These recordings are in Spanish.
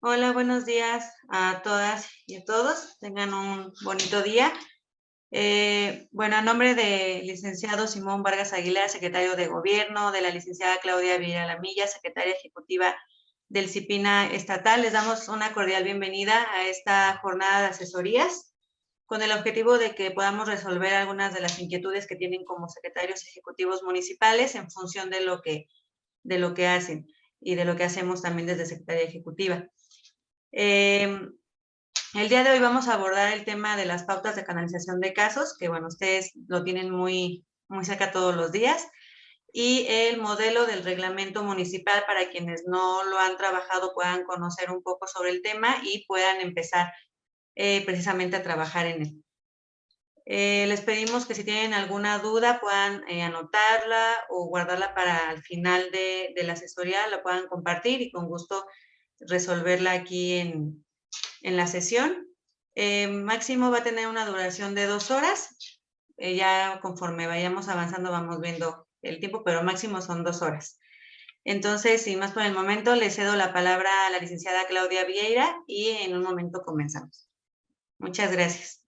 Hola, buenos días a todas y a todos. Tengan un bonito día. Bueno, a nombre del licenciado Simón Vargas Aguilera, secretario de Gobierno, de la licenciada Claudia Villa Lamilla, secretaria ejecutiva del CIPINA estatal, les damos una cordial bienvenida a esta jornada de asesorías con el objetivo de que podamos resolver algunas de las inquietudes que tienen como secretarios ejecutivos municipales en función de lo que hacen y de lo que hacemos también desde Secretaría Ejecutiva. El día de hoy vamos a abordar el tema de las pautas de canalización de casos, que bueno, ustedes lo tienen muy cerca todos los días, y el modelo del reglamento municipal para quienes no lo han trabajado puedan conocer un poco sobre el tema y puedan empezar precisamente a trabajar en él. Les pedimos que si tienen alguna duda puedan anotarla o guardarla para el final de la asesoría, la puedan compartir y con gusto resolverla aquí en la sesión. Máximo va a tener una duración de 2 horas. Ya conforme vayamos avanzando vamos viendo el tiempo, pero máximo son 2 horas. Entonces, sin más por el momento, le cedo la palabra a la licenciada Claudia Vieira y en un momento comenzamos. Muchas gracias.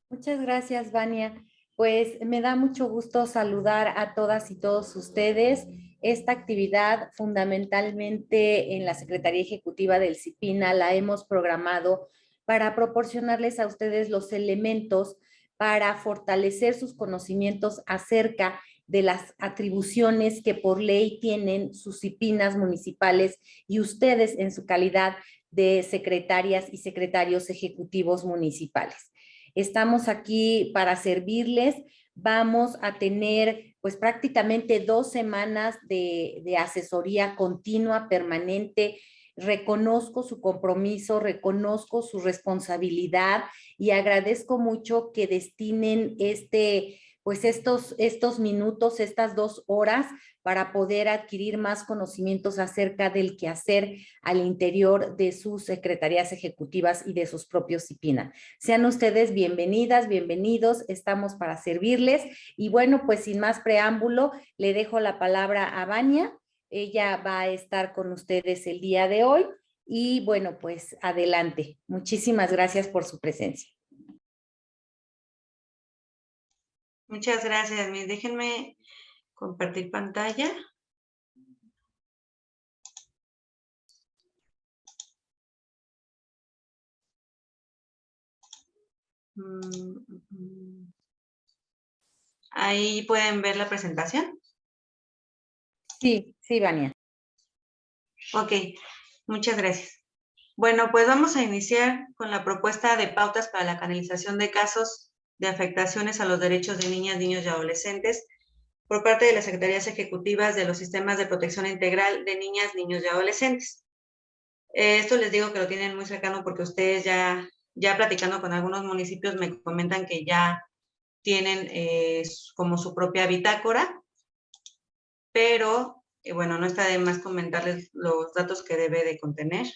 Muchas gracias, Vania. Pues me da mucho gusto saludar a todas y todos ustedes. Esta actividad fundamentalmente en la Secretaría Ejecutiva del CIPINA la hemos programado para proporcionarles a ustedes los elementos para fortalecer sus conocimientos acerca de las atribuciones que por ley tienen sus CIPINAs municipales y ustedes en su calidad de secretarias y secretarios ejecutivos municipales. Estamos aquí para servirles. Vamos a tener pues prácticamente 2 semanas de asesoría continua, permanente. Reconozco su compromiso, reconozco su responsabilidad y agradezco mucho que destinen pues estos minutos, estas 2 horas para poder adquirir más conocimientos acerca del quehacer al interior de sus secretarías ejecutivas y de sus propios CIPINA. Sean ustedes bienvenidas, bienvenidos, estamos para servirles. Y bueno, pues sin más preámbulo, le dejo la palabra a Vania. Ella va a estar con ustedes el día de hoy. Y bueno, pues adelante. Muchísimas gracias por su presencia. Muchas gracias. Déjenme compartir pantalla. Ahí pueden ver la presentación. Sí, Vania. Ok, muchas gracias. Bueno, pues vamos a iniciar con la propuesta de pautas para la canalización de casos de afectaciones a los derechos de niñas, niños y adolescentes por parte de las secretarías ejecutivas de los sistemas de protección integral de niñas, niños y adolescentes. Esto les digo que lo tienen muy cercano porque ustedes ya platicando con algunos municipios me comentan que ya tienen como su propia bitácora, pero bueno, no está de más comentarles los datos que debe de contener.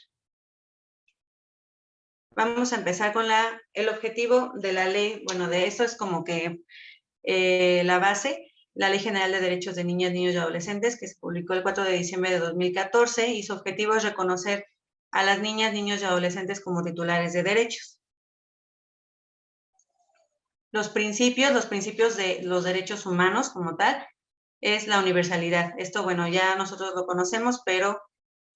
Vamos a empezar con el objetivo de la ley. Bueno, de eso es como que la base, la Ley General de Derechos de Niñas, Niños y Adolescentes, que se publicó el 4 de diciembre de 2014, y su objetivo es reconocer a las niñas, niños y adolescentes como titulares de derechos. Los principios de los derechos humanos como tal, es la universalidad. Esto, bueno, ya nosotros lo conocemos, pero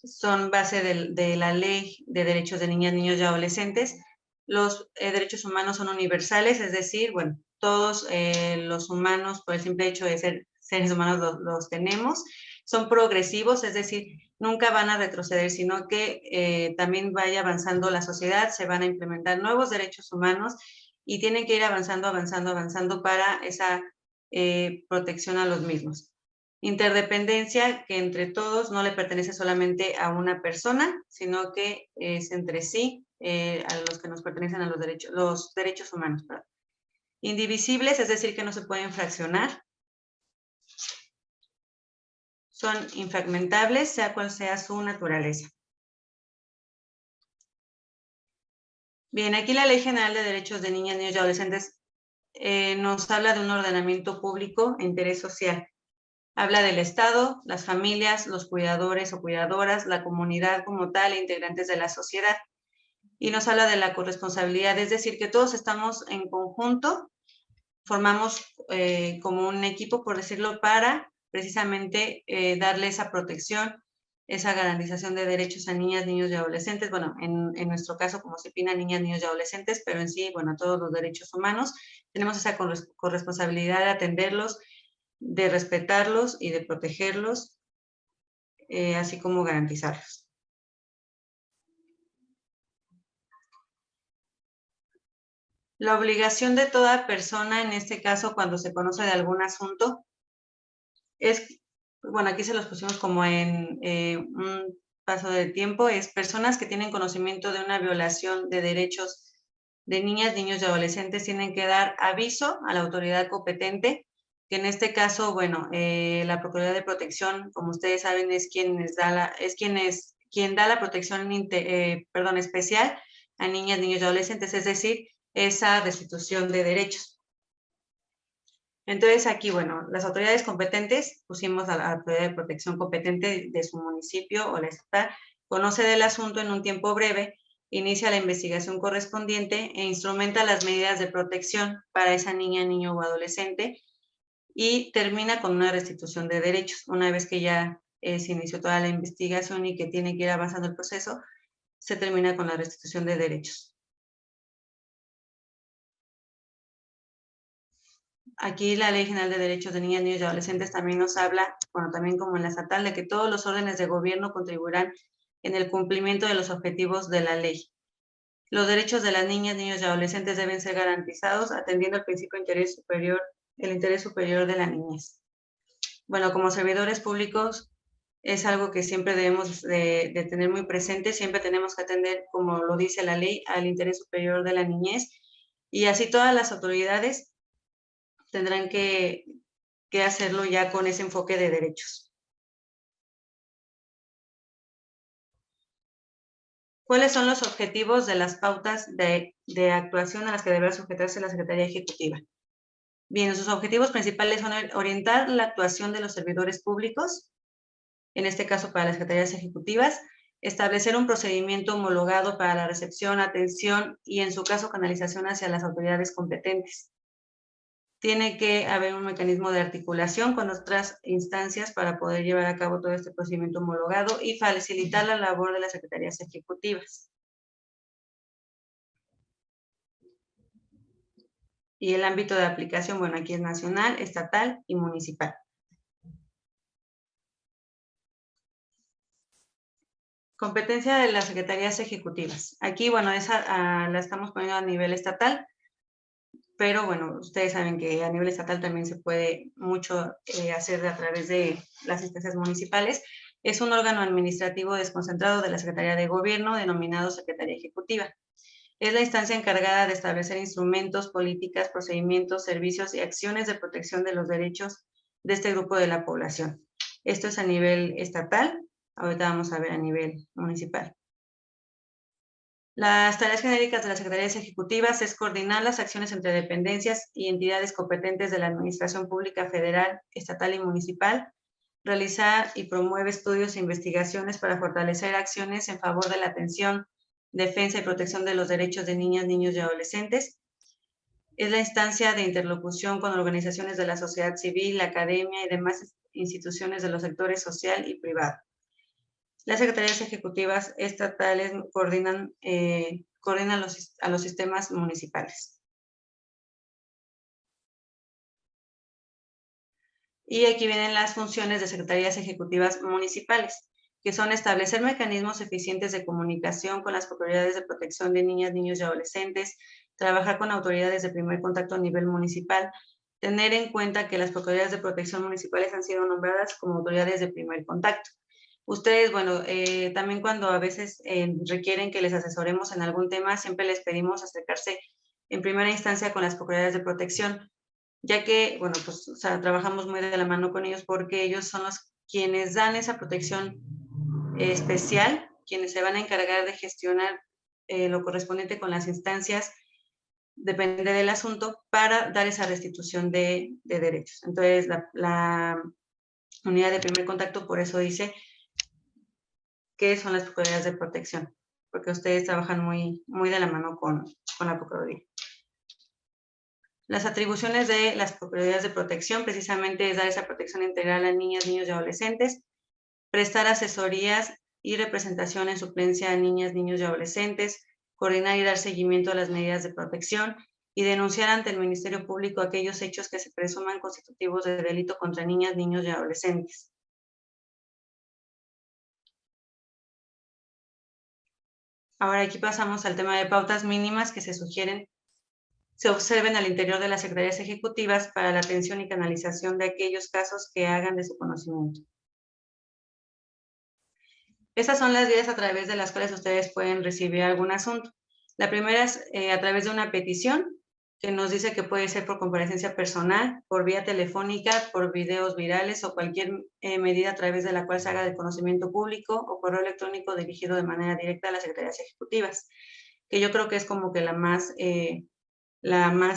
son base de la Ley de Derechos de Niñas, Niños y Adolescentes. Los derechos humanos son universales, es decir, bueno, todos los humanos, por el simple hecho de ser seres humanos, los tenemos. Son progresivos, es decir, nunca van a retroceder, sino que también vaya avanzando la sociedad, se van a implementar nuevos derechos humanos y tienen que ir avanzando para esa protección a los mismos. Interdependencia, que entre todos no le pertenece solamente a una persona, sino que es entre sí a los que nos pertenecen a los derechos humanos. Perdón. Indivisibles, es decir, que no se pueden fraccionar. Son infragmentables, sea cual sea su naturaleza. Bien, aquí la Ley General de Derechos de Niñas, Niños y Adolescentes nos habla de un ordenamiento público e interés social. Habla del Estado, las familias, los cuidadores o cuidadoras, la comunidad como tal e integrantes de la sociedad. Y nos habla de la corresponsabilidad, es decir, que todos estamos en conjunto, formamos como un equipo, por decirlo, para precisamente darle esa protección, esa garantización de derechos a niñas, niños y adolescentes, bueno, en nuestro caso como CEPINA, niñas, niños y adolescentes, pero en sí, bueno, todos los derechos humanos, tenemos esa corresponsabilidad de atenderlos, de respetarlos y de protegerlos, así como garantizarlos. La obligación de toda persona, en este caso, cuando se conoce de algún asunto, es, bueno, aquí se los pusimos como en un paso de tiempo, es personas que tienen conocimiento de una violación de derechos de niñas, niños y adolescentes tienen que dar aviso a la autoridad competente, que en este caso, bueno, la Procuraduría de Protección, como ustedes saben, es quien da la protección, especial a niñas, niños y adolescentes, es decir, esa restitución de derechos. Entonces aquí, bueno, las autoridades competentes, pusimos a la autoridad de protección competente de su municipio o la estatal, conoce del asunto en un tiempo breve, inicia la investigación correspondiente e instrumenta las medidas de protección para esa niña, niño o adolescente y termina con una restitución de derechos. Una vez que ya se inició toda la investigación y que tiene que ir avanzando el proceso, se termina con la restitución de derechos. Aquí la Ley General de Derechos de Niñas, Niños y Adolescentes también nos habla, bueno, también como en la estatal, de que todos los órdenes de gobierno contribuirán en el cumplimiento de los objetivos de la ley. Los derechos de las niñas, niños y adolescentes deben ser garantizados atendiendo al principio de interés superior, el interés superior de la niñez. Bueno, como servidores públicos es algo que siempre debemos de tener muy presente, siempre tenemos que atender, como lo dice la ley, al interés superior de la niñez y así todas las autoridades tendrán que hacerlo ya con ese enfoque de derechos. ¿Cuáles son los objetivos de las pautas de actuación a las que deberá sujetarse la Secretaría Ejecutiva? Bien, sus objetivos principales son orientar la actuación de los servidores públicos, en este caso para las secretarías ejecutivas, establecer un procedimiento homologado para la recepción, atención y, en su caso, canalización hacia las autoridades competentes. Tiene que haber un mecanismo de articulación con otras instancias para poder llevar a cabo todo este procedimiento homologado y facilitar la labor de las secretarías ejecutivas. Y el ámbito de aplicación, bueno, aquí es nacional, estatal y municipal. Competencia de las secretarías ejecutivas. Aquí, bueno, esa la estamos poniendo a nivel estatal, pero bueno, ustedes saben que a nivel estatal también se puede mucho hacer a través de las instancias municipales. Es un órgano administrativo desconcentrado de la Secretaría de Gobierno, denominado Secretaría Ejecutiva. Es la instancia encargada de establecer instrumentos, políticas, procedimientos, servicios y acciones de protección de los derechos de este grupo de la población. Esto es a nivel estatal, ahorita vamos a ver a nivel municipal. Las tareas genéricas de las secretarías ejecutivas es coordinar las acciones entre dependencias y entidades competentes de la Administración Pública Federal, Estatal y Municipal, realizar y promueve estudios e investigaciones para fortalecer acciones en favor de la atención, defensa y protección de los derechos de niñas, niños y adolescentes. Es la instancia de interlocución con organizaciones de la sociedad civil, la academia y demás instituciones de los sectores social y privado. Las secretarías ejecutivas estatales coordinan a los sistemas municipales. Y aquí vienen las funciones de secretarías ejecutivas municipales, que son establecer mecanismos eficientes de comunicación con las autoridades de protección de niñas, niños y adolescentes, trabajar con autoridades de primer contacto a nivel municipal, tener en cuenta que las autoridades de protección municipales han sido nombradas como autoridades de primer contacto. Ustedes, bueno, también cuando a veces requieren que les asesoremos en algún tema, siempre les pedimos acercarse en primera instancia con las autoridades de protección, ya que, bueno, pues, o sea, trabajamos muy de la mano con ellos porque ellos son los quienes dan esa protección especial, quienes se van a encargar de gestionar lo correspondiente con las instancias, depende del asunto, para dar esa restitución de derechos. Entonces, unidad de primer contacto, por eso dice qué son las Procuradurías de Protección, porque ustedes trabajan muy de la mano con la Procuraduría. Las atribuciones de las Procuradurías de Protección precisamente es dar esa protección integral a niñas, niños y adolescentes, prestar asesorías y representación en suplencia a niñas, niños y adolescentes, coordinar y dar seguimiento a las medidas de protección y denunciar ante el Ministerio Público aquellos hechos que se presuman constitutivos de delito contra niñas, niños y adolescentes. Ahora aquí pasamos al tema de pautas mínimas que se sugieren se observen al interior de las secretarías ejecutivas para la atención y canalización de aquellos casos que hagan de su conocimiento. Estas son las vías a través de las cuales ustedes pueden recibir algún asunto. La primera es a través de una petición que nos dice que puede ser por comparecencia personal, por vía telefónica, por videos virales o cualquier medida a través de la cual se haga de conocimiento público o correo electrónico dirigido de manera directa a las secretarías ejecutivas, que yo creo que es como que la más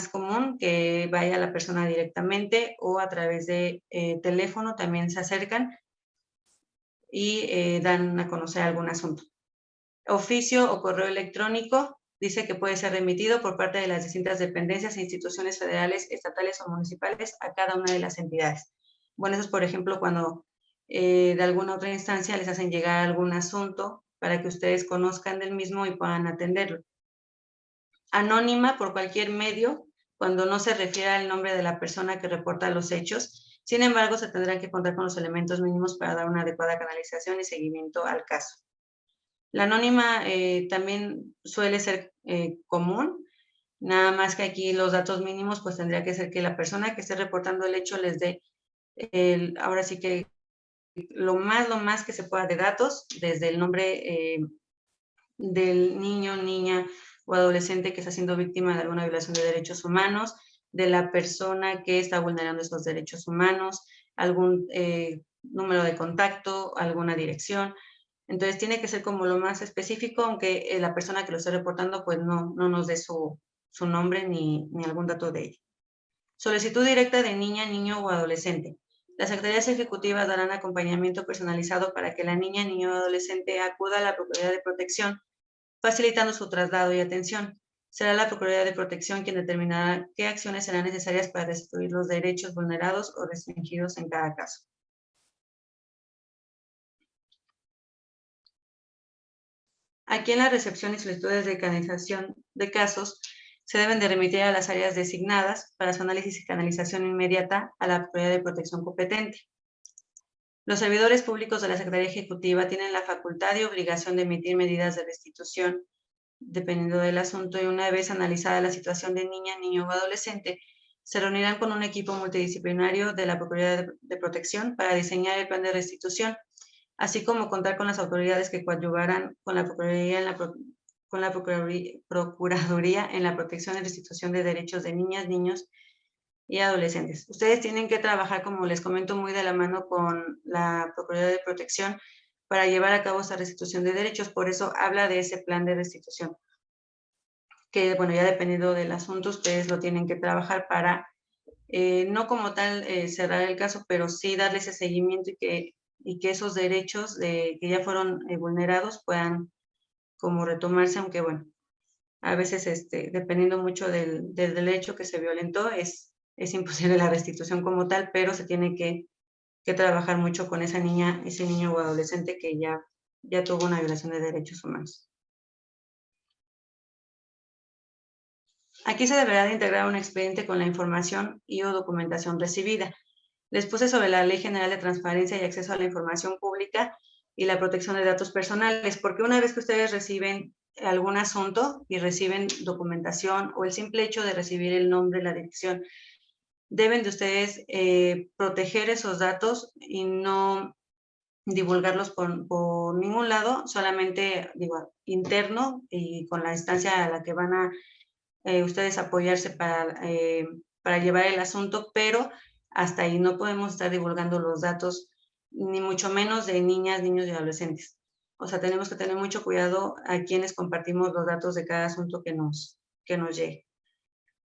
común, que vaya la persona directamente o a través de teléfono también se acercan y dan a conocer algún asunto. Oficio o correo electrónico dice que puede ser remitido por parte de las distintas dependencias e instituciones federales, estatales o municipales a cada una de las entidades. Bueno, eso es, por ejemplo, cuando de alguna otra instancia les hacen llegar algún asunto para que ustedes conozcan del mismo y puedan atenderlo. Anónima por cualquier medio, cuando no se refiere al nombre de la persona que reporta los hechos. Sin embargo, se tendrán que contar con los elementos mínimos para dar una adecuada canalización y seguimiento al caso. La anónima también suele ser común, nada más que aquí los datos mínimos, pues tendría que ser que la persona que esté reportando el hecho les dé, ahora sí que lo más que se pueda de datos, desde el nombre del niño, niña o adolescente que está siendo víctima de alguna violación de derechos humanos, de la persona que está vulnerando esos derechos humanos, algún número de contacto, alguna dirección. Entonces tiene que ser como lo más específico, aunque la persona que lo esté reportando pues no nos dé su nombre ni algún dato de ella. Solicitud directa de niña, niño o adolescente. Las secretarías ejecutivas darán acompañamiento personalizado para que la niña, niño o adolescente acuda a la Procuraduría de Protección, facilitando su traslado y atención. Será la Procuraduría de Protección quien determinará qué acciones serán necesarias para restituir los derechos vulnerados o restringidos en cada caso. Aquí en la recepción y solicitudes de canalización de casos se deben de remitir a las áreas designadas para su análisis y canalización inmediata a la Procuraduría de Protección competente. Los servidores públicos de la Secretaría Ejecutiva tienen la facultad y obligación de emitir medidas de restitución dependiendo del asunto, y una vez analizada la situación de niña, niño o adolescente, se reunirán con un equipo multidisciplinario de la Procuraduría de Protección para diseñar el plan de restitución, así como contar con las autoridades que coadyuvarán con la Procuraduría en la protección y restitución de derechos de niñas, niños y adolescentes. Ustedes tienen que trabajar, como les comento, muy de la mano con la Procuraduría de Protección para llevar a cabo esa restitución de derechos. Por eso habla de ese plan de restitución, que, bueno, ya dependiendo del asunto, ustedes lo tienen que trabajar para, no como tal cerrar el caso, pero sí darle ese seguimiento y que esos derechos que ya fueron vulnerados puedan como retomarse, aunque, bueno, a veces, dependiendo mucho del derecho que se violentó, es imposible la restitución como tal, pero se tiene que trabajar mucho con esa niña, ese niño o adolescente que ya tuvo una violación de derechos humanos. Aquí se deberá de integrar un expediente con la información y o documentación recibida. Les puse sobre la Ley General de Transparencia y Acceso a la Información Pública y la protección de datos personales, porque una vez que ustedes reciben algún asunto y reciben documentación o el simple hecho de recibir el nombre, la dirección, deben de ustedes proteger esos datos y no divulgarlos por ningún lado, solamente, digo, interno y con la instancia a la que van a ustedes apoyarse para llevar el asunto, pero hasta ahí no podemos estar divulgando los datos, ni mucho menos de niñas, niños y adolescentes. O sea, tenemos que tener mucho cuidado a quienes compartimos los datos de cada asunto que nos llegue.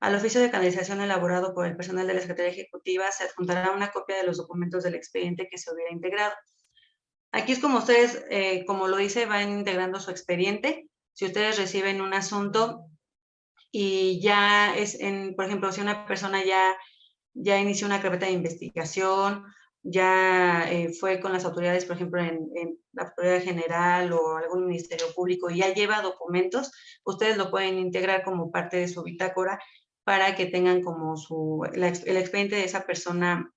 Al oficio de canalización elaborado por el personal de la Secretaría Ejecutiva se adjuntará una copia de los documentos del expediente que se hubiera integrado. Aquí es como ustedes, como lo dice, van integrando su expediente. Si ustedes reciben un asunto y ya es, por ejemplo, si una persona ya inició una carpeta de investigación, ya fue con las autoridades, por ejemplo, en la Autoridad General o algún ministerio público y ya lleva documentos, ustedes lo pueden integrar como parte de su bitácora para que tengan como el expediente de esa persona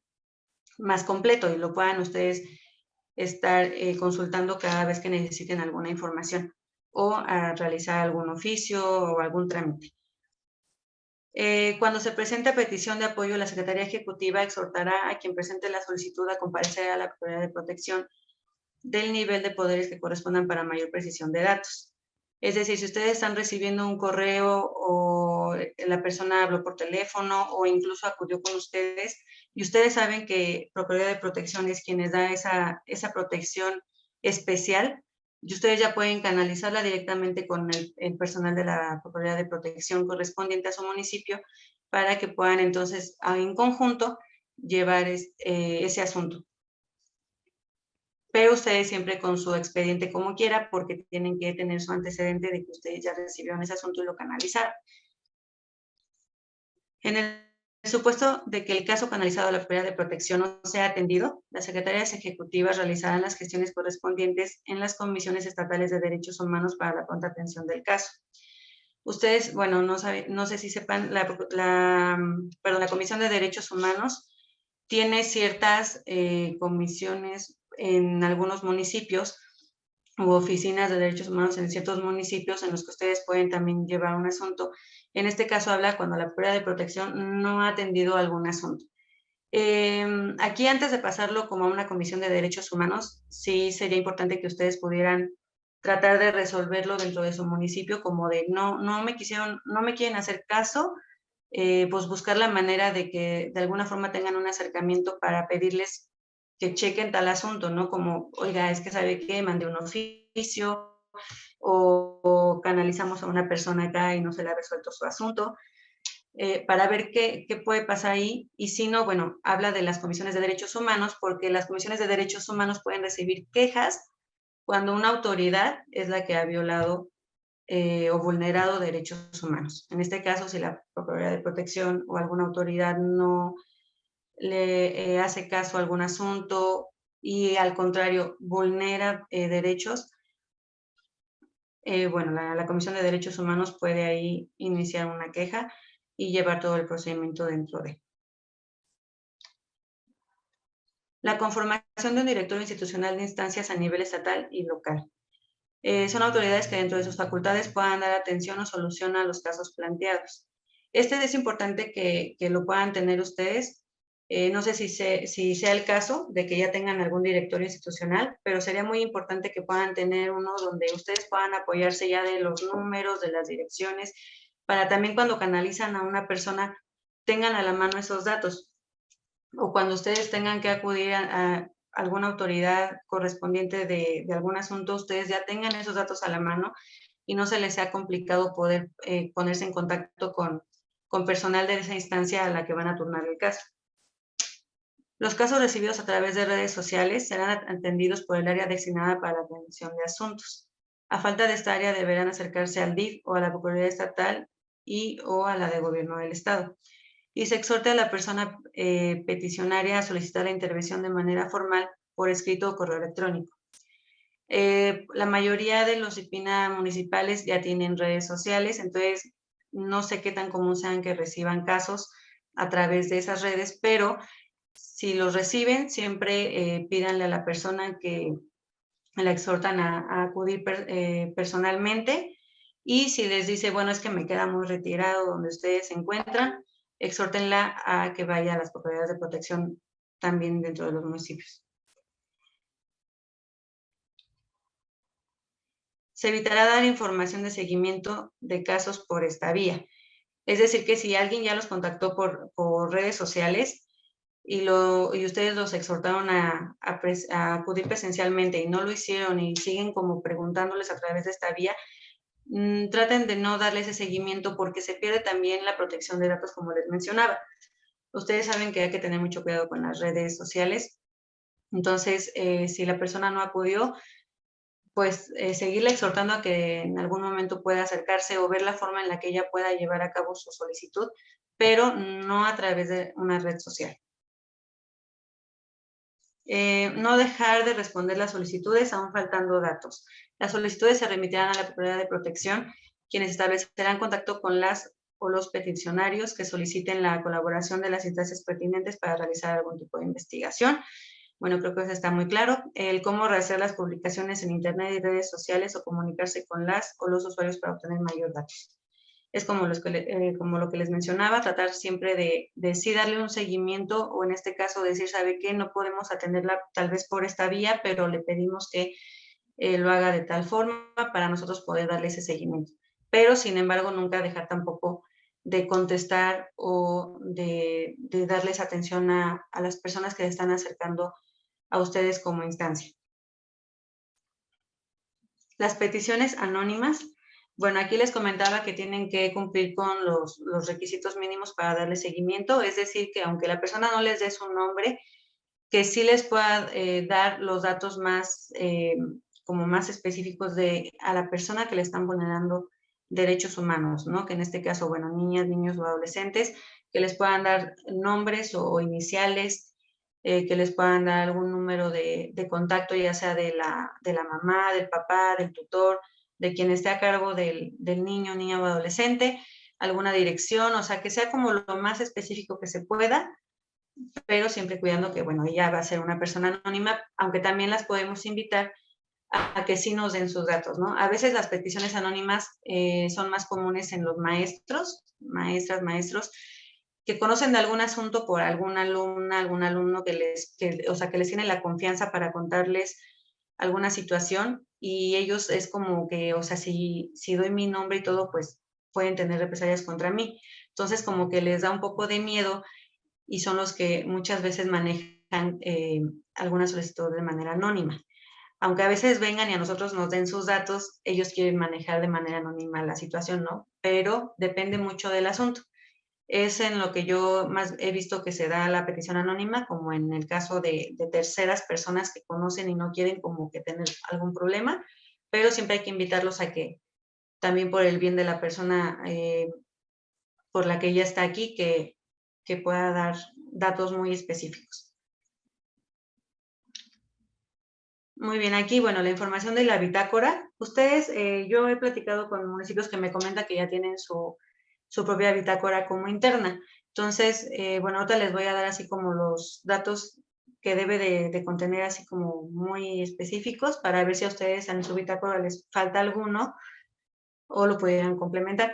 más completo y lo puedan ustedes estar consultando cada vez que necesiten alguna información o a realizar algún oficio o algún trámite. Cuando se presente petición de apoyo, la Secretaría Ejecutiva exhortará a quien presente la solicitud a comparecer a la Procuraduría de Protección del nivel de poderes que correspondan para mayor precisión de datos. Es decir, si ustedes están recibiendo un correo o la persona habló por teléfono o incluso acudió con ustedes y ustedes saben que Procuraduría de Protección es quien les da esa protección especial, y ustedes ya pueden canalizarla directamente con el personal de la Procuraduría de Protección correspondiente a su municipio para que puedan entonces en conjunto llevar ese asunto. Pero ustedes siempre con su expediente como quiera, porque tienen que tener su antecedente de que ustedes ya recibieron ese asunto y lo canalizaron. En el supuesto de que el caso canalizado a la Procuraduría de Protección no sea atendido, las secretarías ejecutivas realizarán las gestiones correspondientes en las comisiones estatales de derechos humanos para la pronta atención del caso. Ustedes, bueno, no sé si sepan, la Comisión de Derechos Humanos tiene ciertas comisiones en algunos municipios u oficinas de derechos humanos en ciertos municipios en los que ustedes pueden también llevar un asunto. En este caso habla cuando la Procuraduría de Protección no ha atendido algún asunto. Aquí antes de pasarlo como a una comisión de derechos humanos, sí sería importante que ustedes pudieran tratar de resolverlo dentro de su municipio, como de no me quieren hacer caso, pues buscar la manera de que de alguna forma tengan un acercamiento para pedirles que chequen tal asunto, ¿no? Como, oiga, es que sabe qué, mandé un oficio o canalizamos a una persona acá y no se le ha resuelto su asunto, para ver qué puede pasar ahí. Y si no, bueno, habla de las comisiones de derechos humanos, porque las comisiones de derechos humanos pueden recibir quejas cuando una autoridad es la que ha violado o vulnerado derechos humanos. En este caso, si la Procuraduría de Protección o alguna autoridad no le hace caso a algún asunto y al contrario vulnera derechos, bueno, la Comisión de Derechos Humanos puede ahí iniciar una queja y llevar todo el procedimiento dentro de. La conformación de un directorio institucional de instancias a nivel estatal y local. Son autoridades que dentro de sus facultades puedan dar atención o solución a los casos planteados. Este es importante que lo puedan tener ustedes. No sé si sea el caso de que ya tengan algún directorio institucional, pero sería muy importante que puedan tener uno donde ustedes puedan apoyarse ya de los números, de las direcciones, para también cuando canalizan a una persona tengan a la mano esos datos. O cuando ustedes tengan que acudir a alguna autoridad correspondiente de algún asunto, ustedes ya tengan esos datos a la mano y no se les sea complicado poder ponerse en contacto con personal de esa instancia a la que van a turnar el caso. Los casos recibidos a través de redes sociales serán atendidos por el área designada para la atención de asuntos. A falta de esta área deberán acercarse al DIF o a la Procuraduría Estatal y o a la de Gobierno del Estado. Y se exhorta a la persona peticionaria a solicitar la intervención de manera formal por escrito o correo electrónico. La mayoría de los IPINA municipales ya tienen redes sociales, entonces no sé qué tan común sean que reciban casos a través de esas redes, pero si los reciben, siempre pídanle a la persona que la exhortan a acudir personalmente, y si les dice, bueno, es que me queda muy retirado donde ustedes se encuentran, exhórtenla a que vaya a las Procuradurías de Protección también dentro de los municipios. Se evitará dar información de seguimiento de casos por esta vía. Es decir, que si alguien ya los contactó por redes sociales y ustedes los exhortaron a acudir presencialmente y no lo hicieron y siguen como preguntándoles a través de esta vía, traten de no darle ese seguimiento porque se pierde también la protección de datos, como les mencionaba. Ustedes saben que hay que tener mucho cuidado con las redes sociales. Entonces, si la persona no acudió, pues seguirle exhortando a que en algún momento pueda acercarse o ver la forma en la que ella pueda llevar a cabo su solicitud, pero no a través de una red social. No dejar de responder las solicitudes aún faltando datos. Las solicitudes se remitirán a la Procuraduría de Protección, quienes establecerán contacto con las o los peticionarios que soliciten la colaboración de las instancias pertinentes para realizar algún tipo de investigación. Bueno, creo que eso está muy claro. El cómo realizar las publicaciones en Internet y redes sociales o comunicarse con las o los usuarios para obtener mayor datos. Es como, como lo que les mencionaba, tratar siempre de sí darle un seguimiento o en este caso decir, ¿sabe qué? No podemos atenderla tal vez por esta vía, pero le pedimos que lo haga de tal forma para nosotros poder darle ese seguimiento. Pero, sin embargo, nunca dejar tampoco de contestar o de darles atención a las personas que se están acercando a ustedes como instancia. Las peticiones anónimas, bueno, aquí les comentaba que tienen que cumplir con los requisitos mínimos para darle seguimiento, es decir, que aunque la persona no les dé su nombre, que sí les pueda dar los datos más, como más específicos a la persona que le están vulnerando derechos humanos, ¿no? Que en este caso, bueno, niñas, niños o adolescentes, que les puedan dar nombres o iniciales, que les puedan dar algún número de contacto, ya sea de la mamá, del papá, del tutor, de quien esté a cargo del niño, niña o adolescente, alguna dirección, o sea, que sea como lo más específico que se pueda, pero siempre cuidando que, bueno, ella va a ser una persona anónima, aunque también las podemos invitar a que sí nos den sus datos, ¿no? A veces las peticiones anónimas son más comunes en los maestros, maestras, maestros, que conocen de algún asunto por alguna alumna, algún alumno o sea, que les tiene la confianza para contarles alguna situación y ellos es como que, o sea, si doy mi nombre y todo, pues pueden tener represalias contra mí. Entonces, como que les da un poco de miedo y son los que muchas veces manejan alguna solicitud de manera anónima. Aunque a veces vengan y a nosotros nos den sus datos, ellos quieren manejar de manera anónima la situación, ¿no? Pero depende mucho del asunto. Es en lo que yo más he visto que se da la petición anónima, como en el caso de terceras personas que conocen y no quieren como que tener algún problema, pero siempre hay que invitarlos a que también por el bien de la persona por la que ella está aquí, que pueda dar datos muy específicos. Muy bien, aquí, bueno, la información de la bitácora. Ustedes, yo he platicado con municipios que me comentan que ya tienen su propia bitácora como interna. Entonces, bueno, ahorita les voy a dar así como los datos que debe de contener así como muy específicos para ver si a ustedes en su bitácora les falta alguno o lo pudieran complementar.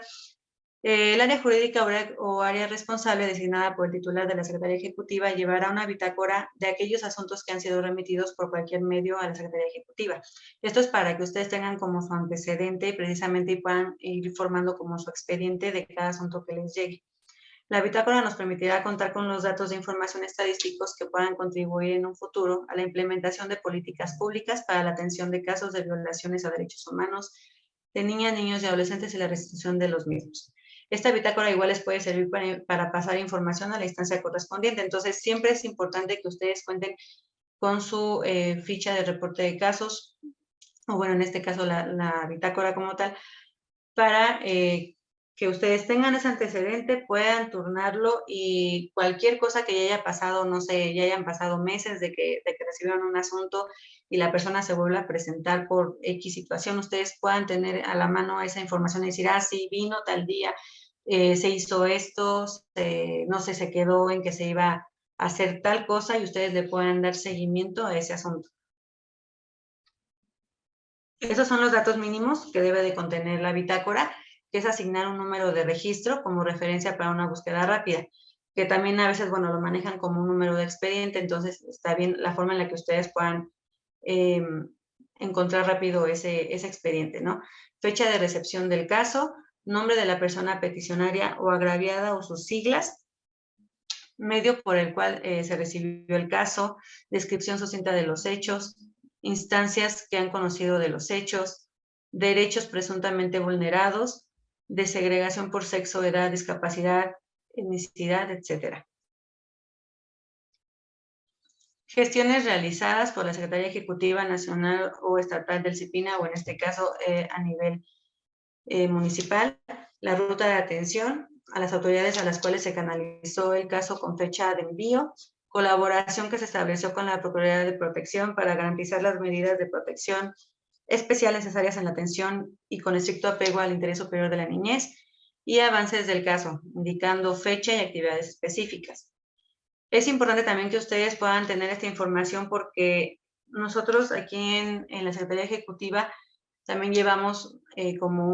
El área jurídica o área responsable designada por el titular de la Secretaría Ejecutiva llevará una bitácora de aquellos asuntos que han sido remitidos por cualquier medio a la Secretaría Ejecutiva. Esto es para que ustedes tengan como su antecedente precisamente y puedan ir formando como su expediente de cada asunto que les llegue. La bitácora nos permitirá contar con los datos de información estadísticos que puedan contribuir en un futuro a la implementación de políticas públicas para la atención de casos de violaciones a derechos humanos de niñas, niños y adolescentes y la restitución de los mismos. Esta bitácora igual les puede servir para pasar información a la instancia correspondiente. Entonces, siempre es importante que ustedes cuenten con su ficha de reporte de casos, o bueno, en este caso la bitácora como tal, para que ustedes tengan ese antecedente, puedan turnarlo y cualquier cosa que ya haya pasado, no sé, ya hayan pasado meses de que recibieron un asunto y la persona se vuelve a presentar por X situación, ustedes puedan tener a la mano esa información y decir, ah, sí, vino tal día, se hizo esto, no sé, se quedó en que se iba a hacer tal cosa y ustedes le puedan dar seguimiento a ese asunto. Esos son los datos mínimos que debe de contener la bitácora, que es asignar un número de registro como referencia para una búsqueda rápida, que también a veces, bueno, lo manejan como un número de expediente, entonces está bien la forma en la que ustedes puedan encontrar rápido ese expediente, ¿no? Fecha de recepción del caso, nombre de la persona peticionaria o agraviada o sus siglas, medio por el cual se recibió el caso, descripción sucinta de los hechos, instancias que han conocido de los hechos, derechos presuntamente vulnerados, de segregación por sexo, edad, discapacidad, etnicidad, etc. Gestiones realizadas por la Secretaría Ejecutiva Nacional o Estatal del CIPINA, o en este caso a nivel municipal, la ruta de atención a las autoridades a las cuales se canalizó el caso con fecha de envío, colaboración que se estableció con la Procuraduría de Protección para garantizar las medidas de protección especiales necesarias en la atención y con estricto apego al interés superior de la niñez, y avances del caso, indicando fecha y actividades específicas. Es importante también que ustedes puedan tener esta información porque nosotros aquí en la Secretaría Ejecutiva también llevamos como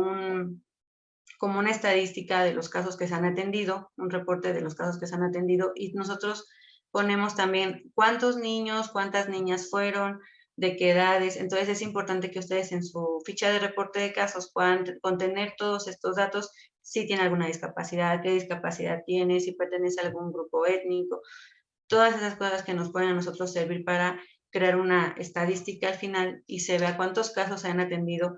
una estadística de los casos que se han atendido, un reporte de los casos que se han atendido, y nosotros ponemos también cuántos niños, cuántas niñas fueron, de qué edades. Entonces es importante que ustedes en su ficha de reporte de casos puedan contener todos estos datos, si tiene alguna discapacidad, qué discapacidad tiene, si pertenece a algún grupo étnico, todas esas cosas que nos pueden a nosotros servir para crear una estadística al final y se vea cuántos casos se han atendido,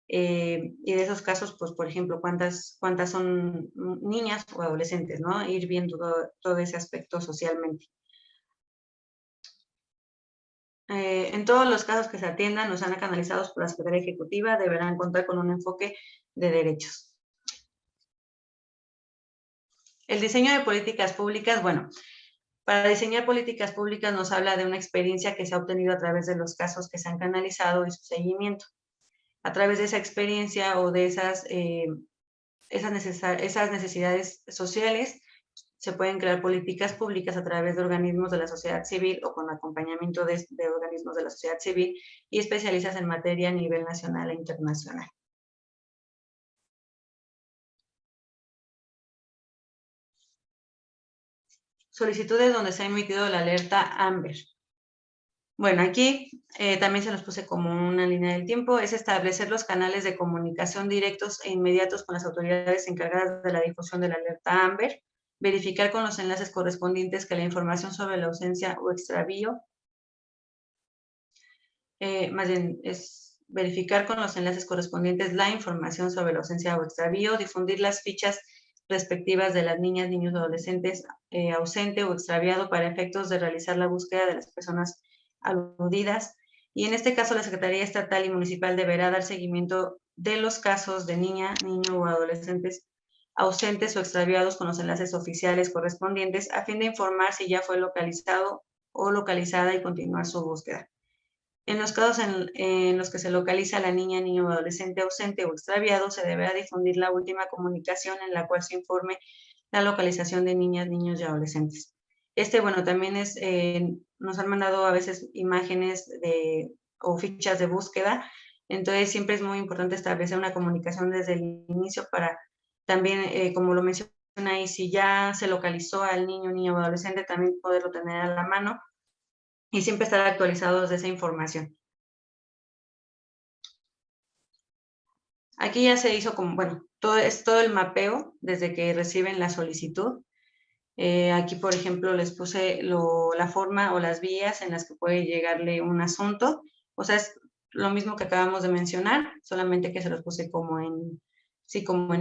y de esos casos, pues, por ejemplo, cuántas son niñas o adolescentes, ¿no? Ir viendo todo ese aspecto socialmente. En todos los casos que se atiendan o sean canalizados por la Secretaría Ejecutiva, deberán contar con un enfoque de derechos. El diseño de políticas públicas, bueno, para diseñar políticas públicas nos habla de una experiencia que se ha obtenido a través de los casos que se han canalizado y su seguimiento. A través de esa experiencia o de esas necesidades sociales, se pueden crear políticas públicas a través de organismos de la sociedad civil o con acompañamiento de organismos de la sociedad civil y especialistas en materia a nivel nacional e internacional. Solicitudes donde se ha emitido la alerta AMBER. Bueno, aquí también se los puse como una línea del tiempo, es establecer los canales de comunicación directos e inmediatos con las autoridades encargadas de la difusión de la alerta AMBER, verificar con los enlaces correspondientes que la información sobre la ausencia o extravío, más bien es verificar con los enlaces correspondientes la información sobre la ausencia o extravío, difundir las fichas respectivas de las niñas, niños o adolescentes ausente o extraviado para efectos de realizar la búsqueda de las personas aludidas. Y en este caso, la Secretaría Estatal y Municipal deberá dar seguimiento de los casos de niña, niño o adolescentes ausentes o extraviados con los enlaces oficiales correspondientes a fin de informar si ya fue localizado o localizada y continuar su búsqueda. En los casos en los que se localiza a la niña, niño o adolescente ausente o extraviado, se deberá difundir la última comunicación en la cual se informe la localización de niñas, niños y adolescentes. Bueno, también nos han mandado a veces imágenes o fichas de búsqueda, entonces siempre es muy importante establecer una comunicación desde el inicio para también, como lo menciona ahí, si ya se localizó al niño, niño o adolescente, también poderlo tener a la mano y siempre estar actualizados de esa información. Aquí ya se hizo como, bueno, todo el mapeo desde que reciben la solicitud. Aquí, por ejemplo, les puse la forma o las vías en las que puede llegarle un asunto. O sea, es lo mismo que acabamos de mencionar, solamente que se los puse como en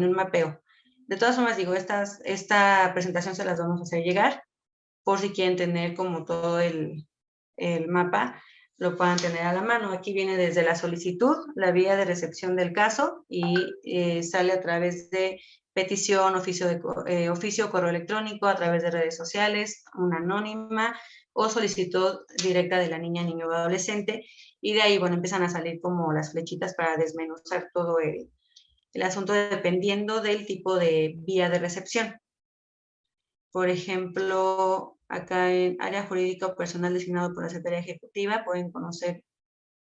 un mapeo. De todas formas, digo, esta presentación se las vamos a hacer llegar por si quieren tener como todo el mapa, lo puedan tener a la mano. Aquí viene desde la solicitud, la vía de recepción del caso y sale a través de petición, oficio, correo electrónico, a través de redes sociales, una anónima o solicitud directa de la niña, niño o adolescente. Y de ahí, bueno, empiezan a salir como las flechitas para desmenuzar todo el asunto dependiendo del tipo de vía de recepción. Por ejemplo, acá en área jurídica o personal designado por la Secretaría Ejecutiva pueden conocer,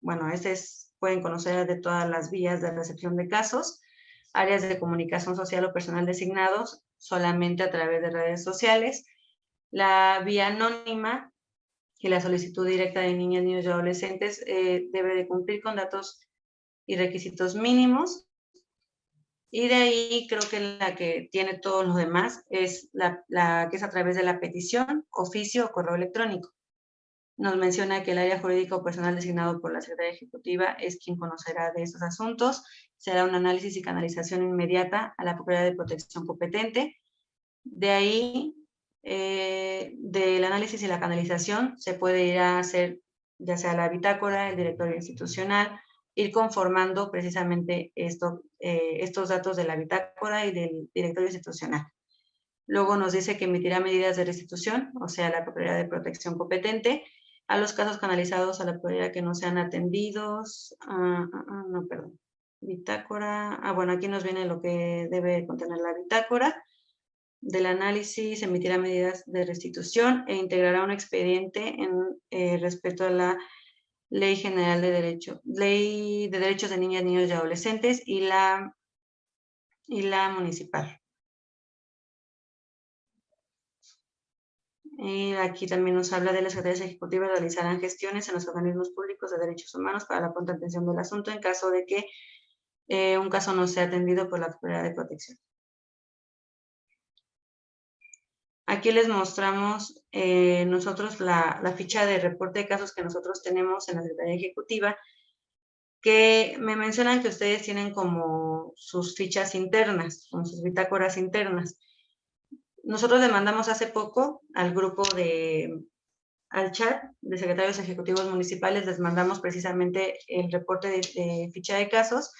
bueno, pueden conocer de todas las vías de recepción de casos, áreas de comunicación social o personal designados solamente a través de redes sociales, la vía anónima y la solicitud directa de niñas, niños y adolescentes debe de cumplir con datos y requisitos mínimos. Y de ahí creo que la que tiene todos los demás es la que es a través de la petición, oficio o correo electrónico. nos menciona que el área jurídica o personal designado por la Secretaría Ejecutiva es quien conocerá de estos asuntos. Será un análisis y canalización inmediata a la Procuraduría de Protección competente. De ahí, del análisis y la canalización, se puede ir a hacer ya sea la bitácora, el directorio institucional, ir conformando precisamente estos datos de la bitácora y del directorio institucional. Luego nos dice que emitirá medidas de restitución, o sea, la Procuraduría de Protección competente, a los casos canalizados a la Procuraduría que no sean atendidos. No, perdón. Bitácora. Bueno, aquí nos viene lo que debe contener la bitácora. Del análisis emitirá medidas de restitución e integrará un expediente en respecto a la Ley General de Ley de Derechos de Niñas, Niños y Adolescentes y la municipal. Y aquí también nos habla de las secretarías ejecutivas realizarán gestiones en los organismos públicos de derechos humanos para la pronta atención del asunto en caso de que un caso no sea atendido por la Procuraduría de Protección. Aquí les mostramos nosotros la ficha de reporte de casos que nosotros tenemos en la Secretaría Ejecutiva, que me mencionan que ustedes tienen como sus fichas internas, como sus bitácoras internas. Nosotros le mandamos hace poco al grupo al chat de secretarios ejecutivos municipales, les mandamos precisamente el reporte de ficha de casos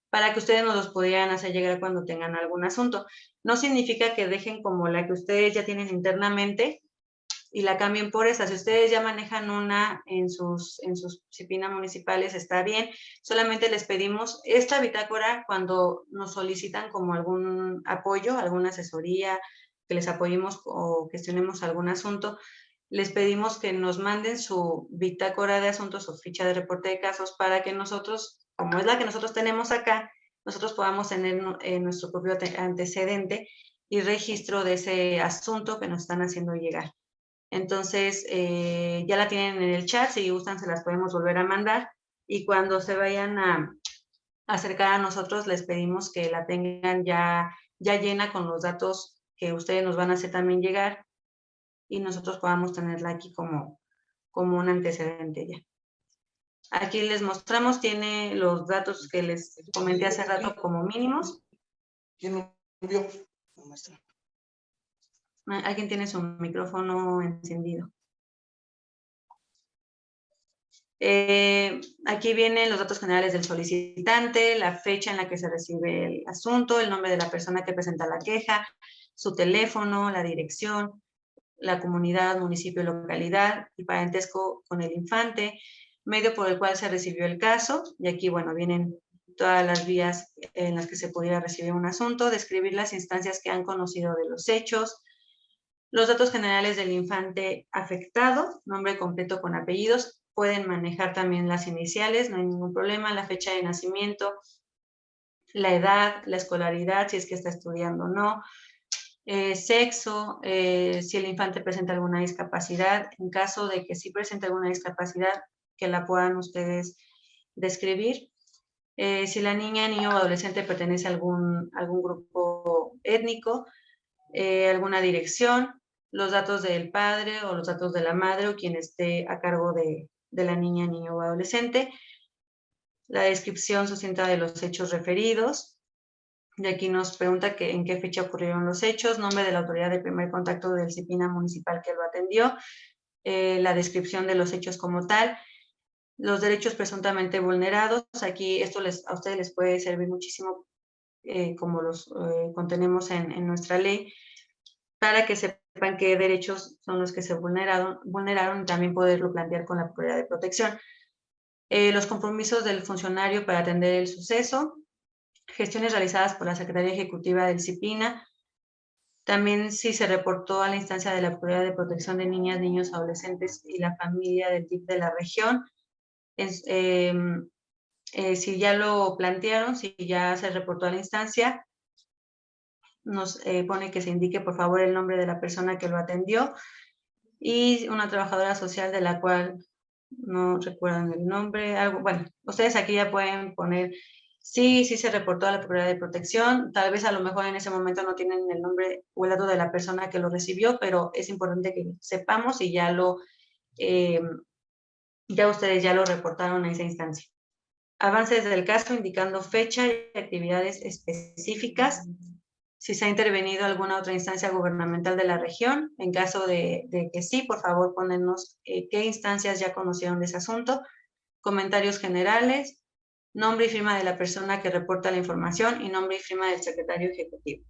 para que ustedes nos los pudieran hacer llegar cuando tengan algún asunto. No significa que dejen como la que ustedes ya tienen internamente y la cambien por esa. Si ustedes ya manejan una en sus CIPINA municipales, está bien. Solamente les pedimos esta bitácora cuando nos solicitan como algún apoyo, alguna asesoría, que les apoyemos o gestionemos algún asunto. Les pedimos que nos manden su bitácora de asuntos o ficha de reporte de casos para que nosotros, como es la que nosotros tenemos acá, nosotros podamos tener nuestro propio antecedente y registro de ese asunto que nos están haciendo llegar. Entonces, ya la tienen en el chat, si gustan se las podemos volver a mandar y cuando se vayan a acercar a nosotros les pedimos que la tengan ya llena con los datos que ustedes nos van a hacer también llegar y nosotros podamos tenerla aquí como un antecedente ya. Aquí les mostramos, tiene los datos que les comenté hace rato como mínimos. ¿Quién lo vio? Alguien tiene su micrófono encendido. Aquí vienen los datos generales del solicitante, la fecha en la que se recibe el asunto, el nombre de la persona que presenta la queja, su teléfono, la dirección, la comunidad, municipio, localidad, el parentesco con el infante, medio por el cual se recibió el caso, y aquí, bueno, vienen todas las vías en las que se pudiera recibir un asunto, describir las instancias que han conocido de los hechos, los datos generales del infante afectado, nombre completo con apellidos, pueden manejar también las iniciales, no hay ningún problema, la fecha de nacimiento, la edad, la escolaridad, si es que está estudiando o no, sexo, si el infante presenta alguna discapacidad, en caso de que sí presente alguna discapacidad, que la puedan ustedes describir. Si la niña, niño o adolescente pertenece a algún grupo étnico, alguna dirección, los datos del padre o los datos de la madre o quien esté a cargo de la niña, niño o adolescente, la descripción sucinta de los hechos referidos. De aquí nos pregunta que en qué fecha ocurrieron los hechos, nombre de la autoridad de primer contacto del CIPINA municipal que lo atendió, la descripción de los hechos como tal, los derechos presuntamente vulnerados. Aquí esto a ustedes les puede servir muchísimo, como los contenemos en nuestra ley, para que sepan qué derechos son los que se vulneraron y también poderlo plantear con la Procuraduría de Protección. Los compromisos del funcionario para atender el suceso, gestiones realizadas por la Secretaría Ejecutiva del CIPINA, también si se reportó a la instancia de la Procuraduría de Protección de Niñas, Niños, Adolescentes y la familia del DIF de la región, si ya lo plantearon, si ya se reportó a la instancia, nos pone que se indique por favor el nombre de la persona que lo atendió y una trabajadora social de la cual no recuerdan el nombre, algo, bueno, ustedes aquí ya pueden poner sí se reportó a la Procuraduría de Protección, tal vez a lo mejor en ese momento no tienen el nombre o el dato de la persona que lo recibió, pero es importante que sepamos y ya lo ya ustedes ya lo reportaron a esa instancia. Avances del caso indicando fecha y actividades específicas. Si se ha intervenido alguna otra instancia gubernamental de la región, en caso de que sí, por favor, ponernos qué instancias ya conocieron de ese asunto. Comentarios generales, nombre y firma de la persona que reporta la información y nombre y firma del secretario ejecutivo.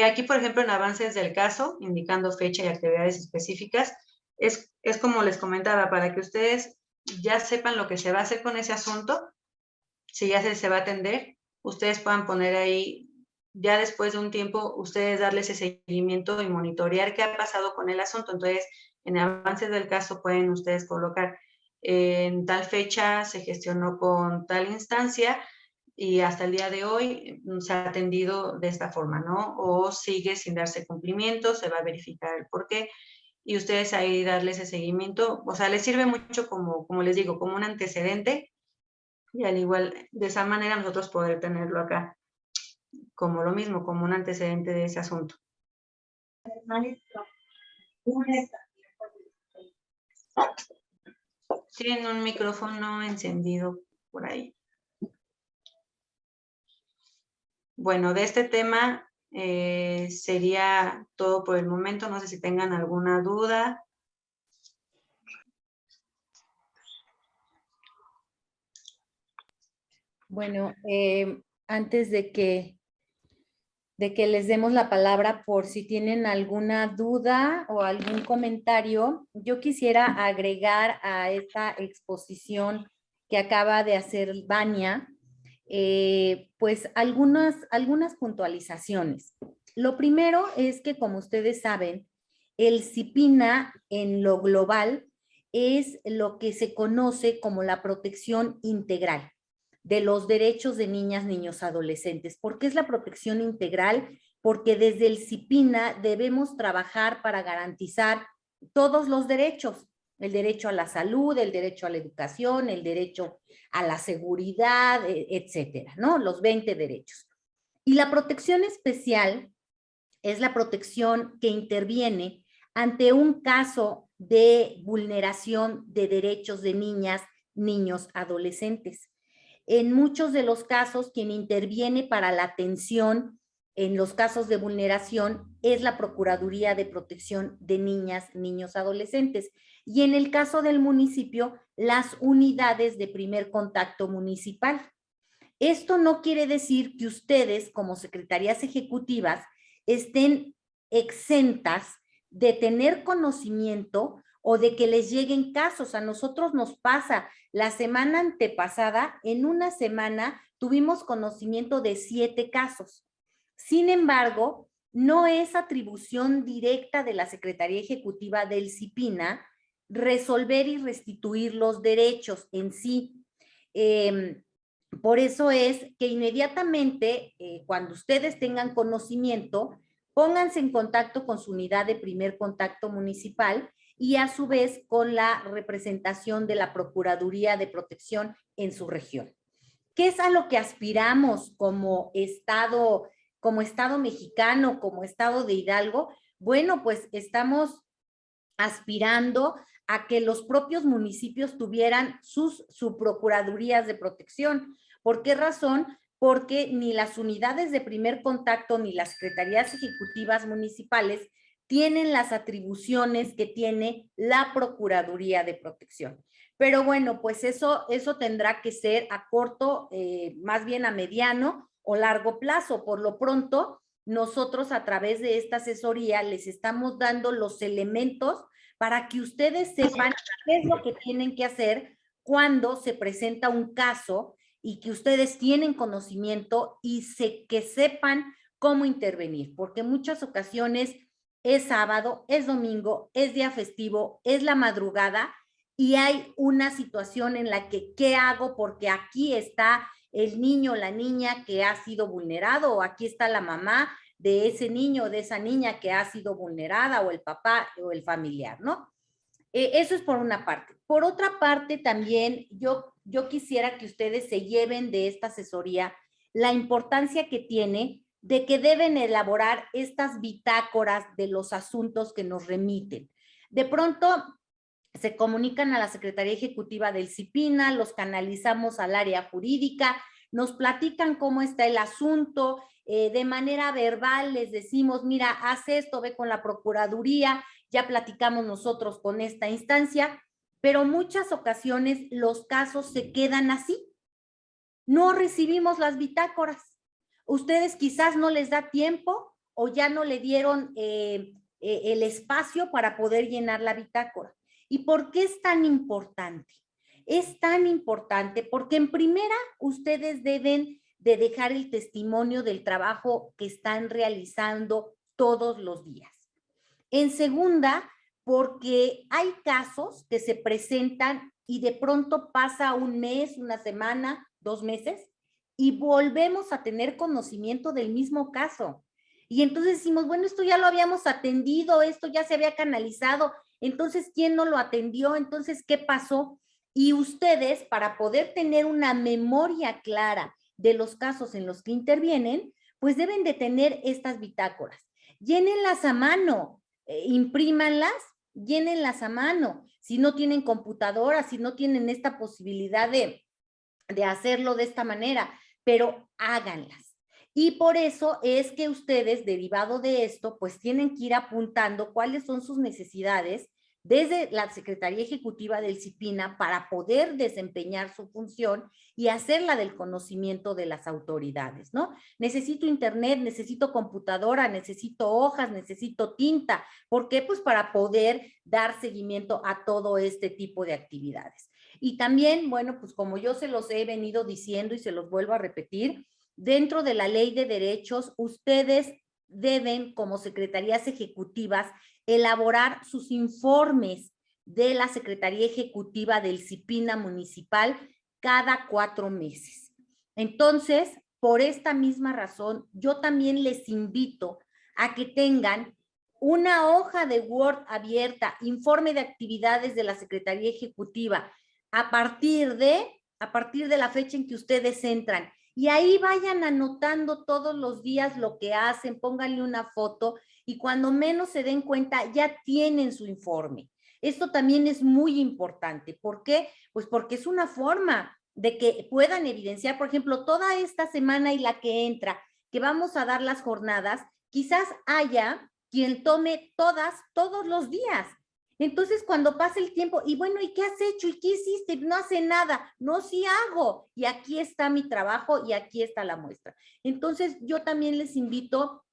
Aquí, por ejemplo, en avances del caso, indicando fecha y actividades específicas, es como les comentaba, para que ustedes ya sepan lo que se va a hacer con ese asunto, si ya se va a atender, ustedes puedan poner ahí, ya después de un tiempo, ustedes darle ese seguimiento y monitorear qué ha pasado con el asunto. Entonces, en avances del caso pueden ustedes colocar, en tal fecha se gestionó con tal instancia y hasta el día de hoy se ha atendido de esta forma, ¿no? O sigue sin darse cumplimiento, se va a verificar el por qué y ustedes ahí darle ese seguimiento. O sea, les sirve mucho como les digo, como un antecedente y al igual, de esa manera nosotros poder tenerlo acá como lo mismo, como un antecedente de ese asunto. Tienen un micrófono encendido por ahí. Bueno, de este tema sería todo por el momento. No sé si tengan alguna duda. Bueno, antes de que les demos la palabra por si tienen alguna duda o algún comentario, yo quisiera agregar a esta exposición que acaba de hacer Vania, pues algunas puntualizaciones. Lo primero es que, como ustedes saben, el CIPINA en lo global es lo que se conoce como la protección integral de los derechos de niñas, niños, adolescentes. ¿Por qué es la protección integral? Porque desde el CIPINA debemos trabajar para garantizar todos los derechos, el derecho a la salud, el derecho a la educación, el derecho a la seguridad, etcétera, ¿no? Los 20 derechos. Y la protección especial es la protección que interviene ante un caso de vulneración de derechos de niñas, niños, adolescentes. En muchos de los casos, quien interviene para la atención en los casos de vulneración es la Procuraduría de Protección de Niñas, Niños, Adolescentes. Y en el caso del municipio, las unidades de primer contacto municipal. Esto no quiere decir que ustedes, como secretarías ejecutivas, estén exentas de tener conocimiento o de que les lleguen casos. A nosotros nos pasa, la semana antepasada, en una semana, tuvimos conocimiento de 7 casos. Sin embargo, no es atribución directa de la Secretaría Ejecutiva del CIPINA resolver y restituir los derechos en sí. Por eso es que inmediatamente, cuando ustedes tengan conocimiento, pónganse en contacto con su unidad de primer contacto municipal y a su vez con la representación de la Procuraduría de Protección en su región. ¿Qué es a lo que aspiramos como Estado mexicano, como Estado de Hidalgo? Bueno, pues estamos aspirando a que los propios municipios tuvieran sus procuradurías de protección. ¿Por qué razón? Porque ni las unidades de primer contacto ni las secretarías ejecutivas municipales tienen las atribuciones que tiene la Procuraduría de Protección. Pero bueno, pues eso tendrá que ser a corto, más bien a mediano o largo plazo. Por lo pronto, nosotros a través de esta asesoría les estamos dando los elementos para que ustedes sepan qué es lo que tienen que hacer cuando se presenta un caso y que ustedes tienen conocimiento y que sepan cómo intervenir, porque en muchas ocasiones es sábado, es domingo, es día festivo, es la madrugada y hay una situación en la que, ¿qué hago? Porque aquí está el niño o la niña que ha sido vulnerado o aquí está la mamá de ese niño o de esa niña que ha sido vulnerada o el papá o el familiar, ¿no? Eso es por una parte. Por otra parte, también yo quisiera que ustedes se lleven de esta asesoría la importancia que tiene de que deben elaborar estas bitácoras de los asuntos que nos remiten. De pronto, se comunican a la Secretaría Ejecutiva del CIPINA, los canalizamos al área jurídica, nos platican cómo está el asunto, de manera verbal les decimos, mira, haz esto, ve con la Procuraduría, ya platicamos nosotros con esta instancia, pero muchas ocasiones los casos se quedan así. No recibimos las bitácoras. Ustedes quizás no les da tiempo o ya no le dieron el espacio para poder llenar la bitácora. ¿Y por qué es tan importante? Es tan importante porque en primera ustedes deben de dejar el testimonio del trabajo que están realizando todos los días. En segunda, porque hay casos que se presentan y de pronto pasa un mes, una semana, 2 meses y volvemos a tener conocimiento del mismo caso. Y entonces decimos, bueno, esto ya lo habíamos atendido, esto ya se había canalizado, entonces, ¿quién no lo atendió? Entonces, ¿qué pasó? Y ustedes, para poder tener una memoria clara de los casos en los que intervienen, pues deben de tener estas bitácoras. Llénenlas a mano, imprímanlas, llénenlas a mano. Si no tienen computadora, si no tienen esta posibilidad de hacerlo de esta manera, pero háganlas. Y por eso es que ustedes, derivado de esto, pues tienen que ir apuntando cuáles son sus necesidades desde la Secretaría Ejecutiva del CIPINA para poder desempeñar su función y hacerla del conocimiento de las autoridades, ¿no? Necesito internet, necesito computadora, necesito hojas, necesito tinta. ¿Por qué? Pues para poder dar seguimiento a todo este tipo de actividades. Y también, bueno, pues como yo se los he venido diciendo y se los vuelvo a repetir, dentro de la Ley de Derechos, ustedes deben, como secretarías ejecutivas, elaborar sus informes de la Secretaría Ejecutiva del CIPINA municipal cada 4 meses. Entonces, por esta misma razón, yo también les invito a que tengan una hoja de Word abierta, informe de actividades de la Secretaría Ejecutiva, a partir de la fecha en que ustedes entran. Y ahí vayan anotando todos los días lo que hacen, pónganle una foto y cuando menos se den cuenta ya tienen su informe. Esto también es muy importante. ¿Por qué? Pues porque es una forma de que puedan evidenciar, por ejemplo, toda esta semana y la que entra, que vamos a dar las jornadas, quizás haya quien tome todos los días. Entonces, cuando pasa el tiempo, y bueno, ¿y qué has hecho? ¿Y qué hiciste? No hace nada. No, sí hago. Y aquí está mi trabajo y aquí está la muestra. Entonces, yo también les invito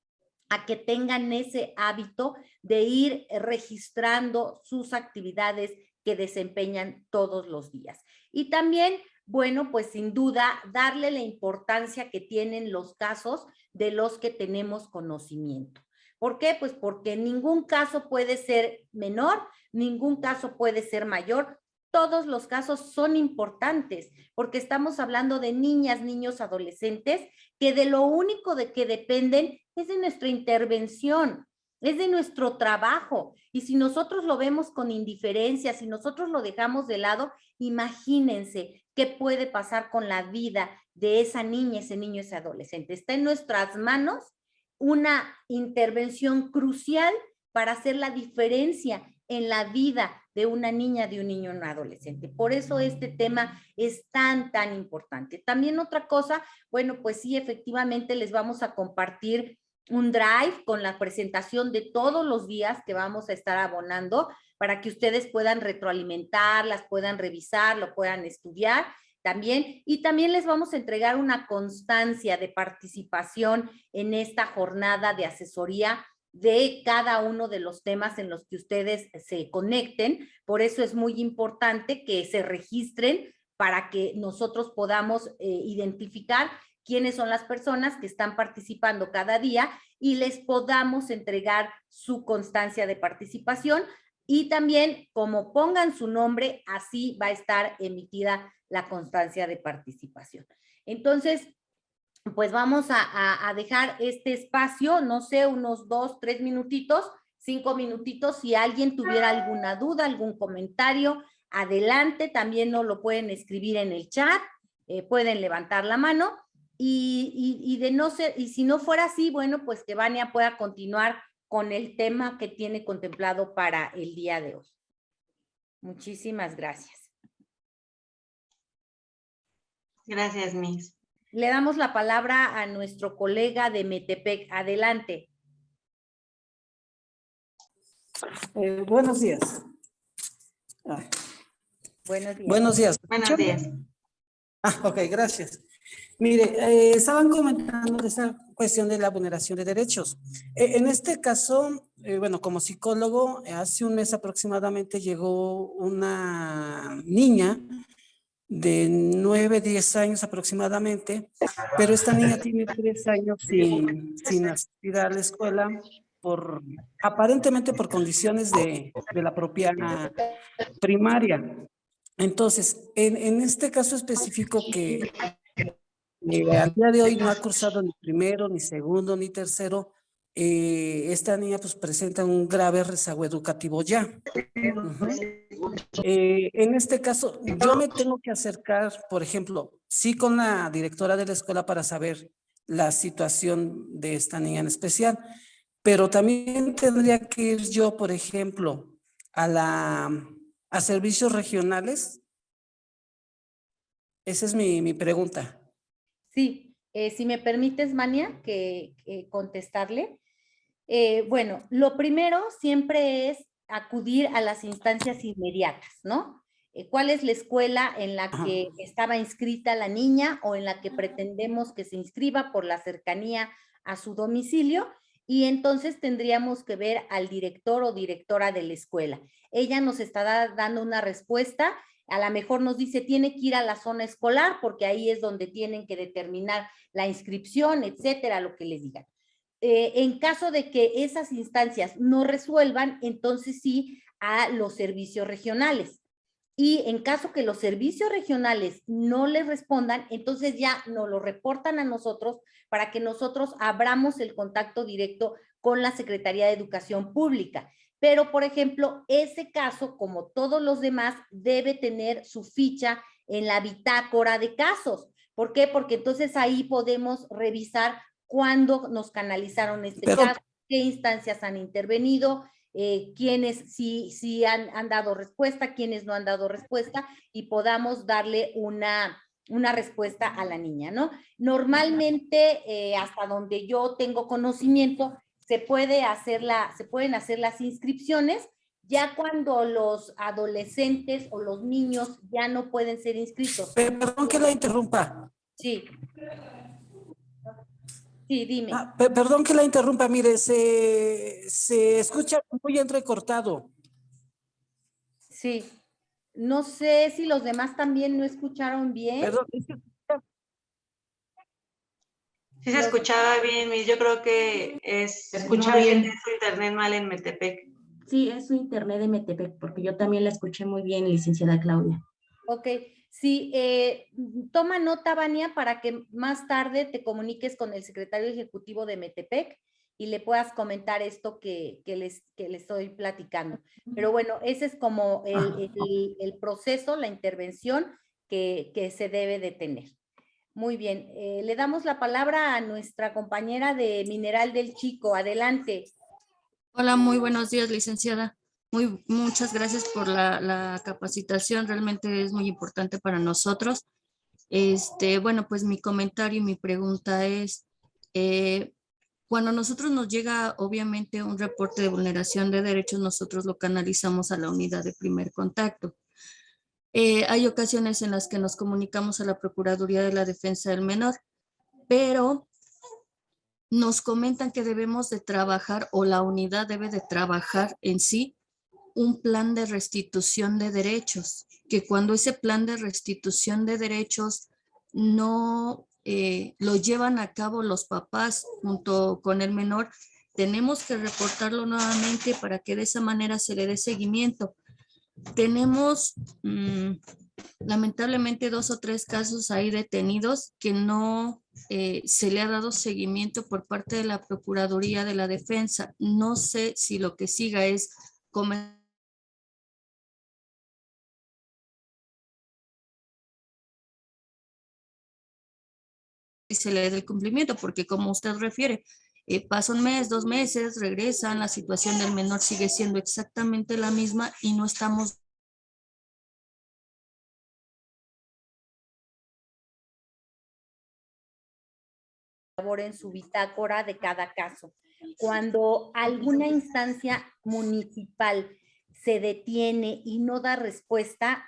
a que tengan ese hábito de ir registrando sus actividades que desempeñan todos los días. Y también, bueno, pues sin duda, darle la importancia que tienen los casos de los que tenemos conocimiento. ¿Por qué? Pues porque ningún caso puede ser menor, ningún caso puede ser mayor. Todos los casos son importantes porque estamos hablando de niñas, niños, adolescentes que de lo único de que dependen es de nuestra intervención, es de nuestro trabajo. Y si nosotros lo vemos con indiferencia, si nosotros lo dejamos de lado, imagínense qué puede pasar con la vida de esa niña, ese niño, ese adolescente. Está en nuestras manos una intervención crucial para hacer la diferencia en la vida de una niña, de un niño, un adolescente. Por eso este tema es tan importante. También otra cosa, bueno, pues sí, efectivamente les vamos a compartir un drive con la presentación de todos los días que vamos a estar abonando para que ustedes puedan retroalimentar, las puedan revisar, lo puedan estudiar también. Y también les vamos a entregar una constancia de participación en esta jornada de asesoría de cada uno de los temas en los que ustedes se conecten. Por eso es muy importante que se registren para que nosotros podamos identificar quiénes son las personas que están participando cada día y les podamos entregar su constancia de participación. Y también, como pongan su nombre, así va a estar emitida la constancia de participación. Entonces, pues vamos a dejar este espacio, no sé, unos 2, 3 minutitos, 5 minutitos. Si alguien tuviera alguna duda, algún comentario, adelante. También nos lo pueden escribir en el chat, pueden levantar la mano. Y de no ser, y si no fuera así, bueno, pues que Vania pueda continuar con el tema que tiene contemplado para el día de hoy. Muchísimas gracias. Gracias, Miss. Le damos la palabra a nuestro colega de Metepec. Adelante. Buenos días. Ay, Buenos días. buenos días. Buenos días. Ok, gracias. Mire, estaban comentando de esta cuestión de la vulneración de derechos. En este caso, bueno, como psicólogo, hace un mes aproximadamente llegó una niña de 9, 10 años aproximadamente, pero esta niña tiene 3 años sin asistir a la escuela aparentemente por condiciones de la propia primaria. Entonces, en este caso específico que al día de hoy no ha cursado ni primero, ni segundo, ni tercero, esta niña pues presenta un grave rezago educativo ya. En este caso, yo me tengo que acercar, por ejemplo, sí con la directora de la escuela para saber la situación de esta niña en especial, pero también tendría que ir yo, por ejemplo, a servicios regionales. Esa es mi pregunta. Sí, si me permites, Mania, que contestarle. Bueno, lo primero siempre es acudir a las instancias inmediatas, ¿no? ¿Cuál es la escuela en la que estaba inscrita la niña o en la que pretendemos que se inscriba por la cercanía a su domicilio? Y entonces tendríamos que ver al director o directora de la escuela. Ella nos estará dando una respuesta. A lo mejor nos dice, tiene que ir a la zona escolar porque ahí es donde tienen que determinar la inscripción, etcétera, lo que les digan. En caso de que esas instancias no resuelvan, entonces sí a los servicios regionales. Y en caso que los servicios regionales no les respondan, entonces ya nos lo reportan a nosotros para que nosotros abramos el contacto directo con la Secretaría de Educación Pública. Pero, por ejemplo, ese caso, como todos los demás, debe tener su ficha en la bitácora de casos. ¿Por qué? Porque entonces ahí podemos revisar cuándo nos canalizaron este caso, qué instancias han intervenido, quiénes sí han dado respuesta, quiénes no han dado respuesta, y podamos darle una respuesta a la niña, ¿no? Normalmente, hasta donde yo tengo conocimiento, se pueden hacer las inscripciones. Ya cuando los adolescentes o los niños ya no pueden ser inscritos. Perdón que la interrumpa. Sí. Sí, dime. Perdón que la interrumpa, mire, se escucha muy entrecortado. Sí. No sé si los demás también no escucharon bien. Perdón. Sí se escuchaba bien, Miss. Yo creo que Se escucha bien. Es su internet mal en Metepec. Sí, es su internet de Metepec, porque yo también la escuché muy bien, licenciada Claudia. Ok, sí, toma nota, Vania, para que más tarde te comuniques con el secretario ejecutivo de Metepec y le puedas comentar esto que les estoy platicando. Pero bueno, ese es como el proceso, la intervención que se debe de tener. Muy bien, le damos la palabra a nuestra compañera de Mineral del Chico. Adelante. Hola, muy buenos días, licenciada. Muchas gracias por la capacitación, realmente es muy importante para nosotros. Bueno, pues mi comentario y mi pregunta es, cuando nosotros nos llega obviamente un reporte de vulneración de derechos, nosotros lo canalizamos a la unidad de primer contacto. Hay ocasiones en las que nos comunicamos a la Procuraduría de la Defensa del Menor, pero nos comentan que debemos de trabajar o la unidad debe de trabajar en sí un plan de restitución de derechos, que cuando ese plan de restitución de derechos no lo llevan a cabo los papás junto con el menor, tenemos que reportarlo nuevamente para que de esa manera se le dé seguimiento. Tenemos lamentablemente 2 o 3 casos ahí detenidos que no se le ha dado seguimiento por parte de la Procuraduría de la Defensa. No sé si lo que siga es y se le dé el cumplimiento, porque como usted refiere, pasa un mes, 2 meses, regresan, la situación del menor sigue siendo exactamente la misma y no estamos elaboren su bitácora de cada caso. Cuando alguna instancia municipal se detiene y no da respuesta,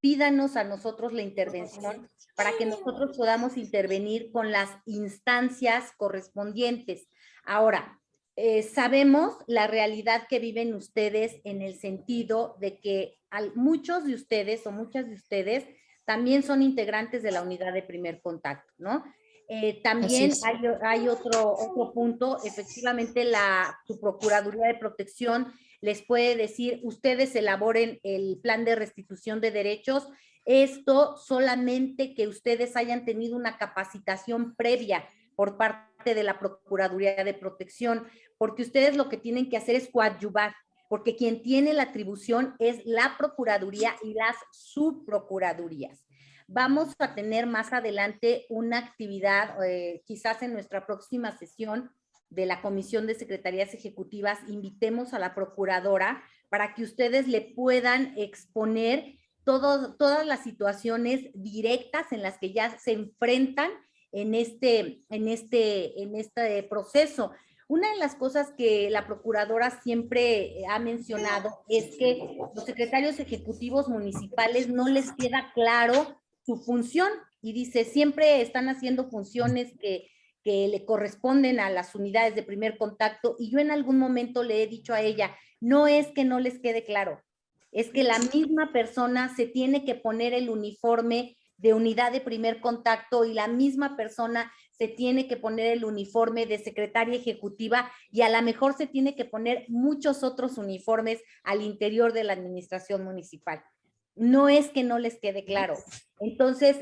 pídanos a nosotros la intervención para que nosotros podamos intervenir con las instancias correspondientes. Ahora, sabemos la realidad que viven ustedes en el sentido de que muchos de ustedes o muchas de ustedes también son integrantes de la unidad de primer contacto, ¿no? También hay otro punto, efectivamente su Procuraduría de Protección les puede decir, ustedes elaboren el plan de restitución de derechos, esto solamente que ustedes hayan tenido una capacitación previa por parte de la Procuraduría de Protección, porque ustedes lo que tienen que hacer es coadyuvar, porque quien tiene la atribución es la Procuraduría y las subprocuradurías. Vamos a tener más adelante una actividad, quizás en nuestra próxima sesión de la Comisión de Secretarías Ejecutivas, invitemos a la Procuradora para que ustedes le puedan exponer todas las situaciones directas en las que ya se enfrentan en este proceso. Una de las cosas que la Procuradora siempre ha mencionado es que los secretarios ejecutivos municipales no les queda claro su función y dice, siempre están haciendo funciones que le corresponden a las unidades de primer contacto y yo en algún momento le he dicho a ella, no es que no les quede claro, es que la misma persona se tiene que poner el uniforme de unidad de primer contacto y la misma persona se tiene que poner el uniforme de secretaria ejecutiva y a lo mejor se tiene que poner muchos otros uniformes al interior de la administración municipal. No es que no les quede claro. Entonces,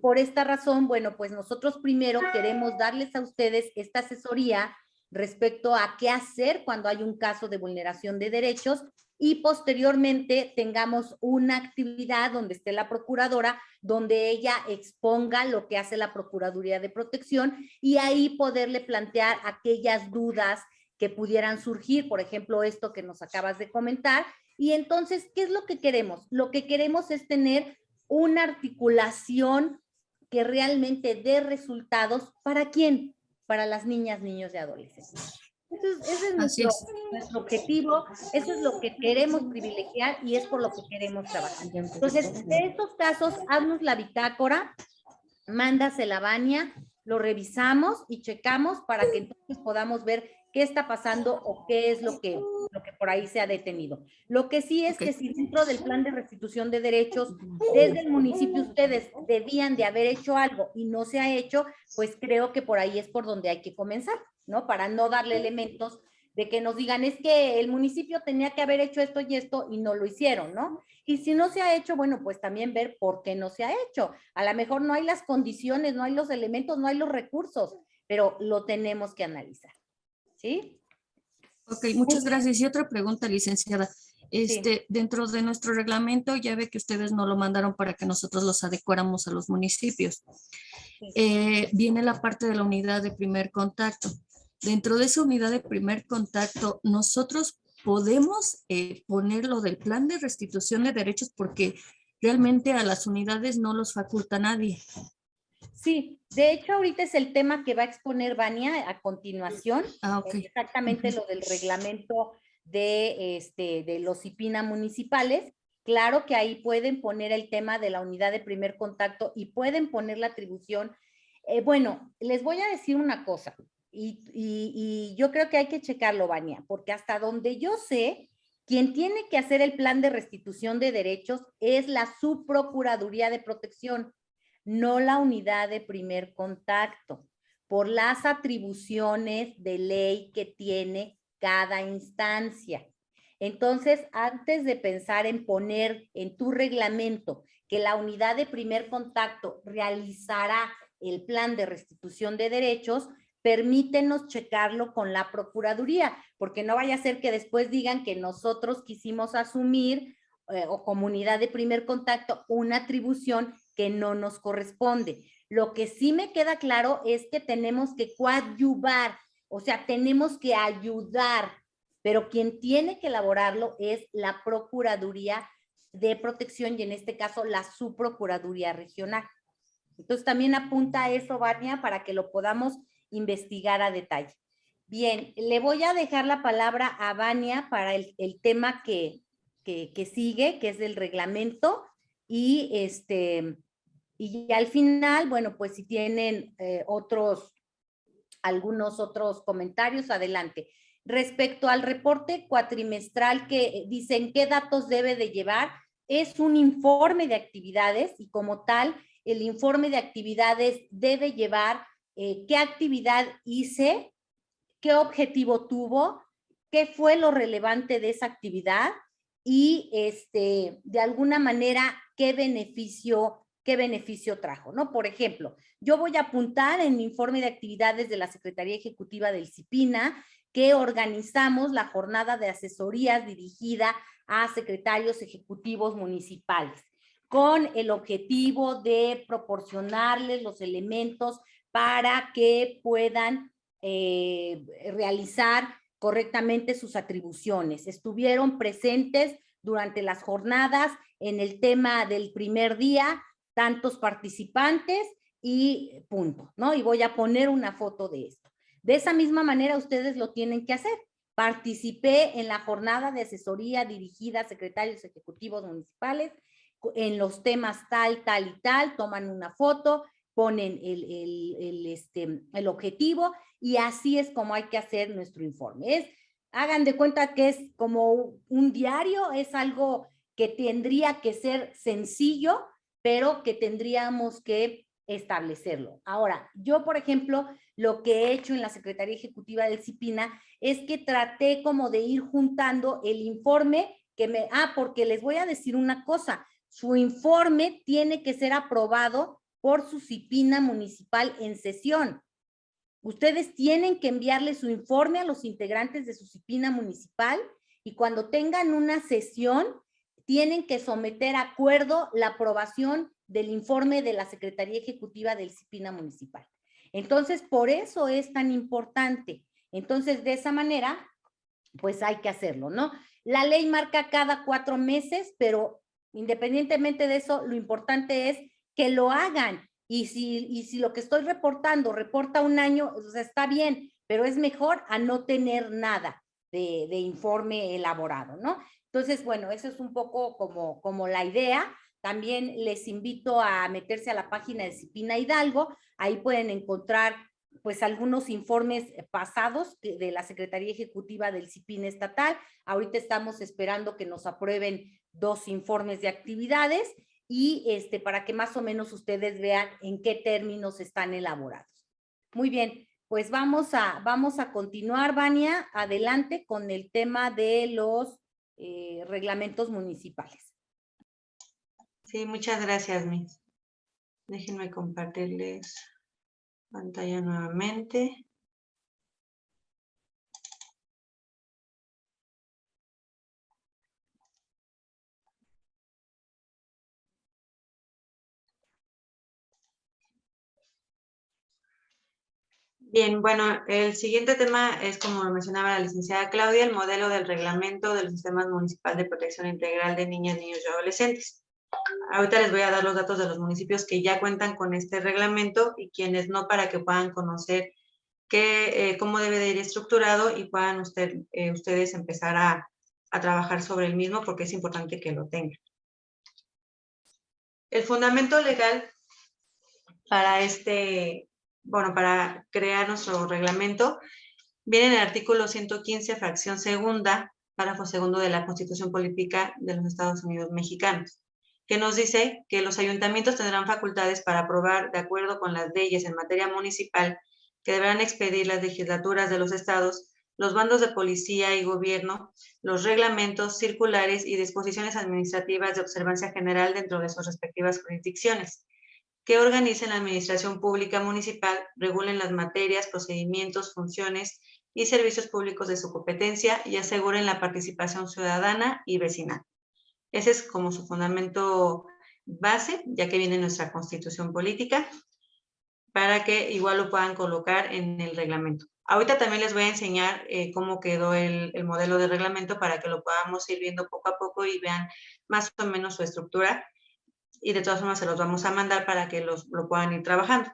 por esta razón, bueno, pues nosotros primero queremos darles a ustedes esta asesoría respecto a qué hacer cuando hay un caso de vulneración de derechos y posteriormente tengamos una actividad donde esté la procuradora, donde ella exponga lo que hace la Procuraduría de Protección y ahí poderle plantear aquellas dudas que pudieran surgir, por ejemplo, esto que nos acabas de comentar. Y entonces, ¿qué es lo que queremos? Lo que queremos es tener una articulación que realmente dé resultados. ¿Para quién? Para las niñas, niños y adolescentes. Ese es nuestro objetivo, eso es lo que queremos privilegiar y es por lo que queremos trabajar. Entonces, de estos casos, haznos la bitácora, mándasela a Vania, lo revisamos y checamos para que entonces podamos ver qué está pasando o qué es lo que por ahí se ha detenido. Lo que sí es que si dentro del plan de restitución de derechos, desde el municipio ustedes debían de haber hecho algo y no se ha hecho, pues creo que por ahí es por donde hay que comenzar, ¿no? Para no darle elementos de que nos digan, es que el municipio tenía que haber hecho esto y no lo hicieron, ¿no? Y si no se ha hecho, bueno, pues también ver por qué no se ha hecho. A lo mejor no hay las condiciones, no hay los elementos, no hay los recursos, pero lo tenemos que analizar. ¿Sí? Ok, muchas gracias. Y otra pregunta, licenciada. Dentro de nuestro reglamento, ya ve que ustedes no lo mandaron para que nosotros los adecuáramos a los municipios. Viene la parte de la unidad de primer contacto. Dentro de esa unidad de primer contacto, nosotros podemos poner lo del plan de restitución de derechos porque realmente a las unidades no los faculta nadie. Sí, de hecho ahorita es el tema que va a exponer Vania a continuación, exactamente lo del reglamento de los IPINA municipales. Claro que ahí pueden poner el tema de la unidad de primer contacto y pueden poner la atribución. Bueno, les voy a decir una cosa y yo creo que hay que checarlo, Vania, porque hasta donde yo sé, quien tiene que hacer el plan de restitución de derechos es la Subprocuraduría de Protección, no la unidad de primer contacto, por las atribuciones de ley que tiene cada instancia. Entonces, antes de pensar en poner en tu reglamento que la unidad de primer contacto realizará el plan de restitución de derechos, permítenos checarlo con la Procuraduría, porque no vaya a ser que después digan que nosotros quisimos asumir o comunidad de primer contacto una atribución que no nos corresponde. Lo que sí me queda claro es que tenemos que coadyuvar, o sea, tenemos que ayudar, pero quien tiene que elaborarlo es la Procuraduría de Protección y en este caso la Subprocuraduría Regional. Entonces también apunta a eso, Vania, para que lo podamos investigar a detalle. Bien, le voy a dejar la palabra a Vania para el tema que sigue, que es del reglamento, y al final, bueno, pues si tienen algunos otros comentarios, adelante. Respecto al reporte cuatrimestral que dicen qué datos debe de llevar, es un informe de actividades y como tal, el informe de actividades debe llevar qué actividad hice, qué objetivo tuvo, qué fue lo relevante de esa actividad y de alguna manera qué beneficio trajo, ¿no? Por ejemplo, yo voy a apuntar en mi informe de actividades de la Secretaría Ejecutiva del CIPINA que organizamos la jornada de asesorías dirigida a secretarios ejecutivos municipales con el objetivo de proporcionarles los elementos para que puedan realizar correctamente sus atribuciones. Estuvieron presentes durante las jornadas en el tema del primer día, tantos participantes y punto, ¿no? Y voy a poner una foto de esto. De esa misma manera ustedes lo tienen que hacer. Participé en la jornada de asesoría dirigida a secretarios ejecutivos municipales en los temas tal, tal y tal, toman una foto, ponen el objetivo y así es como hay que hacer nuestro informe. Hagan de cuenta que es como un diario, es algo que tendría que ser sencillo, pero que tendríamos que establecerlo. Ahora, yo, por ejemplo, lo que he hecho en la Secretaría Ejecutiva del CIPINA es que traté como de ir juntando el informe porque les voy a decir una cosa, su informe tiene que ser aprobado por su CIPINA municipal en sesión. Ustedes tienen que enviarle su informe a los integrantes de su CIPINA municipal y cuando tengan una sesión, tienen que someter a acuerdo la aprobación del informe de la Secretaría Ejecutiva del CIPINA municipal. Entonces, por eso es tan importante. Entonces, de esa manera, pues hay que hacerlo, ¿no? La ley marca cada 4 meses, pero independientemente de eso, lo importante es que lo hagan. Y si lo que estoy reportando reporta un año, o sea, está bien, pero es mejor a no tener nada de informe elaborado, ¿no? Entonces, bueno, eso es un poco como la idea. También les invito a meterse a la página de CIPINA Hidalgo. Ahí pueden encontrar pues algunos informes pasados de la Secretaría Ejecutiva del CIPINA estatal. Ahorita estamos esperando que nos aprueben 2 informes de actividades y para que más o menos ustedes vean en qué términos están elaborados. Muy bien, pues vamos a continuar, Vania, adelante con el tema de los reglamentos municipales. Sí, muchas gracias, Miss. Déjenme compartirles pantalla nuevamente. Bien, bueno, el siguiente tema es, como lo mencionaba la licenciada Claudia, el modelo del reglamento del Sistema Municipal de Protección Integral de Niñas, Niños y Adolescentes. Ahorita les voy a dar los datos de los municipios que ya cuentan con este reglamento y quienes no, para que puedan conocer cómo debe de ir estructurado y puedan ustedes empezar a trabajar sobre el mismo, porque es importante que lo tengan. El fundamento legal para para crear nuestro reglamento, viene en el artículo 115, fracción segunda, párrafo segundo de la Constitución Política de los Estados Unidos Mexicanos, que nos dice que los ayuntamientos tendrán facultades para aprobar, de acuerdo con las leyes en materia municipal, que deberán expedir las legislaturas de los estados, los bandos de policía y gobierno, los reglamentos, circulares y disposiciones administrativas de observancia general dentro de sus respectivas jurisdicciones, que organicen la administración pública municipal, regulen las materias, procedimientos, funciones y servicios públicos de su competencia y aseguren la participación ciudadana y vecinal. Ese es como su fundamento base, ya que viene en nuestra Constitución Política, para que igual lo puedan colocar en el reglamento. Ahorita también les voy a enseñar cómo quedó el modelo de reglamento para que lo podamos ir viendo poco a poco y vean más o menos su estructura. Y de todas formas se los vamos a mandar para que lo puedan ir trabajando.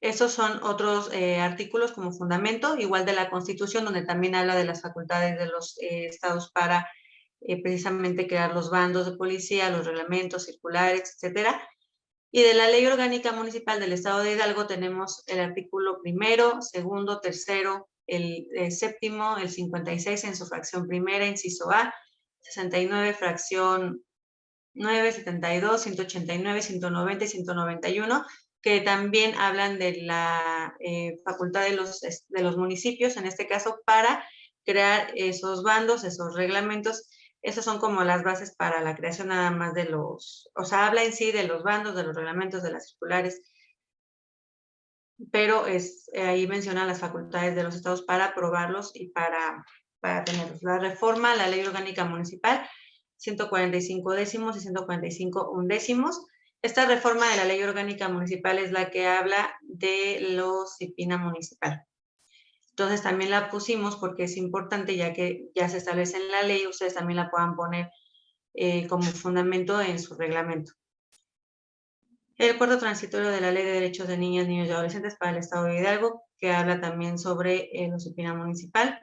Esos son otros artículos como fundamento, igual de la Constitución, donde también habla de las facultades de los estados para precisamente crear los bandos de policía, los reglamentos circulares, etcétera. Y de la Ley Orgánica Municipal del Estado de Hidalgo tenemos el artículo 1º, 2º, 3º, el 7º, el 56 en su fracción primera, inciso A, 69, fracción 9, 72, 189, 190 y 191, que también hablan de la facultad de los municipios, en este caso, para crear esos bandos, esos reglamentos. Esas son como las bases para la creación nada más de o sea, habla en sí de los bandos, de los reglamentos, de las circulares, pero ahí menciona las facultades de los estados para aprobarlos y para tenerlos. La reforma a la Ley Orgánica Municipal, 145 décimos y 145 undécimos. Esta reforma de la Ley Orgánica Municipal es la que habla de los CIPINA municipal. Entonces también la pusimos porque es importante, ya que ya se establece en la ley, ustedes también la puedan poner como fundamento en su reglamento. El acuerdo transitorio de la Ley de Derechos de Niñas, Niños y Adolescentes para el Estado de Hidalgo, que habla también sobre los CIPINA municipal.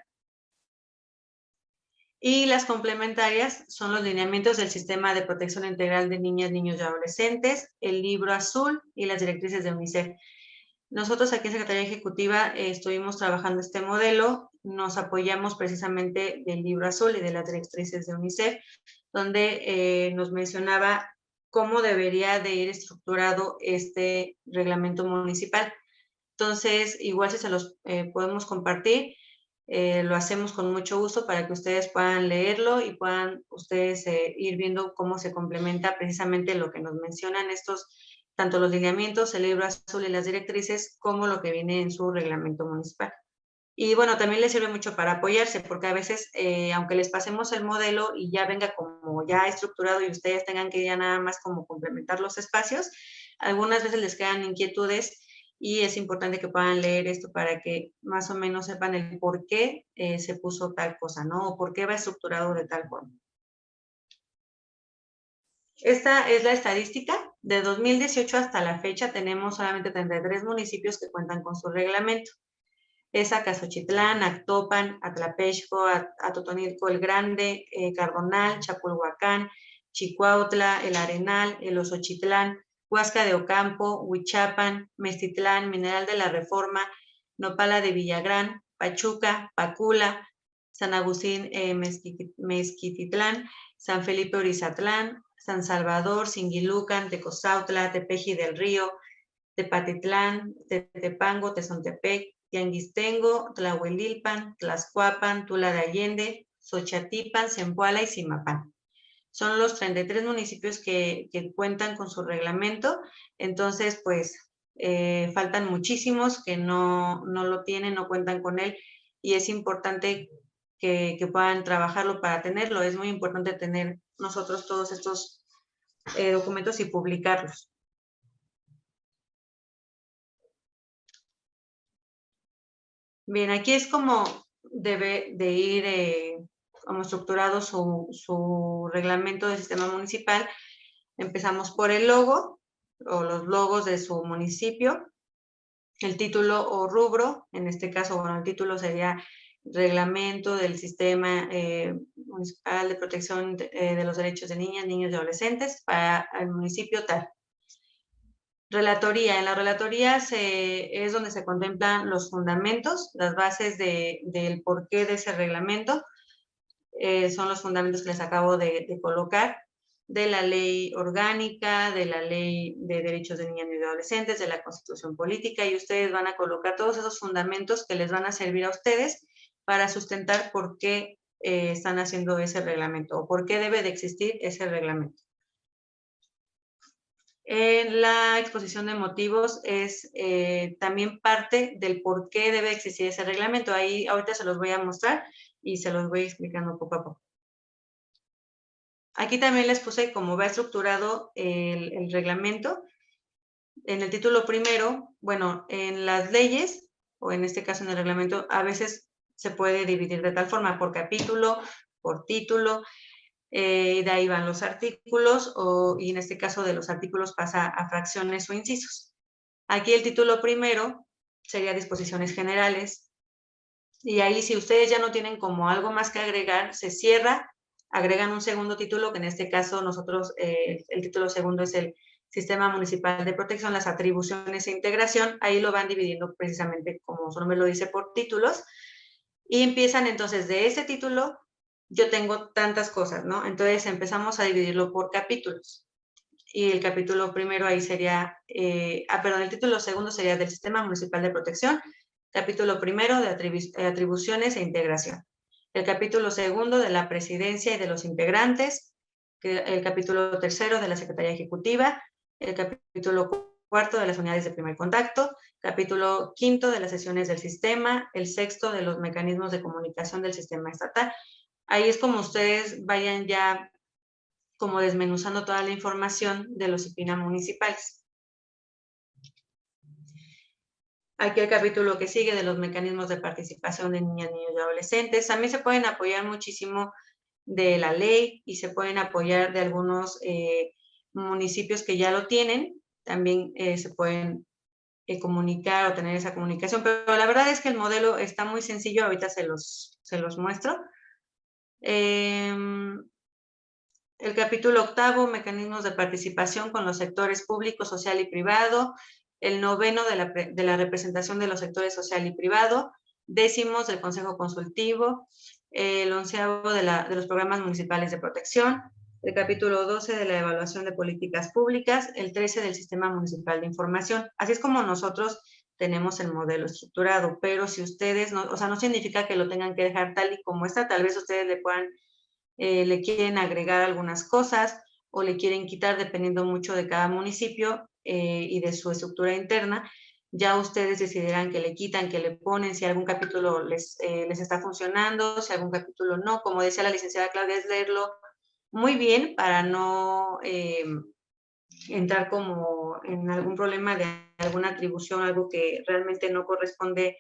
Y las complementarias son los lineamientos del Sistema de Protección Integral de Niñas, Niños y Adolescentes, el Libro Azul y las directrices de UNICEF. Nosotros aquí en Secretaría Ejecutiva estuvimos trabajando este modelo, nos apoyamos precisamente del Libro Azul y de las directrices de UNICEF, donde nos mencionaba cómo debería de ir estructurado este reglamento municipal. Entonces, igual si se los podemos compartir, lo hacemos con mucho gusto para que ustedes puedan leerlo y puedan ustedes ir viendo cómo se complementa precisamente lo que nos mencionan estos, tanto los lineamientos, el Libro Azul y las directrices, como lo que viene en su reglamento municipal. Y bueno, también les sirve mucho para apoyarse, porque a veces, aunque les pasemos el modelo y ya venga como ya estructurado y ustedes tengan que ya nada más como complementar los espacios, algunas veces les quedan inquietudes y es importante que puedan leer esto para que más o menos sepan el por qué se puso tal cosa, ¿no? O por qué va estructurado de tal forma. Esta es la estadística. De 2018 hasta la fecha tenemos solamente 33 municipios que cuentan con su reglamento. Es Acaxochitlán, Actopan, Atlapexco, Atotonilco el Grande, Cardonal, Chapulhuacán, Chicuautla, El Arenal, El Osochitlán, Huasca de Ocampo, Huichapan, Mestitlán, Mineral de la Reforma, Nopala de Villagrán, Pachuca, Pacula, San Agustín Mezquititlán, San Felipe Orizatlán, San Salvador, Singilucan, Tecozautla, Tepeji del Río, Tepatitlán, Tetepango, Tezontepec, Tianguistengo, Tlahuelilpan, Tlaxcuapan, Tula de Allende, Xochatipan, Zempoala y Zimapán. Son los 33 municipios que cuentan con su reglamento, entonces pues faltan muchísimos que no lo tienen, no cuentan con él y es importante que puedan trabajarlo para tenerlo. Es muy importante tener nosotros todos estos documentos y publicarlos. Bien, aquí es como debe de ir como estructurado su reglamento del sistema municipal. Empezamos por el logo o los logos de su municipio, el título o rubro, en este caso, bueno, el título sería Reglamento del Sistema Municipal de Protección de los Derechos de Niñas, Niños y Adolescentes para el municipio tal. Relatoría. En la relatoría es donde se contemplan los fundamentos, las bases del porqué de ese reglamento. Son los fundamentos que les acabo de colocar, de la ley orgánica, de la ley de derechos de niñas y de adolescentes, de la constitución política, y ustedes van a colocar todos esos fundamentos que les van a servir a ustedes para sustentar por qué están haciendo ese reglamento o por qué debe de existir ese reglamento. En la exposición de motivos es también parte del por qué debe existir ese reglamento. Ahí ahorita se los voy a mostrar y se los voy explicando poco a poco. Aquí también les puse cómo va estructurado el reglamento. En el título primero, bueno, en las leyes, o en este caso en el reglamento, a veces se puede dividir de tal forma, por capítulo, por título, de ahí van los artículos, y en este caso de los artículos pasa a fracciones o incisos. Aquí el título primero sería disposiciones generales. Y ahí, si ustedes ya no tienen como algo más que agregar, se cierra, agregan un segundo título, que en este caso nosotros, el título segundo es el Sistema Municipal de Protección, las atribuciones e integración. Ahí lo van dividiendo precisamente, como su nombre lo dice, por títulos. Y empiezan entonces de ese título, yo tengo tantas cosas, ¿no? Entonces empezamos a dividirlo por capítulos. Y el capítulo primero ahí sería, el título segundo sería del Sistema Municipal de Protección, capítulo primero de atribuciones e integración. El capítulo segundo de la presidencia y de los integrantes, el capítulo tercero de la Secretaría Ejecutiva, el capítulo cuarto de las unidades de primer contacto, capítulo quinto de las sesiones del sistema, el sexto de los mecanismos de comunicación del sistema estatal. Ahí es como ustedes vayan ya como desmenuzando toda la información de los IPINA municipales. Aquí el capítulo que sigue de los mecanismos de participación de niñas, niños y adolescentes. También se pueden apoyar muchísimo de la ley y se pueden apoyar de algunos municipios que ya lo tienen. También se pueden comunicar o tener esa comunicación, pero la verdad es que el modelo está muy sencillo. Ahorita se los muestro. El capítulo octavo, mecanismos de participación con los sectores público, social y privado. El noveno de la representación de los sectores social y privado. Décimos del Consejo Consultivo. El onceavo de los programas municipales de protección. El capítulo 12 de la evaluación de políticas públicas. El 13 del Sistema Municipal de Información. Así es como nosotros tenemos el modelo estructurado, pero si ustedes, no significa que lo tengan que dejar tal y como está. Tal vez ustedes le quieren agregar algunas cosas o le quieren quitar dependiendo mucho de cada municipio y de su estructura interna. Ya ustedes decidirán que le quitan, que le ponen, si algún capítulo les está funcionando, si algún capítulo no. Como decía la licenciada Claudia, es leerlo muy bien para no entrar como en algún problema de alguna atribución, algo que realmente no corresponde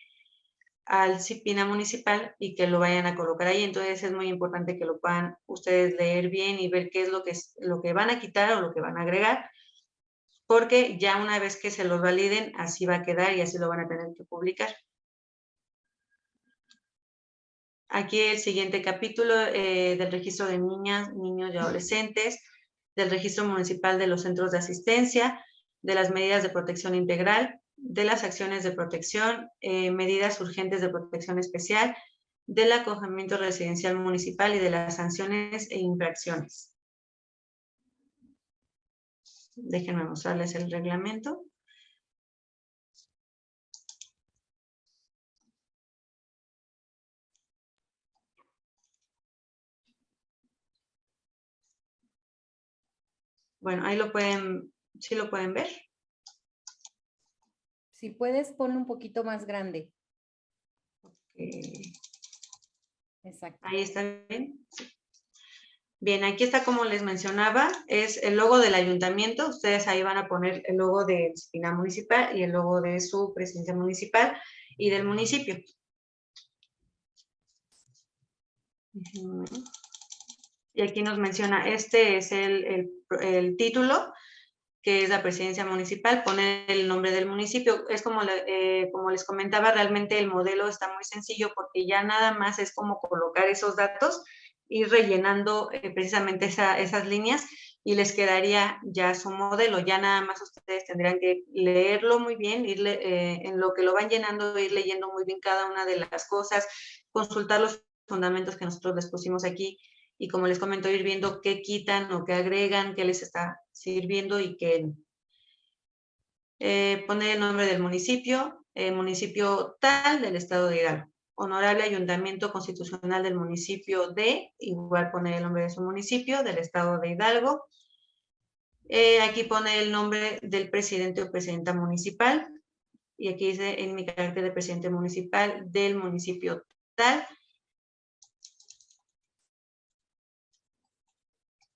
al CIPINA municipal y que lo vayan a colocar ahí. Entonces es muy importante que lo puedan ustedes leer bien y ver qué es lo que van a quitar o lo que van a agregar, porque ya una vez que se los validen, así va a quedar y así lo van a tener que publicar. Aquí el siguiente capítulo del registro de niñas, niños y adolescentes, del registro municipal de los centros de asistencia, de las medidas de protección integral, de las acciones de protección, medidas urgentes de protección especial, del acogimiento residencial municipal y de las sanciones e infracciones. Déjenme mostrarles el reglamento. Bueno, ahí lo pueden, ¿sí lo pueden ver? Si puedes, ponlo un poquito más grande. Exacto. Ahí está bien. Sí. Bien, aquí está como les mencionaba, es el logo del ayuntamiento. Ustedes ahí van a poner el logo del CIPINA municipal y el logo de su presidencia municipal y del municipio. Y aquí nos menciona, este es el título, que es la presidencia municipal, poner el nombre del municipio. Es como les comentaba, realmente el modelo está muy sencillo porque ya nada más es como colocar esos datos, ir rellenando precisamente esas líneas y les quedaría ya su modelo. Ya nada más ustedes tendrían que leerlo muy bien, en lo que lo van llenando, ir leyendo muy bien cada una de las cosas, consultar los fundamentos que nosotros les pusimos aquí y, como les comento, ir viendo qué quitan o qué agregan, qué les está sirviendo y qué no. Poner el nombre del municipio, municipio tal del estado de Hidalgo. Honorable Ayuntamiento Constitucional del municipio de, igual poner el nombre de su municipio, del estado de Hidalgo. Aquí pone el nombre del presidente o presidenta municipal. Y aquí dice, en mi carácter de presidente municipal del municipio tal.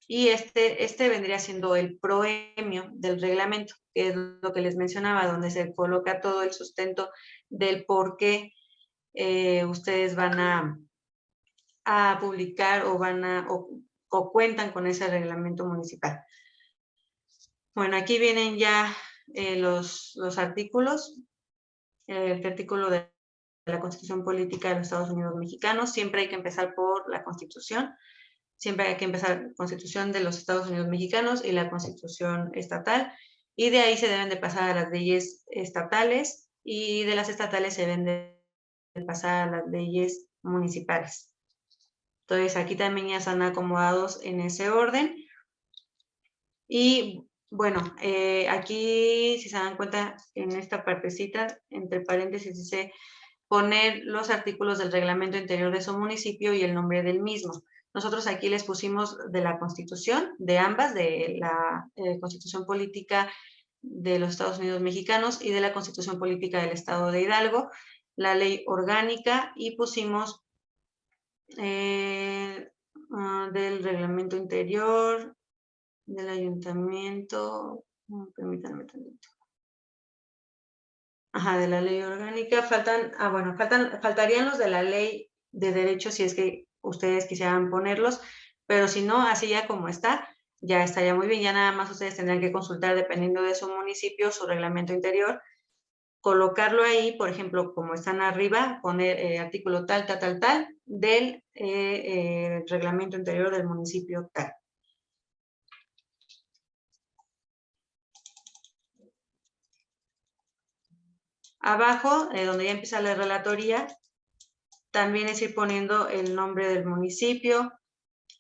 Y este vendría siendo el proemio del reglamento, que es lo que les mencionaba, donde se coloca todo el sustento del por qué ustedes van a publicar o cuentan con ese reglamento municipal. Bueno, aquí vienen ya los artículos. El artículo de la Constitución Política de los Estados Unidos Mexicanos. Siempre hay que empezar por la Constitución. Siempre hay que empezar Constitución de los Estados Unidos Mexicanos y la Constitución estatal. Y de ahí se deben de pasar a las leyes estatales y de las estatales se deben de pasar a las leyes municipales. Entonces aquí también ya están acomodados en ese orden. Y bueno, aquí si se dan cuenta en esta partecita, entre paréntesis dice poner los artículos del reglamento interior de su municipio y el nombre del mismo. Nosotros aquí les pusimos de la Constitución, de ambas, de la Constitución Política de los Estados Unidos Mexicanos y de la Constitución Política del Estado de Hidalgo, la Ley Orgánica, y pusimos del reglamento interior, del ayuntamiento, permítanme tantito. Ajá, de la ley orgánica, faltarían los de la ley de derechos si es que ustedes quisieran ponerlos, pero si no, así ya como está, ya estaría muy bien, ya nada más ustedes tendrán que consultar dependiendo de su municipio, su reglamento interior, colocarlo ahí, por ejemplo, como están arriba, poner artículo tal, del reglamento interior del municipio tal. Abajo, donde ya empieza la relatoría, también es ir poniendo el nombre del municipio.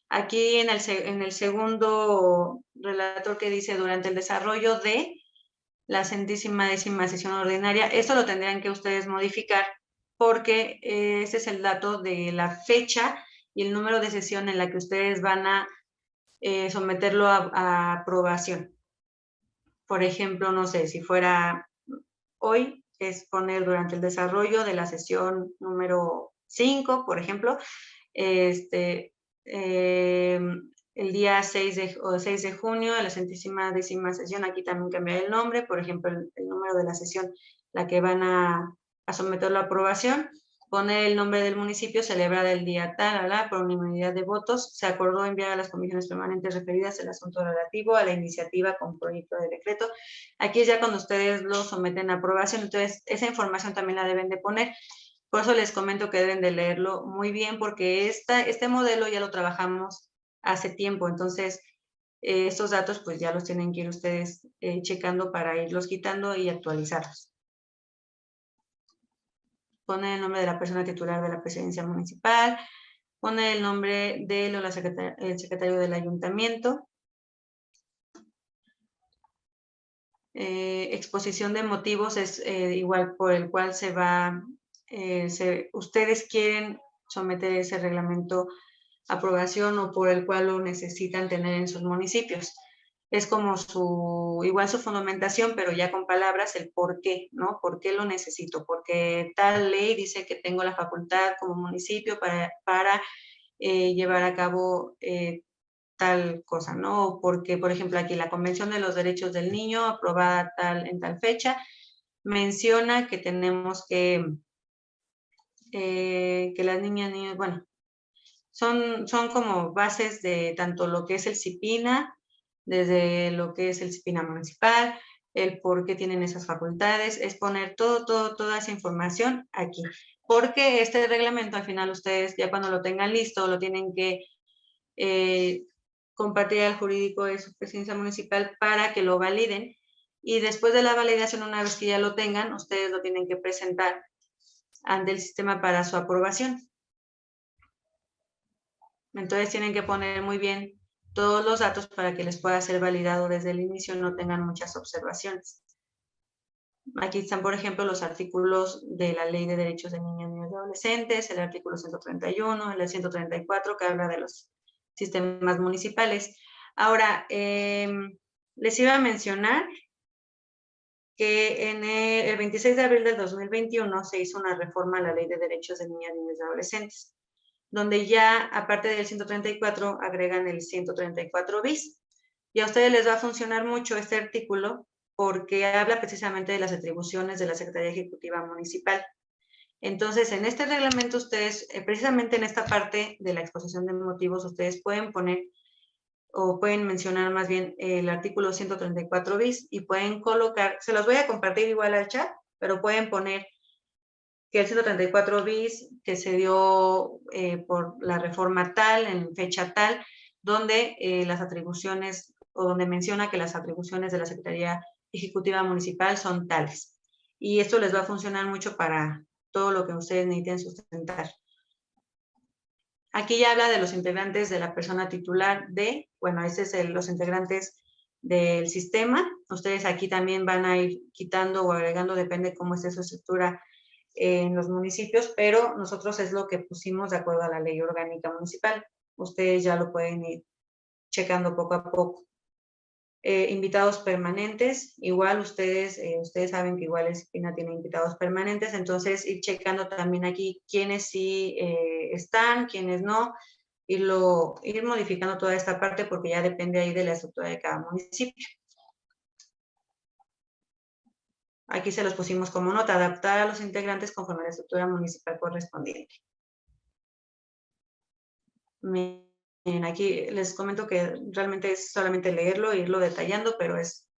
Aquí en el segundo relator que dice durante el desarrollo de la 110ª sesión ordinaria, esto lo tendrían que ustedes modificar porque ese es el dato de la fecha y el número de sesión en la que ustedes van a someterlo a aprobación. Por ejemplo, no sé, si fuera hoy, es poner durante el desarrollo de la sesión número 5, por ejemplo, el día 6 de junio, de la 110ª sesión, aquí también cambiar el nombre, por ejemplo, el número de la sesión, la que van a someter la aprobación, poner el nombre del municipio, celebrada el día tal, por unanimidad de votos, se acordó enviar a las comisiones permanentes referidas el asunto relativo a la iniciativa con proyecto de decreto. Aquí es ya cuando ustedes lo someten a aprobación, entonces esa información también la deben de poner. Por eso les comento que deben de leerlo muy bien, porque este modelo ya lo trabajamos hace tiempo, entonces estos datos pues ya los tienen que ir ustedes checando para irlos quitando y actualizarlos. Pone el nombre de la persona titular de la presidencia municipal, pone el nombre del el secretario del ayuntamiento, exposición de motivos es igual por el cual se va, ustedes quieren someter ese reglamento a aprobación o por el cual lo necesitan tener en sus municipios. Es como igual su fundamentación, pero ya con palabras, el por qué, ¿no? ¿Por qué lo necesito? Porque tal ley dice que tengo la facultad como municipio para llevar a cabo tal cosa, ¿no? Porque, por ejemplo, aquí la Convención de los Derechos del Niño, aprobada en tal fecha, menciona que tenemos que las niñas, bueno, son como bases de tanto lo que es el CIPINA, desde lo que es el CIPINA municipal, el por qué tienen esas facultades, es poner toda esa información aquí. Porque este reglamento, al final, ustedes ya cuando lo tengan listo, lo tienen que compartir al jurídico de su presidencia municipal para que lo validen. Y después de la validación, una vez que ya lo tengan, ustedes lo tienen que presentar ante el sistema para su aprobación. Entonces tienen que poner muy bien todos los datos para que les pueda ser validado desde el inicio y no tengan muchas observaciones. Aquí están, por ejemplo, los artículos de la Ley de Derechos de Niños, Niños y Adolescentes, el artículo 131, el 134, que habla de los sistemas municipales. Ahora, les iba a mencionar que en el 26 de abril del 2021 se hizo una reforma a la Ley de Derechos de Niñas, Niños y Adolescentes, donde ya, aparte del 134, agregan el 134 bis. Y a ustedes les va a funcionar mucho este artículo porque habla precisamente de las atribuciones de la Secretaría Ejecutiva Municipal. Entonces, en este reglamento ustedes, precisamente en esta parte de la exposición de motivos, ustedes pueden poner o pueden mencionar más bien el artículo 134 bis y pueden colocar, se los voy a compartir igual al chat, pero pueden poner que el 134 bis que se dio por la reforma tal, en fecha tal, donde las atribuciones, o donde menciona que las atribuciones de la Secretaría Ejecutiva Municipal son tales. Y esto les va a funcionar mucho para todo lo que ustedes necesiten sustentar. Aquí ya habla de los integrantes de la persona titular de, bueno, ese es los integrantes del sistema. Ustedes aquí también van a ir quitando o agregando, depende cómo esté su estructura en los municipios, pero nosotros es lo que pusimos de acuerdo a la ley orgánica municipal. Ustedes ya lo pueden ir checando poco a poco. Invitados permanentes, igual ustedes saben que igual el CIPINA tiene invitados permanentes, entonces ir checando también aquí quiénes sí están, quiénes no, ir modificando toda esta parte porque ya depende ahí de la estructura de cada municipio. Aquí se los pusimos como nota, adaptar a los integrantes conforme a la estructura municipal correspondiente. Bien, aquí les comento que realmente es solamente leerlo e irlo detallando, pero es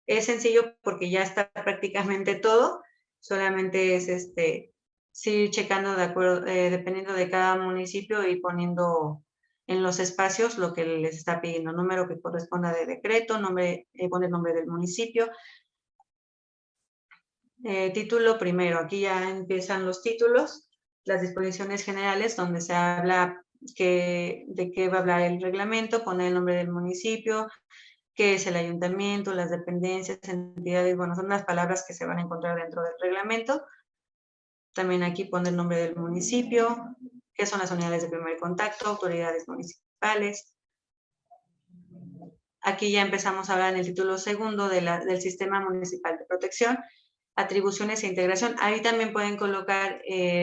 sencillo porque ya está prácticamente todo. Solamente es sí checando de acuerdo, dependiendo de cada municipio y poniendo en los espacios lo que les está pidiendo, número que corresponda de decreto, pone el nombre del municipio. Título primero, aquí ya empiezan los títulos, las disposiciones generales donde se habla de qué va a hablar el reglamento, poner el nombre del municipio, qué es el ayuntamiento, las dependencias, entidades, bueno, son las palabras que se van a encontrar dentro del reglamento. También aquí pone el nombre del municipio, qué son las unidades de primer contacto, autoridades municipales. Aquí ya empezamos a hablar en el título segundo del Sistema Municipal de Protección, atribuciones e integración. Ahí también pueden colocar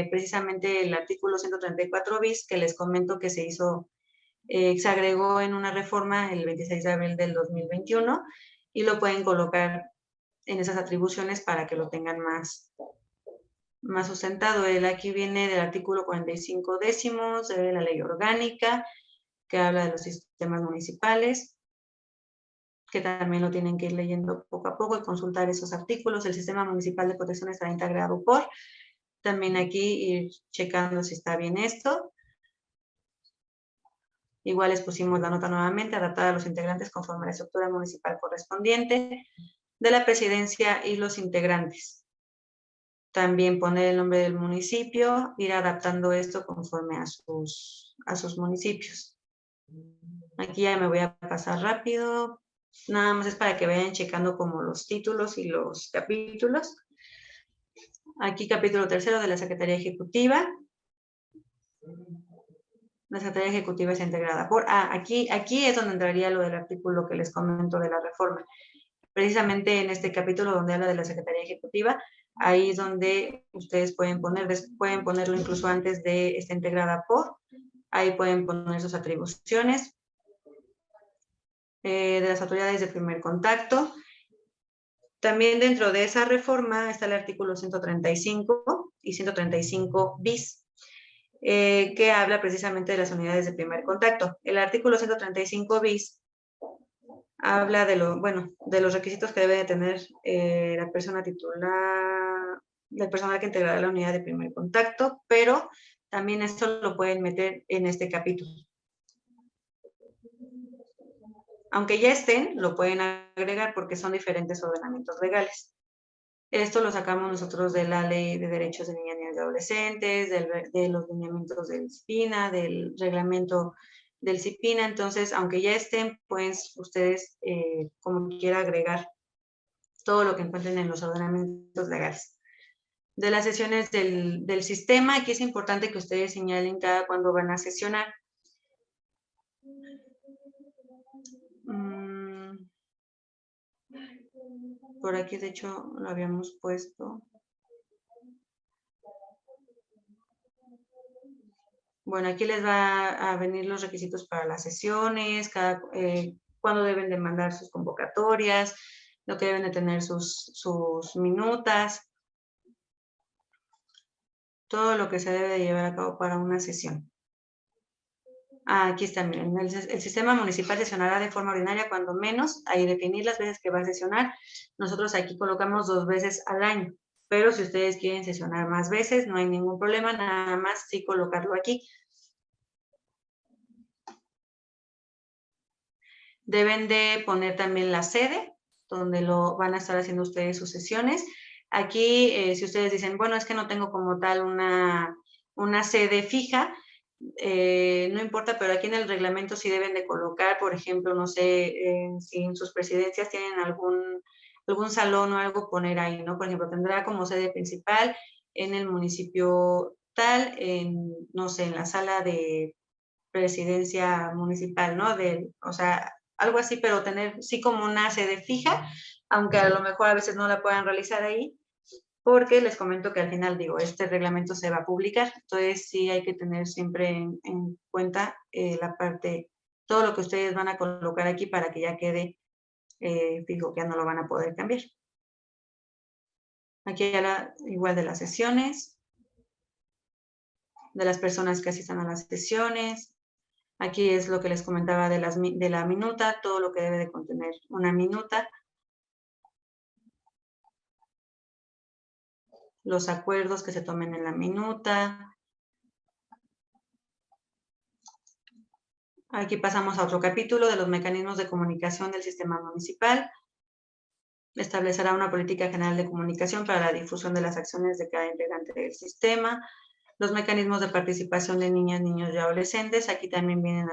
precisamente el artículo 134 bis, que les comento que se hizo, se agregó en una reforma el 26 de abril del 2021, y lo pueden colocar en esas atribuciones para que lo tengan más sustentado. Aquí viene del artículo 45 décimos de la ley orgánica, que habla de los sistemas municipales, que también lo tienen que ir leyendo poco a poco y consultar esos artículos. El Sistema Municipal de Protección está integrado por, también aquí ir checando si está bien esto. Igual les pusimos la nota nuevamente, adaptada a los integrantes conforme a la estructura municipal correspondiente de la presidencia y los integrantes. También poner el nombre del municipio, ir adaptando esto conforme a sus municipios. Aquí ya me voy a pasar rápido. Nada más es para que vayan checando como los títulos y los capítulos. Aquí capítulo tercero de la Secretaría Ejecutiva. La Secretaría Ejecutiva es integrada por... aquí es donde entraría lo del artículo que les comento de la reforma. Precisamente en este capítulo donde habla de la Secretaría Ejecutiva, ahí es donde ustedes pueden ponerlo incluso antes de está integrada por. Ahí pueden poner sus atribuciones. De las autoridades de primer contacto. También dentro de esa reforma está el artículo 135 y 135 bis, que habla precisamente de las unidades de primer contacto. El artículo 135 bis habla de los requisitos que debe de tener la persona titular, el personal que integrará la unidad de primer contacto, pero también esto lo pueden meter en este capítulo. Aunque ya estén, lo pueden agregar porque son diferentes ordenamientos legales. Esto lo sacamos nosotros de la Ley de Derechos de Niñas, Niños y Adolescentes, de los lineamientos del CIPINA, del reglamento del CIPINA. Entonces, aunque ya estén, pues ustedes, como quiera, agregar todo lo que encuentren en los ordenamientos legales. De las sesiones del sistema, aquí es importante que ustedes señalen cada cuando van a sesionar. Por aquí, de hecho, lo habíamos puesto. Bueno, aquí les va a venir los requisitos para las sesiones, cuándo deben de mandar sus convocatorias, lo que deben de tener sus minutas, todo lo que se debe de llevar a cabo para una sesión. Aquí está, miren, el sistema municipal sesionará de forma ordinaria cuando menos, ahí definir las veces que va a sesionar. Nosotros aquí colocamos 2 veces al año, pero si ustedes quieren sesionar más veces, no hay ningún problema, nada más sí colocarlo aquí. Deben de poner también la sede, donde lo van a estar haciendo ustedes sus sesiones. Aquí, si ustedes dicen, bueno, es que no tengo como tal una sede fija, no importa, pero aquí en el reglamento sí deben de colocar, por ejemplo, no sé, si en sus presidencias tienen algún salón o algo, poner ahí, ¿no? Por ejemplo, tendrá como sede principal en el municipio tal, no sé, en la sala de presidencia municipal, ¿no? O sea, algo así, pero tener sí como una sede fija, aunque a lo mejor a veces no la puedan realizar ahí, porque les comento que al final, digo, este reglamento se va a publicar, entonces sí hay que tener siempre en cuenta la parte, todo lo que ustedes van a colocar aquí para que ya quede, digo, que ya no lo van a poder cambiar. Aquí ya igual de las sesiones, de las personas que asistan a las sesiones. Aquí es lo que les comentaba de la minuta, todo lo que debe de contener una minuta. Los acuerdos que se tomen en la minuta. Aquí pasamos a otro capítulo de los mecanismos de comunicación del sistema municipal. Establecerá una política general de comunicación para la difusión de las acciones de cada integrante del sistema. Los mecanismos de participación de niñas, niños y adolescentes. Aquí también vienen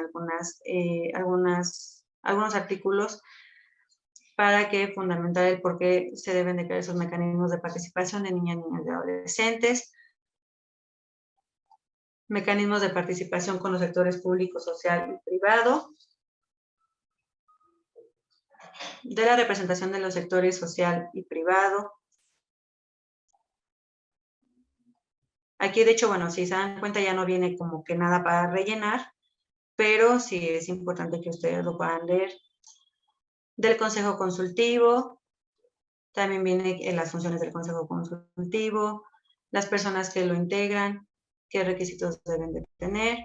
algunos artículos para que fundamentar el por qué se deben de crear esos mecanismos de participación de niñas, niños y adolescentes. Mecanismos de participación con los sectores público, social y privado. De la representación de los sectores social y privado. Aquí, de hecho, bueno, si se dan cuenta ya no viene como que nada para rellenar, pero sí es importante que ustedes lo puedan leer. Del Consejo Consultivo, también viene en las funciones del Consejo Consultivo, las personas que lo integran, qué requisitos deben de tener,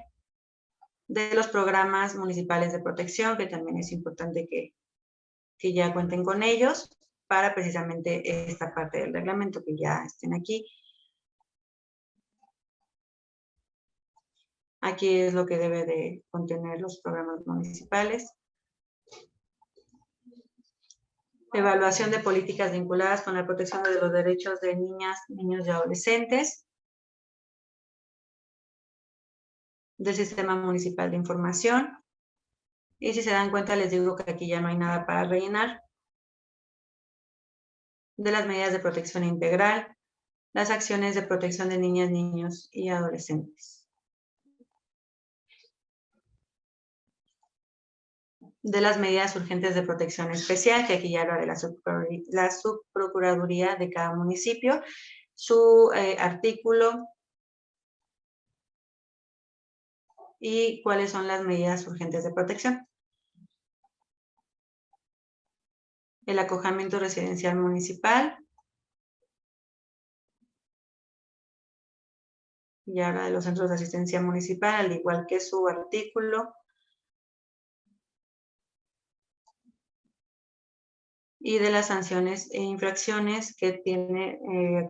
de los programas municipales de protección, que también es importante que ya cuenten con ellos, para precisamente esta parte del reglamento, que ya estén aquí. Aquí es lo que debe de contener los programas municipales. Evaluación de políticas vinculadas con la protección de los derechos de niñas, niños y adolescentes. Del Sistema Municipal de Información. Y si se dan cuenta, les digo que aquí ya no hay nada para rellenar. De las medidas de protección integral. Las acciones de protección de niñas, niños y adolescentes. De las medidas urgentes de protección especial, que aquí ya habla de la subprocuraduría de cada municipio, su artículo y cuáles son las medidas urgentes de protección. El acogimiento residencial municipal. Y habla de los centros de asistencia municipal, al igual que su artículo. Y de las sanciones e infracciones que tiene,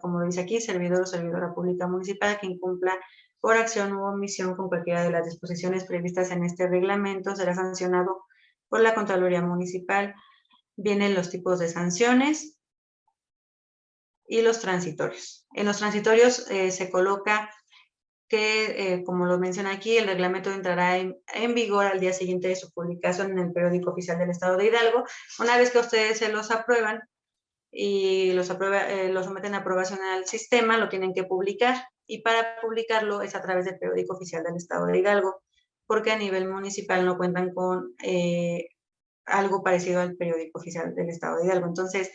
como lo dice aquí, servidor o servidora pública municipal que incumpla por acción u omisión con cualquiera de las disposiciones previstas en este reglamento, será sancionado por la Contraloría Municipal. Vienen los tipos de sanciones y los transitorios. En los transitorios se coloca que, como lo menciona aquí, el reglamento entrará en vigor al día siguiente de su publicación en el periódico oficial del Estado de Hidalgo. Una vez que ustedes se los aprueban y los someten a aprobación al sistema, lo tienen que publicar. Y para publicarlo es a través del periódico oficial del Estado de Hidalgo, porque a nivel municipal no cuentan con algo parecido al periódico oficial del Estado de Hidalgo. Entonces,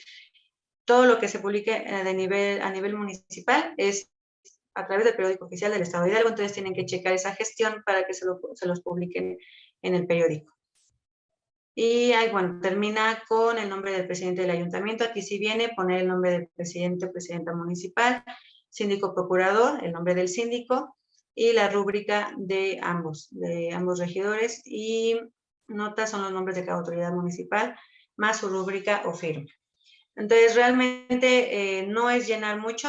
todo lo que se publique a nivel municipal es a través del periódico oficial del Estado de Hidalgo, entonces tienen que checar esa gestión para que se los publiquen en el periódico. Y ahí, bueno, termina con el nombre del presidente del ayuntamiento. Aquí sí viene poner el nombre del presidente o presidenta municipal, síndico procurador, el nombre del síndico, y la rúbrica de ambos regidores, y notas son los nombres de cada autoridad municipal, más su rúbrica o firma. Entonces, realmente no es llenar mucho,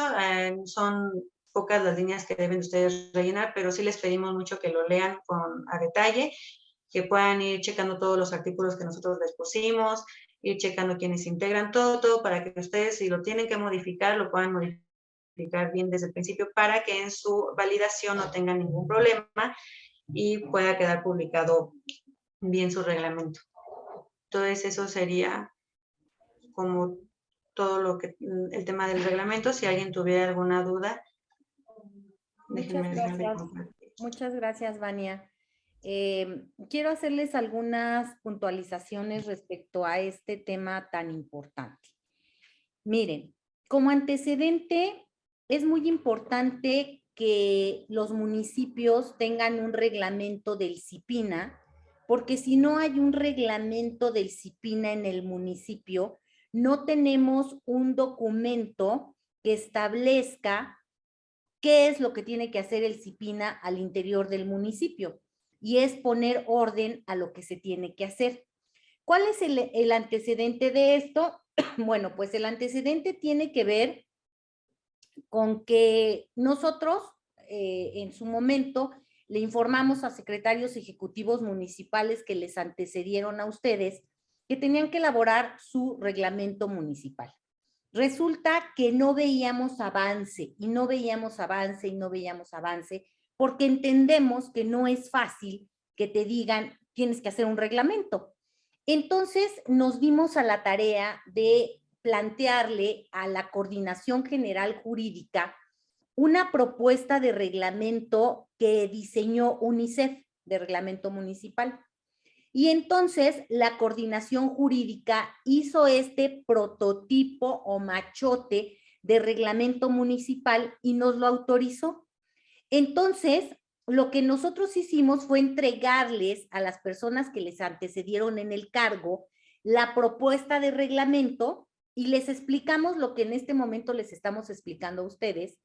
son pocas las líneas que deben ustedes rellenar, pero sí les pedimos mucho que lo lean a detalle, que puedan ir checando todos los artículos que nosotros les pusimos, ir checando quiénes integran todo, para que ustedes, si lo tienen que modificar, lo puedan modificar bien desde el principio, para que en su validación no tengan ningún problema y pueda quedar publicado bien su reglamento. Entonces, eso sería como todo el tema del reglamento. Si alguien tuviera alguna duda, déjenme compartir. Muchas gracias, Vania. Quiero hacerles algunas puntualizaciones respecto a este tema tan importante. Miren, como antecedente, es muy importante que los municipios tengan un reglamento del CIPINA, porque si no hay un reglamento del CIPINA en el municipio, no tenemos un documento que establezca qué es lo que tiene que hacer el CIPINA al interior del municipio, y es poner orden a lo que se tiene que hacer. ¿Cuál es el antecedente de esto? Bueno, pues el antecedente tiene que ver con que nosotros en su momento le informamos a secretarios ejecutivos municipales que les antecedieron a ustedes que tenían que elaborar su reglamento municipal. Resulta que no veíamos avance y no veíamos avance y no veíamos avance, porque entendemos que no es fácil que te digan tienes que hacer un reglamento. Entonces nos dimos a la tarea de plantearle a la Coordinación General Jurídica una propuesta de reglamento que diseñó UNICEF, de reglamento municipal. Y entonces la Coordinación Jurídica hizo este prototipo o machote de reglamento municipal y nos lo autorizó. Entonces, lo que nosotros hicimos fue entregarles a las personas que les antecedieron en el cargo la propuesta de reglamento y les explicamos lo que en este momento les estamos explicando a ustedes,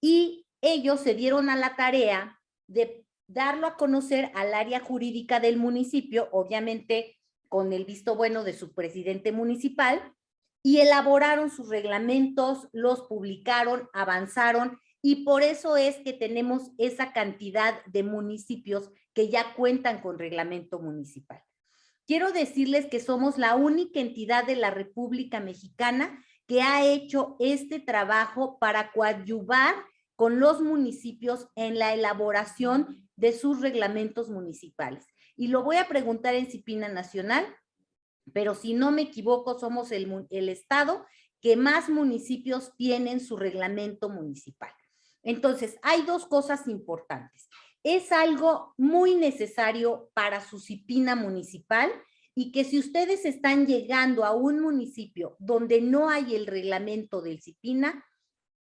y ellos se dieron a la tarea de darlo a conocer al área jurídica del municipio, obviamente con el visto bueno de su presidente municipal, y elaboraron sus reglamentos, los publicaron, avanzaron, y por eso es que tenemos esa cantidad de municipios que ya cuentan con reglamento municipal. Quiero decirles que somos la única entidad de la República Mexicana que ha hecho este trabajo para coadyuvar con los municipios en la elaboración de sus reglamentos municipales. Y lo voy a preguntar en CIPINA Nacional, pero si no me equivoco, somos el estado que más municipios tienen su reglamento municipal. Entonces, hay dos cosas importantes. Es algo muy necesario para su CIPINA municipal, y que si ustedes están llegando a un municipio donde no hay el reglamento del CIPINA,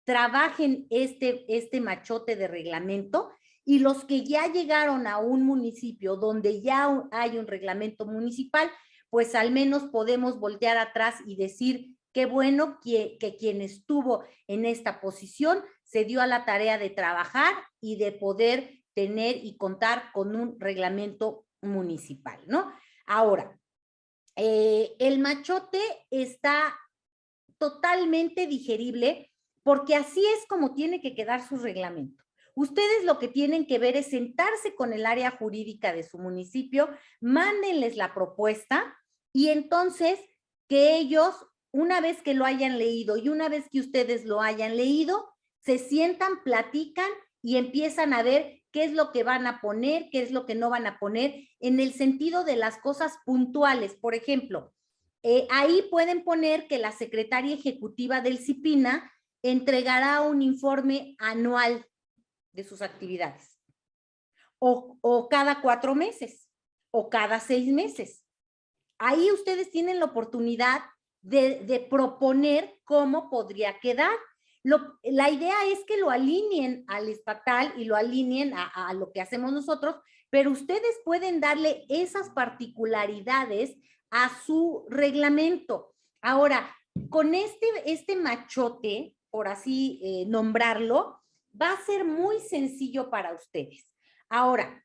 trabajen este machote de reglamento, y los que ya llegaron a un municipio donde ya hay un reglamento municipal, pues al menos podemos voltear atrás y decir qué bueno que quien estuvo en esta posición se dio a la tarea de trabajar y de poder tener y contar con un reglamento municipal, ¿no? Ahora, el machote está totalmente digerible, porque así es como tiene que quedar su reglamento. Ustedes lo que tienen que ver es sentarse con el área jurídica de su municipio, mándenles la propuesta, y entonces que ellos, una vez que lo hayan leído y una vez que ustedes lo hayan leído, se sientan, platican y empiezan a ver qué es lo que van a poner, qué es lo que no van a poner, en el sentido de las cosas puntuales. Por ejemplo, ahí pueden poner que la secretaria ejecutiva del CIPINA entregará un informe anual de sus actividades, o cada 4 meses, o cada 6 meses. Ahí ustedes tienen la oportunidad de proponer cómo podría quedar. La idea es que lo alineen al estatal y lo alineen a lo que hacemos nosotros, pero ustedes pueden darle esas particularidades a su reglamento. Ahora, con este machote, por así nombrarlo, Va a ser muy sencillo para ustedes. Ahora,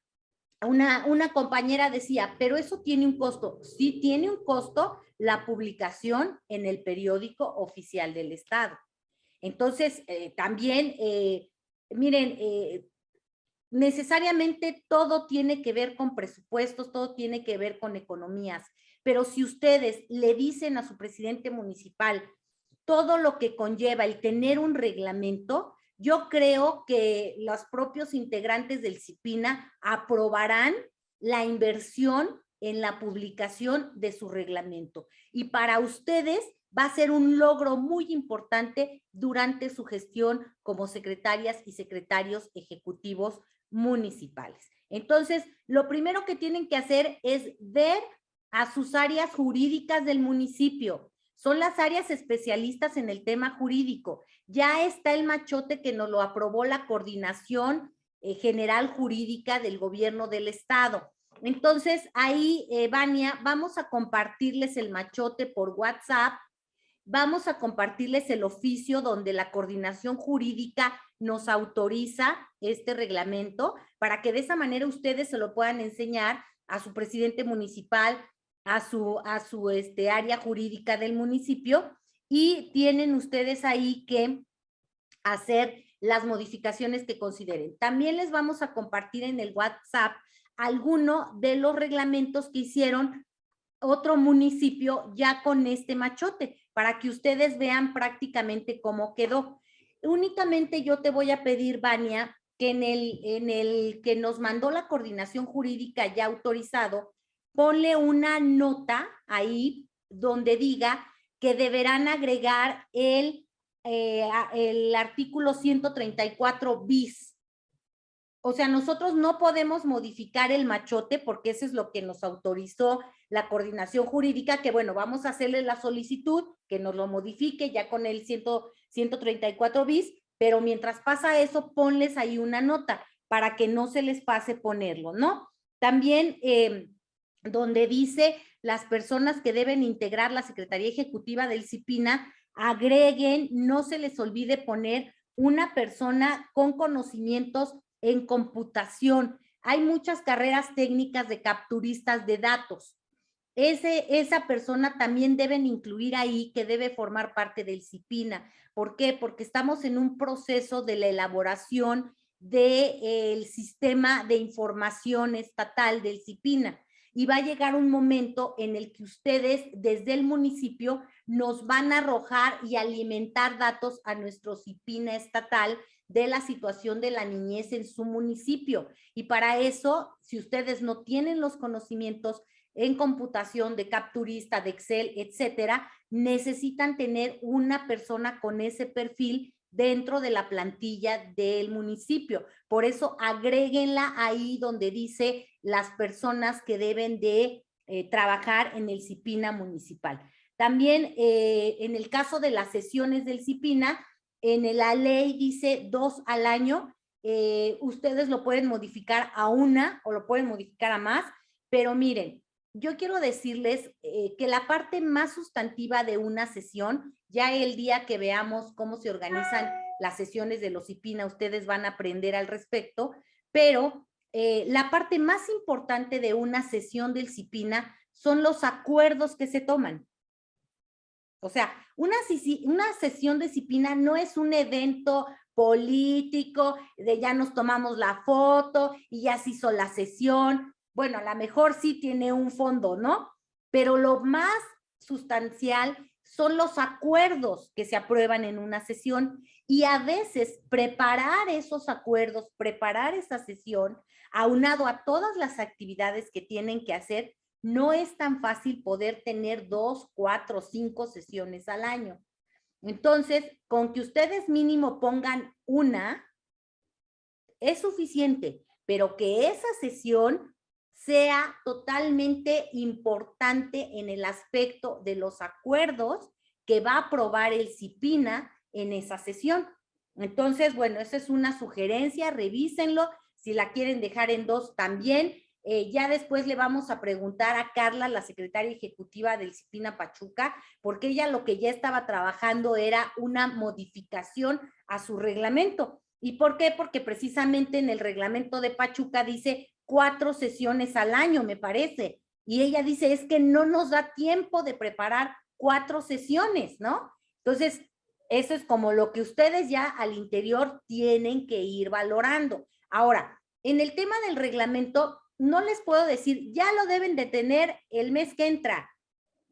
una compañera decía, pero eso tiene un costo. Sí tiene un costo la publicación en el periódico oficial del Estado. Entonces, también, miren, necesariamente todo tiene que ver con presupuestos, todo tiene que ver con economías, pero si ustedes le dicen a su presidente municipal todo lo que conlleva el tener un reglamento, yo creo que los propios integrantes del CIPINA aprobarán la inversión en la publicación de su reglamento. Y para ustedes va a ser un logro muy importante durante su gestión como secretarias y secretarios ejecutivos municipales. Entonces, lo primero que tienen que hacer es ver a sus áreas jurídicas del municipio. Son las áreas especialistas en el tema jurídico. Ya está el machote que nos lo aprobó la Coordinación General Jurídica del Gobierno del Estado. Entonces, ahí, Vania, vamos a compartirles el machote por WhatsApp. Vamos a compartirles el oficio donde la Coordinación Jurídica nos autoriza este reglamento para que de esa manera ustedes se lo puedan enseñar a su presidente municipal, a su área jurídica del municipio, y tienen ustedes ahí que hacer las modificaciones que consideren. También les vamos a compartir en el WhatsApp alguno de los reglamentos que hicieron otro municipio ya con este machote, para que ustedes vean prácticamente cómo quedó. Únicamente yo te voy a pedir, Vania, que en el que nos mandó la Coordinación Jurídica ya autorizado, ponle una nota ahí donde diga que deberán agregar el artículo 134 bis. O sea, nosotros no podemos modificar el machote porque eso es lo que nos autorizó la Coordinación Jurídica, que bueno, vamos a hacerle la solicitud, que nos lo modifique ya con el 134 bis, pero mientras pasa eso, ponles ahí una nota para que no se les pase ponerlo, ¿no? También donde dice las personas que deben integrar la Secretaría Ejecutiva del CIPINA, agreguen, no se les olvide poner una persona con conocimientos en computación. Hay muchas carreras técnicas de capturistas de datos. Esa persona también deben incluir ahí, que debe formar parte del CIPINA. ¿Por qué? Porque estamos en un proceso de la elaboración del sistema de información estatal del CIPINA. Y va a llegar un momento en el que ustedes desde el municipio nos van a arrojar y alimentar datos a nuestro CIPINA estatal de la situación de la niñez en su municipio. Y para eso, si ustedes no tienen los conocimientos en computación, de capturista, de Excel, etcétera, necesitan tener una persona con ese perfil dentro de la plantilla del municipio. Por eso agréguenla ahí donde dice las personas que deben de trabajar en el CIPINA municipal. También en el caso de las sesiones del CIPINA, en la ley dice 2 al año, ustedes lo pueden modificar a una o lo pueden modificar a más, pero miren, yo quiero decirles que la parte más sustantiva de una sesión, ya el día que veamos cómo se organizan las sesiones de los CIPINA, ustedes van a aprender al respecto, pero la parte más importante de una sesión del CIPINA son los acuerdos que se toman. O sea, una sesión de CIPINA no es un evento político, de ya nos tomamos la foto y ya se hizo la sesión. Bueno, a lo mejor sí tiene un fondo, ¿no? Pero lo más sustancial son los acuerdos que se aprueban en una sesión, y a veces preparar esos acuerdos, preparar esa sesión, aunado a todas las actividades que tienen que hacer, no es tan fácil poder tener 2, 4, 5 sesiones al año. Entonces, con que ustedes mínimo pongan una, es suficiente, pero que esa sesión sea totalmente importante en el aspecto de los acuerdos que va a aprobar el CIPINA en esa sesión. Entonces, bueno, esa es una sugerencia, revísenlo. Si la quieren dejar en 2 también. Ya después le vamos a preguntar a Carla, la secretaria ejecutiva del CIPINA Pachuca, porque ella lo que ya estaba trabajando era una modificación a su reglamento. ¿Y por qué? Porque precisamente en el reglamento de Pachuca dice 4 sesiones al año, me parece. Y ella dice, es que no nos da tiempo de preparar 4 sesiones, ¿no? Entonces, eso es como lo que ustedes ya al interior tienen que ir valorando. Ahora, en el tema del reglamento, no les puedo decir, ya lo deben de tener el mes que entra.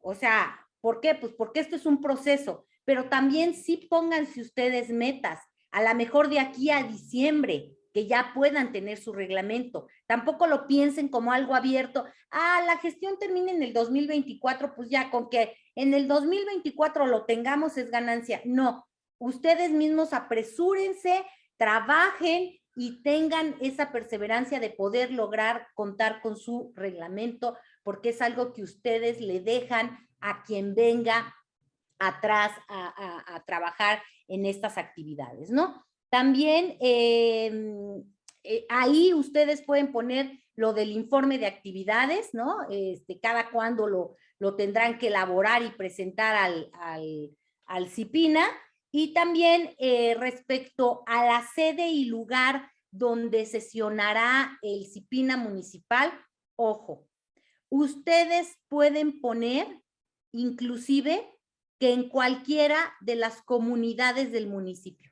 O sea, ¿por qué? Pues porque esto es un proceso, pero también sí pónganse ustedes metas, a lo mejor de aquí a diciembre, que ya puedan tener su reglamento. Tampoco lo piensen como algo abierto. Ah, la gestión termina en el 2024, pues ya con que en el 2024 lo tengamos es ganancia. No, ustedes mismos apresúrense, trabajen y tengan esa perseverancia de poder lograr contar con su reglamento, porque es algo que ustedes le dejan a quien venga atrás a trabajar en estas actividades, ¿no? También ahí ustedes pueden poner lo del informe de actividades, ¿no? Cada cuándo lo tendrán que elaborar y presentar al CIPINA. Y también respecto a la sede y lugar donde sesionará el CIPINA municipal, ojo, ustedes pueden poner inclusive que en cualquiera de las comunidades del municipio.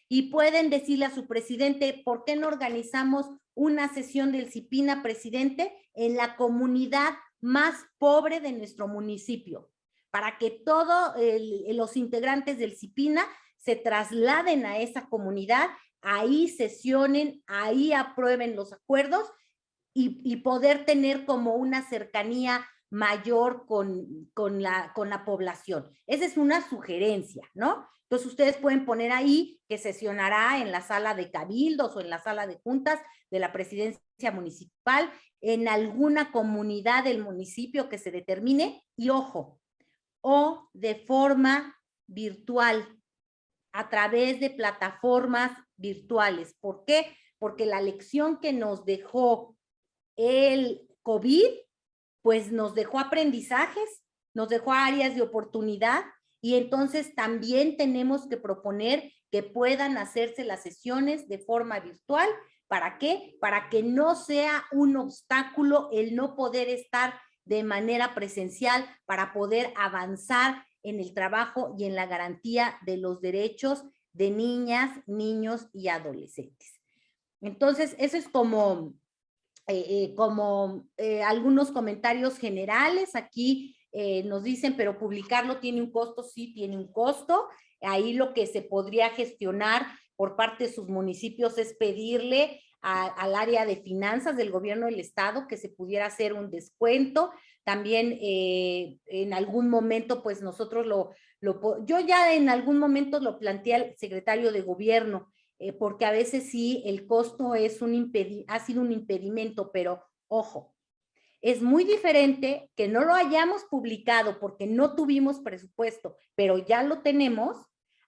Y pueden decirle a su presidente, ¿por qué no organizamos una sesión del CIPINA, presidente, en la comunidad más pobre de nuestro municipio? Para que todos los integrantes del CIPINA se trasladen a esa comunidad, ahí sesionen, ahí aprueben los acuerdos y poder tener como una cercanía mayor con la población. Esa es una sugerencia, ¿no? Entonces ustedes pueden poner ahí que sesionará en la sala de cabildos o en la sala de juntas de la presidencia municipal, en alguna comunidad del municipio que se determine, y ojo, o de forma virtual, a través de plataformas virtuales. ¿Por qué? Porque la lección que nos dejó el COVID, pues nos dejó aprendizajes, nos dejó áreas de oportunidad, y entonces también tenemos que proponer que puedan hacerse las sesiones de forma virtual. ¿Para qué? Para que no sea un obstáculo el no poder estar de manera presencial, para poder avanzar en el trabajo y en la garantía de los derechos de niñas, niños y adolescentes. Entonces, eso es como algunos comentarios generales. Aquí nos dicen, pero publicarlo tiene un costo. Sí, tiene un costo. Ahí lo que se podría gestionar por parte de sus municipios es pedirle al área de finanzas del gobierno del estado que se pudiera hacer un descuento. También en algún momento, pues nosotros yo ya en algún momento lo planteé al secretario de gobierno, porque a veces sí el costo es ha sido un impedimento, pero ojo, es muy diferente que no lo hayamos publicado porque no tuvimos presupuesto, pero ya lo tenemos,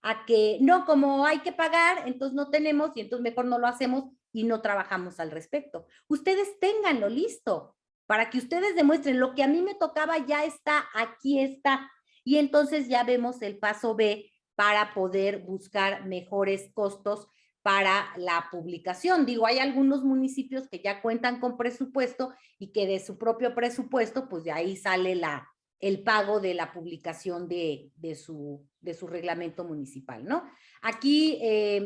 a que no, como hay que pagar, entonces no tenemos y entonces mejor no lo hacemos y no trabajamos al respecto. Ustedes ténganlo listo para que ustedes demuestren lo que a mí me tocaba, ya está, aquí está. Y entonces ya vemos el paso B para poder buscar mejores costos para la publicación. Digo, hay algunos municipios que ya cuentan con presupuesto y que de su propio presupuesto, pues de ahí sale el pago de la publicación de su reglamento municipal, ¿no? Aquí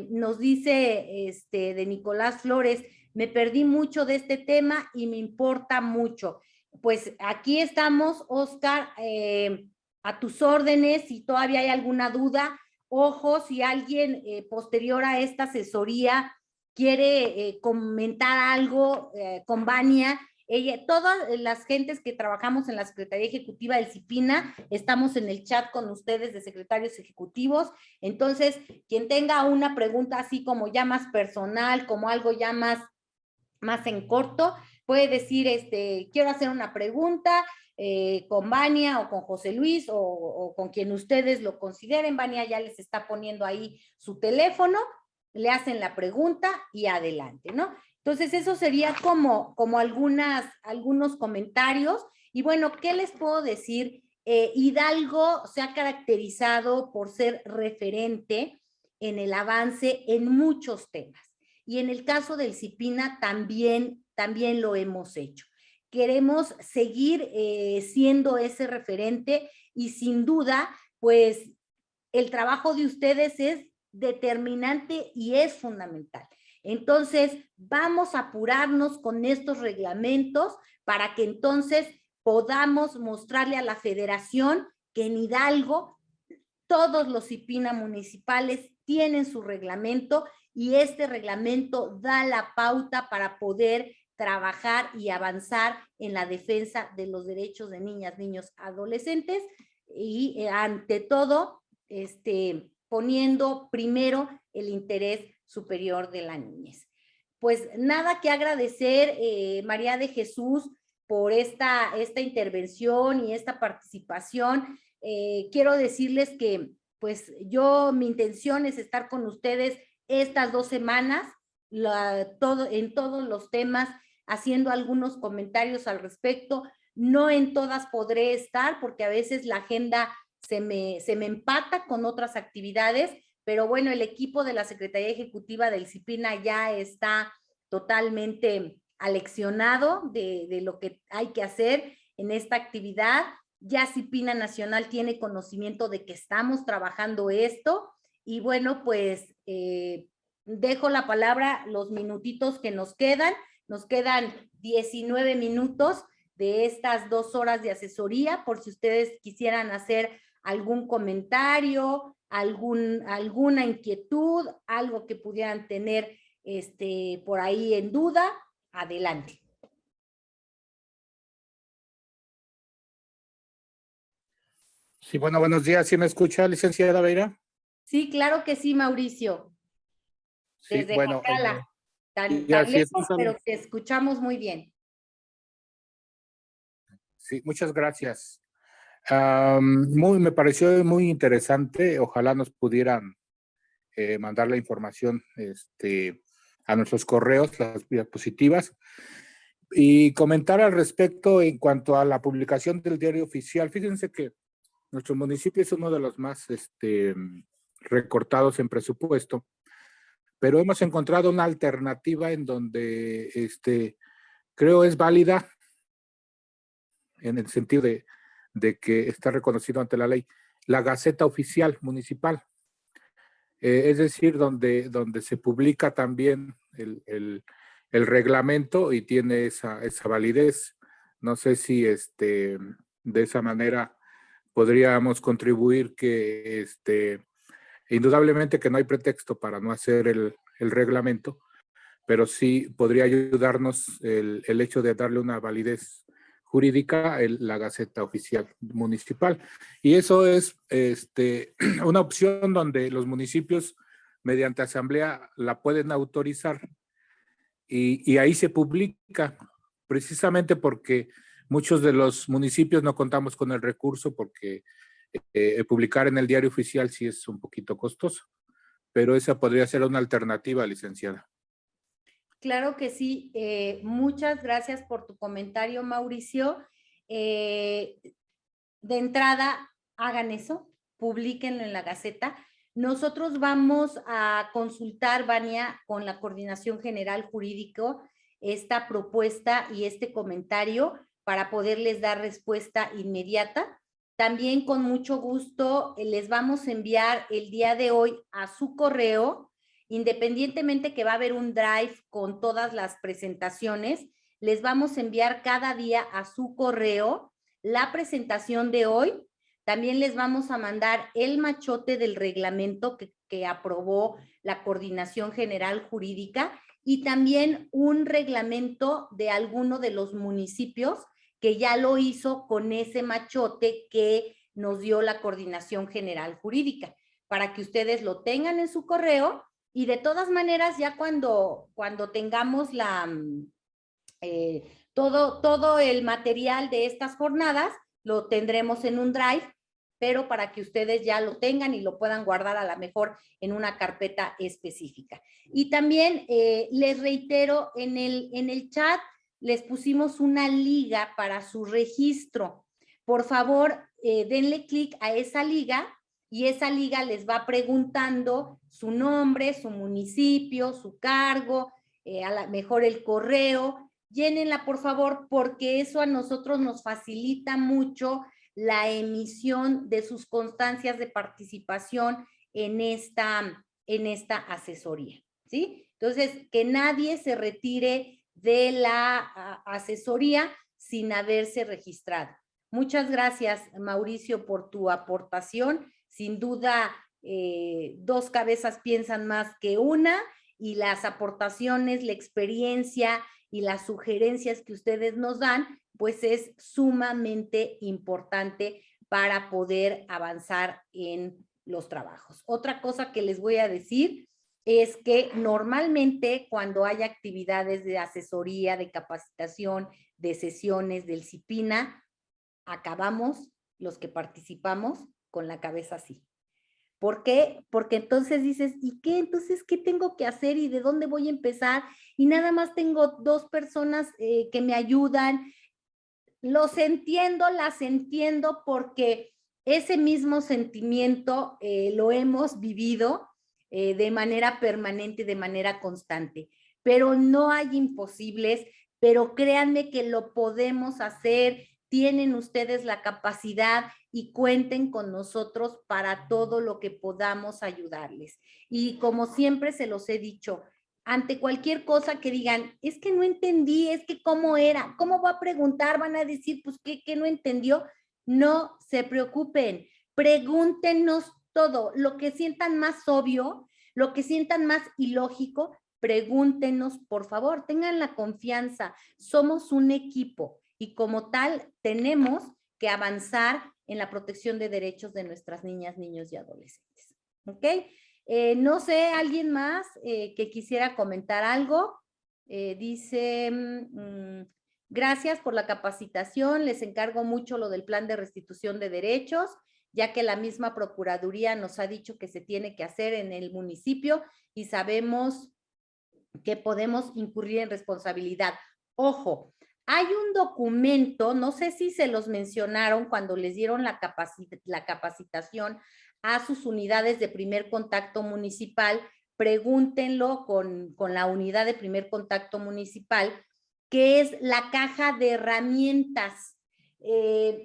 nos dice de Nicolás Flores, me perdí mucho de este tema y me importa mucho. Pues aquí estamos, Oscar, a tus órdenes. Si todavía hay alguna duda, ojo, si alguien posterior a esta asesoría quiere comentar algo con Vania, todas las gentes que trabajamos en la Secretaría Ejecutiva del CIPINA, estamos en el chat con ustedes de secretarios ejecutivos. Entonces, quien tenga una pregunta así como ya más personal, como algo ya más en corto, puede decir, quiero hacer una pregunta con Vania o con José Luis o con quien ustedes lo consideren. Vania ya les está poniendo ahí su teléfono, le hacen la pregunta y adelante, ¿no? Entonces, eso sería como algunos comentarios. Y bueno, ¿qué les puedo decir? Hidalgo se ha caracterizado por ser referente en el avance en muchos temas. Y en el caso del CIPINA también lo hemos hecho. Queremos seguir siendo ese referente y sin duda, pues el trabajo de ustedes es determinante y es fundamental. Entonces, vamos a apurarnos con estos reglamentos para que entonces podamos mostrarle a la federación que en Hidalgo todos los CIPINA municipales tienen su reglamento y este reglamento da la pauta para poder trabajar y avanzar en la defensa de los derechos de niñas, niños, adolescentes y ante todo, poniendo primero el interés superior de la niñez. Pues nada que agradecer, María de Jesús, por esta intervención y esta participación. Quiero decirles que pues mi intención es estar con ustedes estas 2 semanas, en todos los temas, haciendo algunos comentarios al respecto. No en todas podré estar porque a veces la agenda se me empata con otras actividades, pero bueno, el equipo de la Secretaría Ejecutiva del CIPINA ya está totalmente aleccionado de lo que hay que hacer en esta actividad. Ya CIPINA Nacional tiene conocimiento de que estamos trabajando esto y bueno, pues dejo la palabra los minutitos que nos quedan 19 minutos de estas 2 horas de asesoría, por si ustedes quisieran hacer algún comentario, alguna inquietud, algo que pudieran tener por ahí en duda, adelante. Sí, bueno, buenos días. ¿Sí me escucha, licenciada Beira? Sí, claro que sí, Mauricio. Sí, Desde bueno, Jacala, tan sí, lejos, pero te escuchamos muy bien. sí, muchas gracias. Me pareció muy interesante. Ojalá nos pudieran mandar la información a nuestros correos, las diapositivas, y comentar al respecto en cuanto a la publicación del diario oficial. Fíjense que nuestro municipio es uno de los más recortados en presupuesto, pero hemos encontrado una alternativa en donde creo es válida en el sentido de que está reconocido ante la ley, la Gaceta Oficial Municipal. Es decir, donde se publica también el reglamento y tiene esa validez. No sé si de esa manera podríamos contribuir que indudablemente que no hay pretexto para no hacer el reglamento, pero sí podría ayudarnos el hecho de darle una validez jurídica la Gaceta Oficial Municipal. Y eso es una opción donde los municipios mediante asamblea la pueden autorizar y ahí se publica, precisamente porque muchos de los municipios no contamos con el recurso porque publicar en el diario oficial sí es un poquito costoso, pero esa podría ser una alternativa, licenciada. Claro que sí. Muchas gracias por tu comentario, Mauricio. De entrada, hagan eso, publíquenlo en la Gaceta. Nosotros vamos a consultar, Vania, con la Coordinación General Jurídico, esta propuesta y este comentario para poderles dar respuesta inmediata. También con mucho gusto les vamos a enviar el día de hoy a su correo, independientemente que va a haber un drive con todas las presentaciones, les vamos a enviar cada día a su correo la presentación de hoy. También les vamos a mandar el machote del reglamento que aprobó la Coordinación General Jurídica y también un reglamento de alguno de los municipios que ya lo hizo con ese machote que nos dio la Coordinación General Jurídica, para que ustedes lo tengan en su correo y de todas maneras ya cuando tengamos todo el material de estas jornadas, lo tendremos en un drive, pero para que ustedes ya lo tengan y lo puedan guardar a lo mejor en una carpeta específica. Y también les reitero, en el chat les pusimos una liga para su registro. Por favor, denle clic a esa liga y esa liga les va preguntando su nombre, su municipio, su cargo, a lo mejor el correo. Llénenla, por favor, porque eso a nosotros nos facilita mucho la emisión de sus constancias de participación en esta asesoría, ¿sí? Entonces, que nadie se retire de la asesoría sin haberse registrado. Muchas gracias, Mauricio, por tu aportación. Sin duda, dos cabezas piensan más que una, y las aportaciones, la experiencia y las sugerencias que ustedes nos dan, pues es sumamente importante para poder avanzar en los trabajos. Otra cosa que les voy a decir es que normalmente cuando hay actividades de asesoría, de capacitación, de sesiones del CIPINA, acabamos los que participamos con la cabeza así. ¿Por qué? Porque entonces dices, ¿y qué? Entonces, ¿qué tengo que hacer y de dónde voy a empezar? Y nada más tengo 2 personas que me ayudan. Los entiendo, las entiendo, porque ese mismo sentimiento lo hemos vivido de manera permanente, de manera constante. Pero no hay imposibles, pero créanme que lo podemos hacer. Tienen ustedes la capacidad y cuenten con nosotros para todo lo que podamos ayudarles. Y como siempre se los he dicho, ante cualquier cosa que digan, es que no entendí, es que cómo era, cómo va a preguntar, van a decir, pues, ¿qué no entendió? No se preocupen, pregúntenos todo, lo que sientan más obvio, lo que sientan más ilógico, pregúntenos, por favor, tengan la confianza, somos un equipo y como tal tenemos que avanzar en la protección de derechos de nuestras niñas, niños y adolescentes. ¿Ok? No sé, ¿alguien más que quisiera comentar algo? Dice, gracias por la capacitación, les encargo mucho lo del plan de restitución de derechos, ya que la misma Procuraduría nos ha dicho que se tiene que hacer en el municipio y sabemos que podemos incurrir en responsabilidad. Ojo, hay un documento, no sé si se los mencionaron cuando les dieron la capacitación a sus unidades de primer contacto municipal, pregúntenlo con la unidad de primer contacto municipal, que es la caja de herramientas.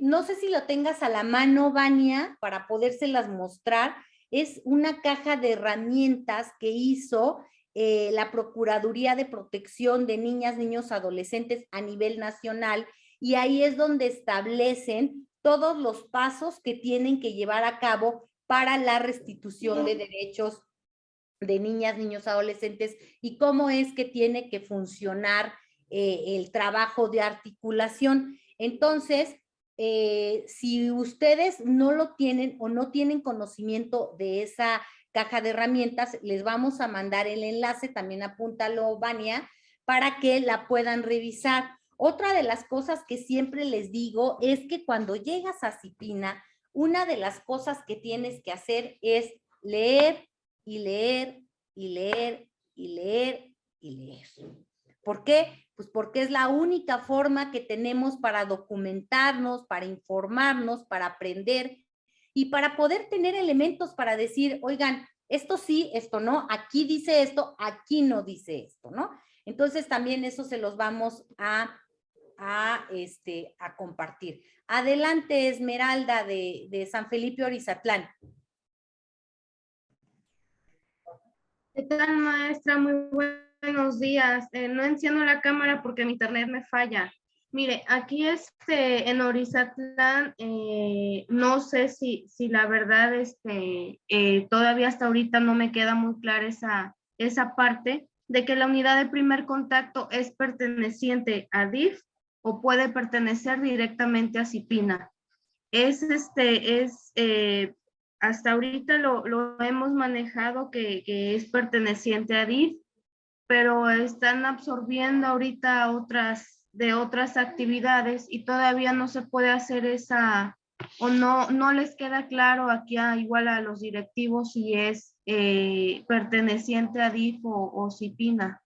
No sé si lo tengas a la mano, Vania, para podérselas mostrar. Es una caja de herramientas que hizo la Procuraduría de Protección de Niñas, Niños, Adolescentes a nivel nacional, y ahí es donde establecen todos los pasos que tienen que llevar a cabo para la restitución de derechos de niñas, niños, adolescentes y cómo es que tiene que funcionar el trabajo de articulación. Entonces, si ustedes no lo tienen o no tienen conocimiento de esa caja de herramientas, les vamos a mandar el enlace, también apúntalo, Vania, para que la puedan revisar. Otra de las cosas que siempre les digo es que cuando llegas a CIPINA, una de las cosas que tienes que hacer es leer y leer y leer y leer y leer. ¿Por qué? Pues porque es la única forma que tenemos para documentarnos, para informarnos, para aprender y para poder tener elementos para decir, oigan, esto sí, esto no, aquí dice esto, aquí no dice esto, ¿no? Entonces también eso se los vamos a compartir. Adelante, Esmeralda de San Felipe Orizatlán. ¿Qué tal, maestra? Muy buenos días. No enciendo la cámara porque mi internet me falla. Mire, aquí en Orizatlán, no sé si la verdad todavía hasta ahorita no me queda muy clara esa parte de que la unidad de primer contacto es perteneciente a DIF o puede pertenecer directamente a CIPINA. Hasta ahorita lo hemos manejado que es perteneciente a DIF, pero están absorbiendo ahorita otras actividades y todavía no se puede hacer o no les queda claro aquí igual a los directivos si es perteneciente a DIF o CIPINA.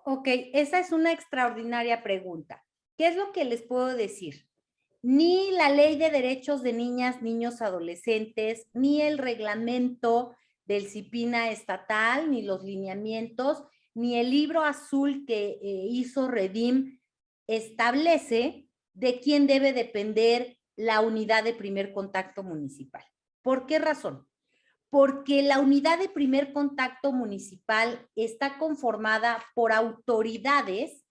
Ok, esa es una extraordinaria pregunta. ¿Qué es lo que les puedo decir? ni la Ley de Derechos de Niñas, Niños, Adolescentes, ni el reglamento del CIPINA estatal, ni los lineamientos, ni el libro azul que hizo Redim establece de quién debe depender la unidad de primer contacto municipal. ¿Por qué razón? Porque la unidad de primer contacto municipal está conformada por autoridades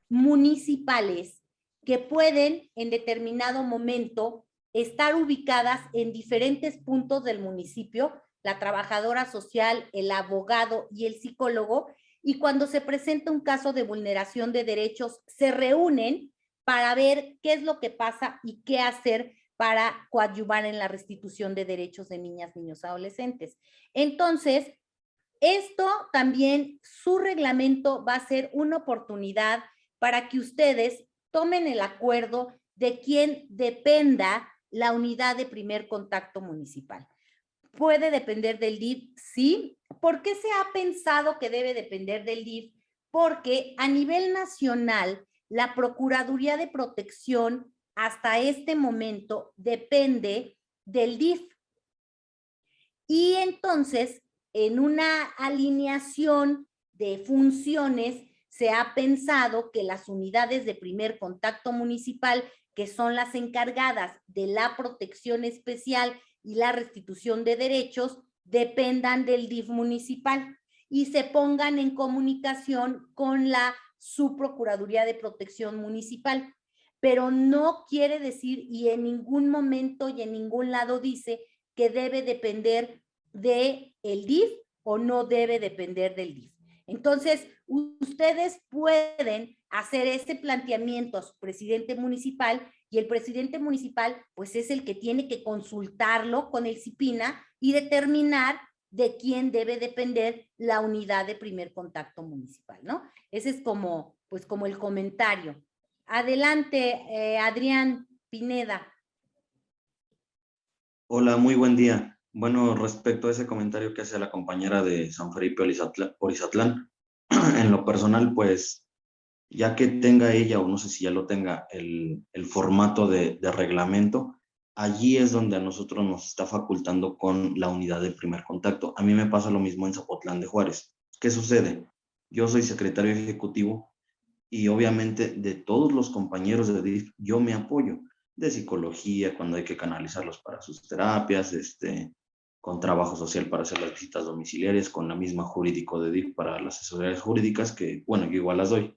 municipales que pueden en determinado momento estar ubicadas en diferentes puntos del municipio, la trabajadora social, el abogado y el psicólogo, y cuando se presenta un caso de vulneración de derechos, se reúnen para ver qué es lo que pasa y qué hacer para coadyuvar en la restitución de derechos de niñas, niños, adolescentes. Entonces, esto también, su reglamento va a ser una oportunidad para que ustedes tomen el acuerdo de quién dependa la unidad de primer contacto municipal. ¿Puede depender del DIF? Sí. ¿Por qué se ha pensado que debe depender del DIF? Porque a nivel nacional, la Procuraduría de Protección hasta este momento depende del DIF. Y entonces, en una alineación de funciones, se ha pensado que las unidades de primer contacto municipal, que son las encargadas de la protección especial y la restitución de derechos, dependan del DIF municipal y se pongan en comunicación con la Subprocuraduría de Protección Municipal. Pero no quiere decir, y en ningún momento y en ningún lado dice que debe depender del DIF o no debe depender del DIF. Entonces, ustedes pueden hacer este planteamiento a su presidente municipal y el presidente municipal, pues es el que tiene que consultarlo con el CIPINA y determinar de quién debe depender la unidad de primer contacto municipal, ¿no? Ese es como, pues como el comentario. Adelante, Adrián Pineda. Hola, muy buen día. Bueno, respecto a ese comentario que hace la compañera de San Felipe Orizatlán, en lo personal, pues, ya que tenga ella, o no sé si ya lo tenga, el formato de reglamento, allí es donde a nosotros nos está facultando con la unidad de primer contacto. A mí me pasa lo mismo en Zapotlán de Juárez. ¿Qué sucede? Yo soy secretario ejecutivo y obviamente de todos los compañeros de DIF yo me apoyo de psicología cuando hay que canalizarlos para sus terapias, con trabajo social para hacer las visitas domiciliarias, con la misma jurídico de DIF para las asesorías jurídicas, que bueno, yo igual las doy.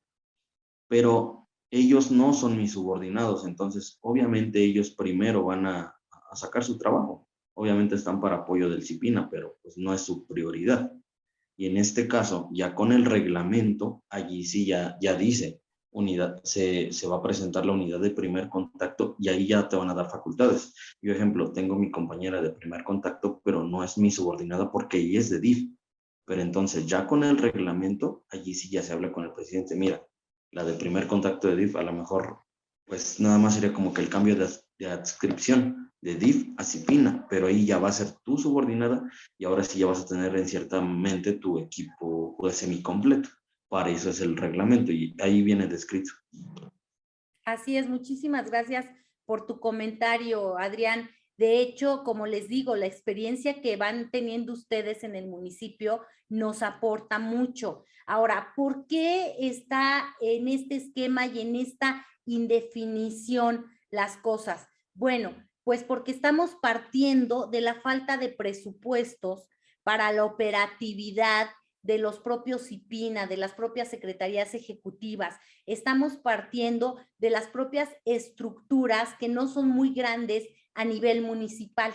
Pero ellos no son mis subordinados, entonces obviamente ellos primero van a sacar su trabajo. Obviamente están para apoyo del CIPINA, pero pues no es su prioridad. Y en este caso, ya con el reglamento, allí sí ya dice, se va a presentar la unidad de primer contacto y ahí ya te van a dar facultades. Yo, ejemplo, tengo mi compañera de primer contacto, pero no es mi subordinada porque ella es de DIF. Pero entonces ya con el reglamento, allí sí ya se habla con el presidente. Mira, la de primer contacto de DIF, a lo mejor, pues nada más sería como que el cambio de adscripción de DIF a CIPINA, pero ahí ya va a ser tu subordinada y ahora sí ya vas a tener en cierta mente tu equipo semicompleto. Para eso es el reglamento y ahí viene descrito. Así es, muchísimas gracias por tu comentario, Adrián. De hecho, como les digo, la experiencia que van teniendo ustedes en el municipio nos aporta mucho. Ahora, ¿por qué está en este esquema y en esta indefinición las cosas? Bueno, pues porque estamos partiendo de la falta de presupuestos para la operatividad de los propios CIPINA, de las propias secretarías ejecutivas. Estamos partiendo de las propias estructuras que no son muy grandes a nivel municipal.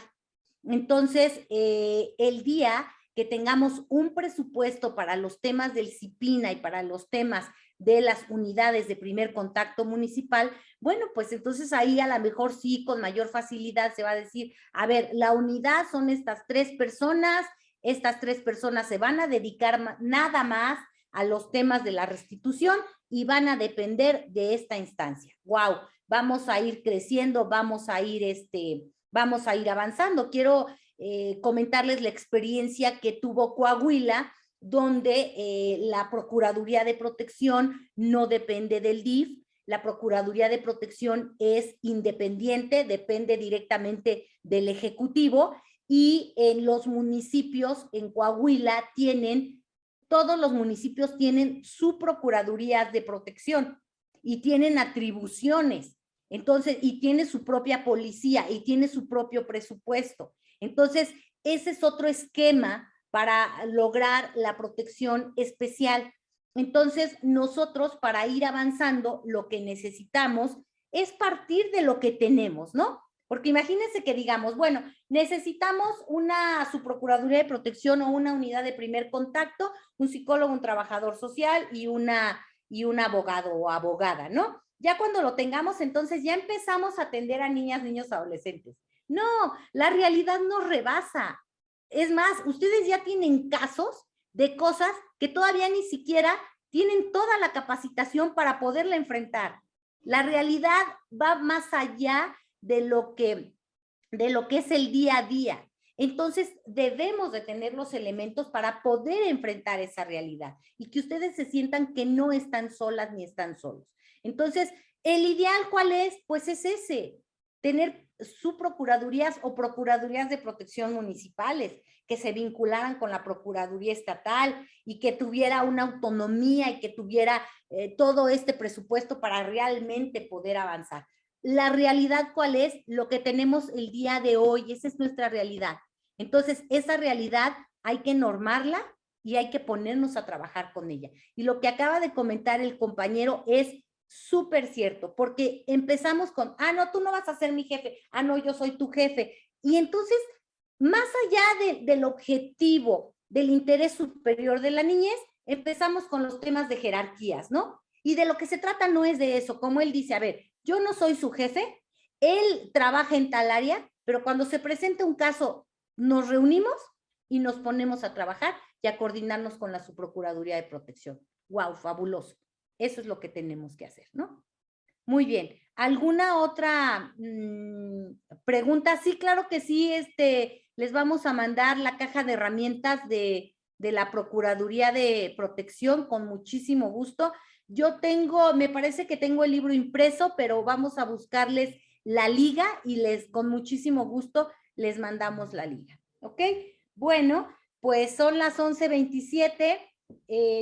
Entonces, el día que tengamos un presupuesto para los temas del CIPINA y para los temas de las unidades de primer contacto municipal, bueno, pues entonces ahí a lo mejor sí, con mayor facilidad se va a decir, a ver, la unidad son estas 3 personas, estas 3 personas se van a dedicar nada más a los temas de la restitución y van a depender de esta instancia. ¡Wow! Vamos a ir creciendo, vamos a ir avanzando. Quiero comentarles la experiencia que tuvo Coahuila, donde la Procuraduría de Protección no depende del DIF, la Procuraduría de Protección es independiente, depende directamente del Ejecutivo, y en los municipios, en Coahuila, todos los municipios tienen su Procuraduría de Protección y tienen atribuciones. Entonces, y tiene su propia policía y tiene su propio presupuesto. Entonces, ese es otro esquema para lograr la protección especial. Entonces, nosotros para ir avanzando, lo que necesitamos es partir de lo que tenemos, ¿no? Porque imagínense que digamos, bueno, necesitamos una subprocuraduría de protección o una unidad de primer contacto, un psicólogo, un trabajador social y un abogado o abogada, ¿no? Ya cuando lo tengamos, entonces ya empezamos a atender a niñas, niños, adolescentes. No, la realidad nos rebasa. Es más, ustedes ya tienen casos de cosas que todavía ni siquiera tienen toda la capacitación para poderla enfrentar. La realidad va más allá de lo que es el día a día. Entonces, debemos de tener los elementos para poder enfrentar esa realidad y que ustedes se sientan que no están solas ni están solos. Entonces, el ideal, ¿cuál es? Pues es ese, tener subprocuradurías o procuradurías de protección municipales que se vincularan con la Procuraduría Estatal y que tuviera una autonomía y que tuviera todo este presupuesto para realmente poder avanzar. La realidad, ¿cuál es? Lo que tenemos el día de hoy, esa es nuestra realidad. Entonces, esa realidad hay que normarla y hay que ponernos a trabajar con ella. Y lo que acaba de comentar el compañero es súper cierto, porque empezamos con, no, tú no vas a ser mi jefe, no, yo soy tu jefe. Y entonces, más allá del objetivo, del interés superior de la niñez, empezamos con los temas de jerarquías, ¿no? Y de lo que se trata no es de eso, como él dice, a ver, yo no soy su jefe, él trabaja en tal área, pero cuando se presenta un caso, nos reunimos y nos ponemos a trabajar y a coordinarnos con la Subprocuraduría de Protección. ¡Wow! Fabuloso. Eso es lo que tenemos que hacer, ¿no? Muy bien. ¿Alguna otra pregunta? Sí, claro que sí. Les vamos a mandar la caja de herramientas de la Procuraduría de Protección con muchísimo gusto. Yo me parece que tengo el libro impreso, pero vamos a buscarles la liga y con muchísimo gusto les mandamos la liga. ¿Ok? Bueno, pues son las 11:27.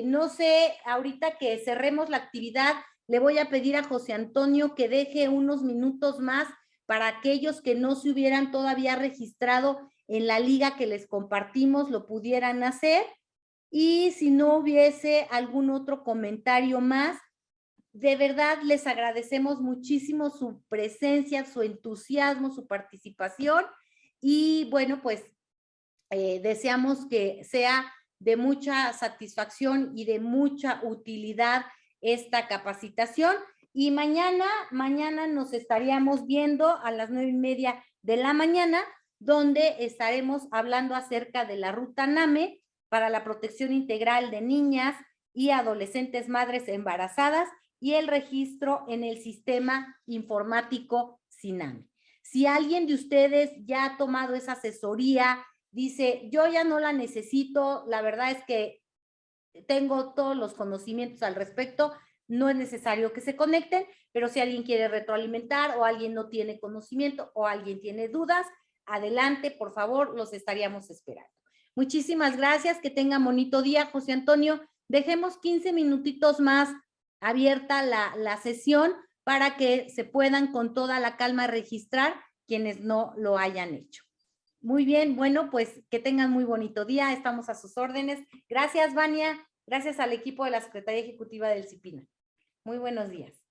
No sé, ahorita que cerremos la actividad, le voy a pedir a José Antonio que deje unos minutos más para aquellos que no se hubieran todavía registrado en la liga que les compartimos, lo pudieran hacer. Y si no hubiese algún otro comentario más, de verdad les agradecemos muchísimo su presencia, su entusiasmo, su participación. Y bueno, pues deseamos que sea de mucha satisfacción y de mucha utilidad esta capacitación. Y mañana nos estaríamos viendo a las 9:30 de la mañana, donde estaremos hablando acerca de la ruta NAME para la protección integral de niñas y adolescentes madres embarazadas y el registro en el sistema informático SINAME. Si alguien de ustedes ya ha tomado esa asesoría, dice, yo ya no la necesito, la verdad es que tengo todos los conocimientos al respecto, no es necesario que se conecten, pero si alguien quiere retroalimentar o alguien no tiene conocimiento o alguien tiene dudas, adelante, por favor, los estaríamos esperando. Muchísimas gracias, que tengan bonito día, José Antonio. Dejemos 15 minutitos más abierta la sesión para que se puedan con toda la calma registrar quienes no lo hayan hecho. Muy bien, bueno, pues que tengan muy bonito día, estamos a sus órdenes. Gracias, Vania, gracias al equipo de la Secretaría Ejecutiva del CIPINA. Muy buenos días.